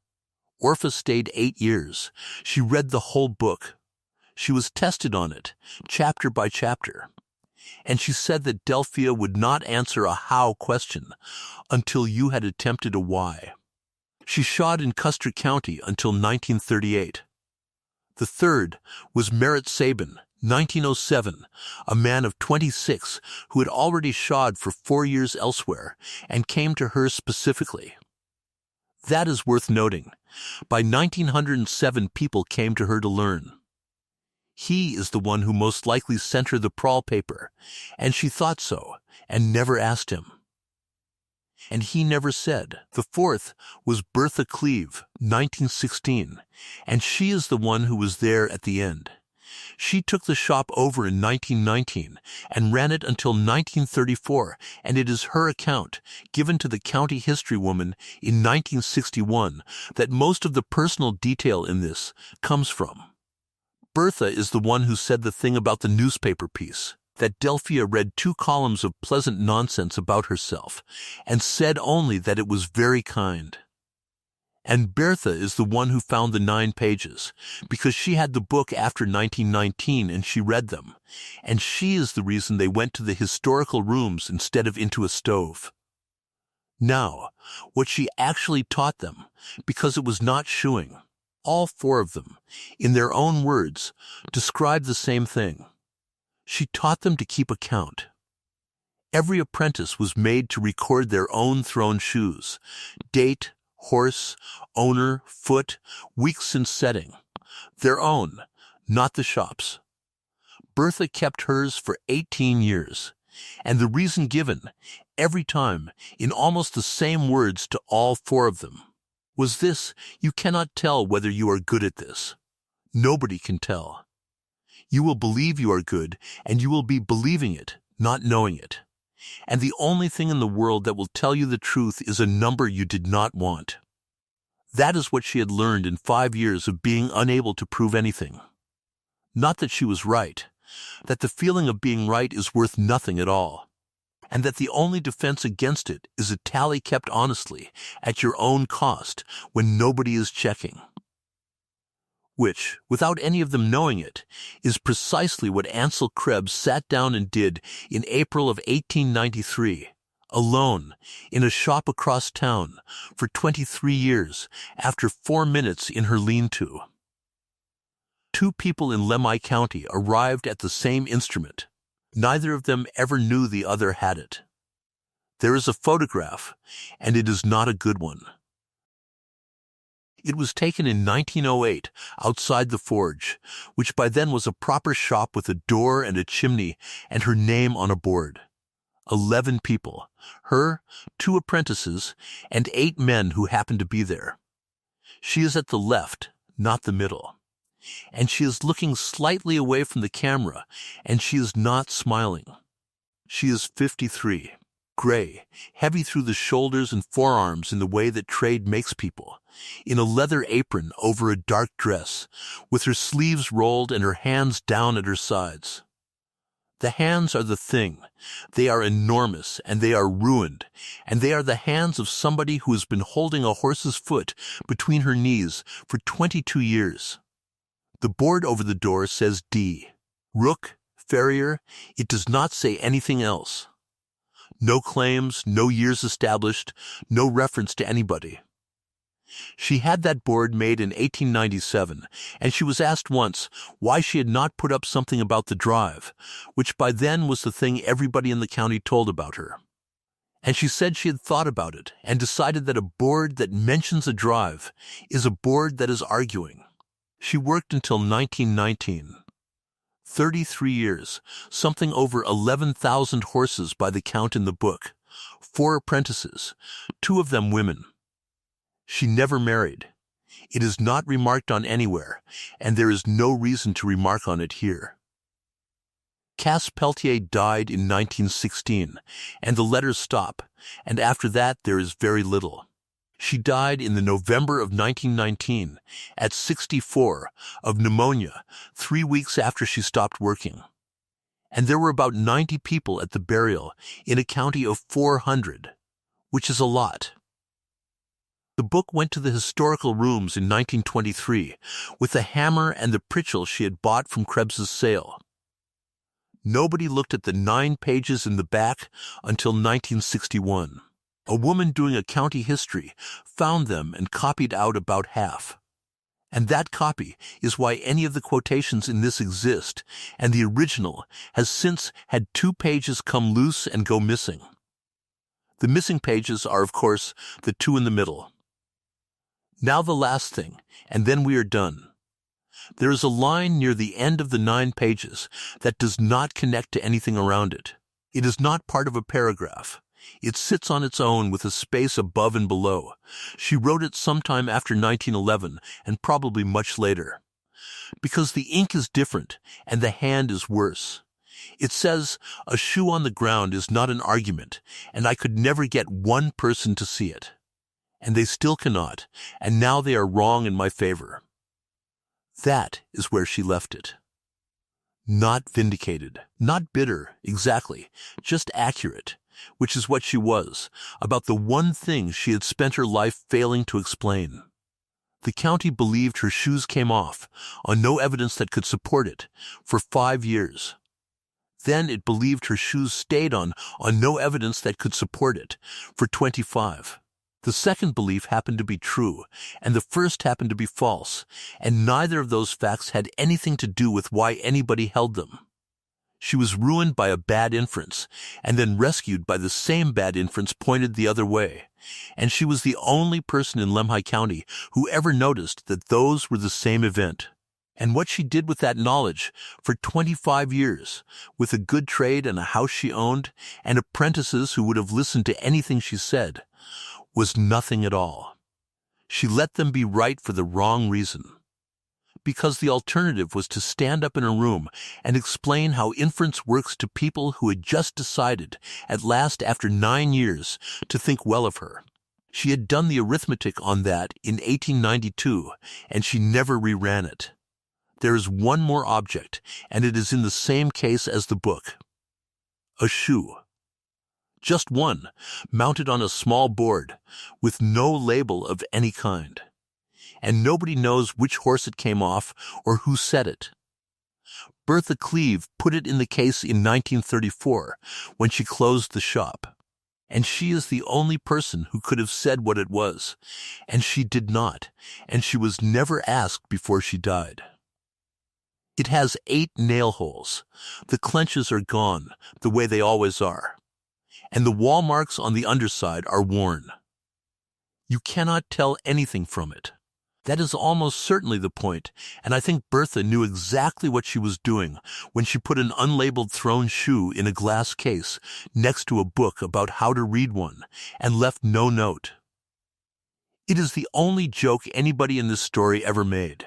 Orpha stayed 8 years. She read the whole book. She was tested on it, chapter by chapter. And she said that Delphia would not answer a how question until you had attempted a why. She shod in Custer County until 1938. The third was Merritt Sabin, 1907, a man of 26 who had already shod for 4 years elsewhere and came to her specifically. That is worth noting. By 1907 people came to her to learn. He is the one who most likely sent her the prawl paper, and she thought so, and never asked him. And he never said. The fourth was Bertha Cleve, 1916, and she is the one who was there at the end. She took the shop over in 1919 and ran it until 1934, and it is her account, given to the county history woman in 1961, that most of the personal detail in this comes from. Bertha is the one who said the thing about the newspaper piece, that Delphia read 2 columns of pleasant nonsense about herself, and said only that it was very kind. And Bertha is the one who found the 9 pages, because she had the book after 1919 and she read them, and she is the reason they went to the historical rooms instead of into a stove. Now, what she actually taught them, because it was not shoeing, all 4 of them, in their own words, described the same thing. She taught them to keep account. Every apprentice was made to record their own thrown shoes, date, horse, owner, foot, weeks in setting. Their own, not the shop's. Bertha kept hers for 18 years, and the reason given, every time, in almost the same words to all 4 of them, was this: you cannot tell whether you are good at this. Nobody can tell. You will believe you are good, and you will be believing it, not knowing it. And the only thing in the world that will tell you the truth is a number you did not want. That is what she had learned in 5 years of being unable to prove anything. Not that she was right, that the feeling of being right is worth nothing at all, and that the only defense against it is a tally kept honestly at your own cost when nobody is checking. Which, without any of them knowing it, is precisely what Ansel Krebs sat down and did in April of 1893, alone, in a shop across town, for 23 years, after 4 minutes in her lean-to. 2 people in Lemhi County arrived at the same instrument. Neither of them ever knew the other had it. There is a photograph, and it is not a good one. It was taken in 1908 outside the forge, which by then was a proper shop with a door and a chimney and her name on a board. 11 people, her, 2 apprentices, and 8 men who happened to be there. She is at the left, not the middle. And she is looking slightly away from the camera, and she is not smiling. She is 53, gray, heavy through the shoulders and forearms in the way that trade makes people, in a leather apron over a dark dress, with her sleeves rolled and her hands down at her sides. The hands are the thing. They are enormous, and they are ruined, and they are the hands of somebody who has been holding a horse's foot between her knees for 22 years. The board over the door says D. Rook, Farrier. It does not say anything else. No claims, no years established, no reference to anybody. She had that board made in 1897, and she was asked once why she had not put up something about the drive, which by then was the thing everybody in the county told about her. And she said she had thought about it and decided that a board that mentions a drive is a board that is arguing. She worked until 1919. 33 years, something over 11,000 horses by the count in the book, 4 apprentices, 2 of them women. She never married. It is not remarked on anywhere, and there is no reason to remark on it here. Cass Peltier died in 1916, and the letters stop, and after that there is very little. She died in the November of 1919, at 64, of pneumonia, 3 weeks after she stopped working. And there were about 90 people at the burial in a county of 400, which is a lot. The book went to the historical rooms in 1923 with the hammer and the pritchel she had bought from Krebs's sale. Nobody looked at the 9 pages in the back until 1961. A woman doing a county history found them and copied out about half. And that copy is why any of the quotations in this exist, and the original has since had 2 pages come loose and go missing. The missing pages are, of course, the 2 in the middle. Now the last thing, and then we are done. There is a line near the end of the 9 pages that does not connect to anything around it. It is not part of a paragraph. It sits on its own with a space above and below. She wrote it sometime after 1911 and probably much later. Because the ink is different and the hand is worse. It says, "A shoe on the ground is not an argument, and I could never get one person to see it." And they still cannot, and now they are wrong in my favor. That is where she left it. Not vindicated, not bitter, exactly, just accurate, which is what she was, about the one thing she had spent her life failing to explain. The county believed her shoes came off, on no evidence that could support it, for 5 years. Then it believed her shoes stayed on no evidence that could support it, for 25. The second belief happened to be true, and the first happened to be false, and neither of those facts had anything to do with why anybody held them. She was ruined by a bad inference, and then rescued by the same bad inference pointed the other way, and she was the only person in Lemhi County who ever noticed that those were the same event. And what she did with that knowledge for 25 years, with a good trade and a house she owned, and apprentices who would have listened to anything she said, was nothing at all. She let them be right for the wrong reason. Because the alternative was to stand up in a room and explain how inference works to people who had just decided, at last after 9 years, to think well of her. She had done the arithmetic on that in 1892, and she never reran it. There is one more object, and it is in the same case as the book. A shoe. Just one, mounted on a small board, with no label of any kind. And nobody knows which horse it came off or who said it. Bertha Cleve put it in the case in 1934 when she closed the shop. And she is the only person who could have said what it was. And she did not, and she was never asked before she died. It has 8 nail holes. The clenches are gone, the way they always are. And the wall marks on the underside are worn. You cannot tell anything from it. That is almost certainly the point, and I think Bertha knew exactly what she was doing when she put an unlabeled thrown shoe in a glass case next to a book about how to read one, and left no note. It is the only joke anybody in this story ever made.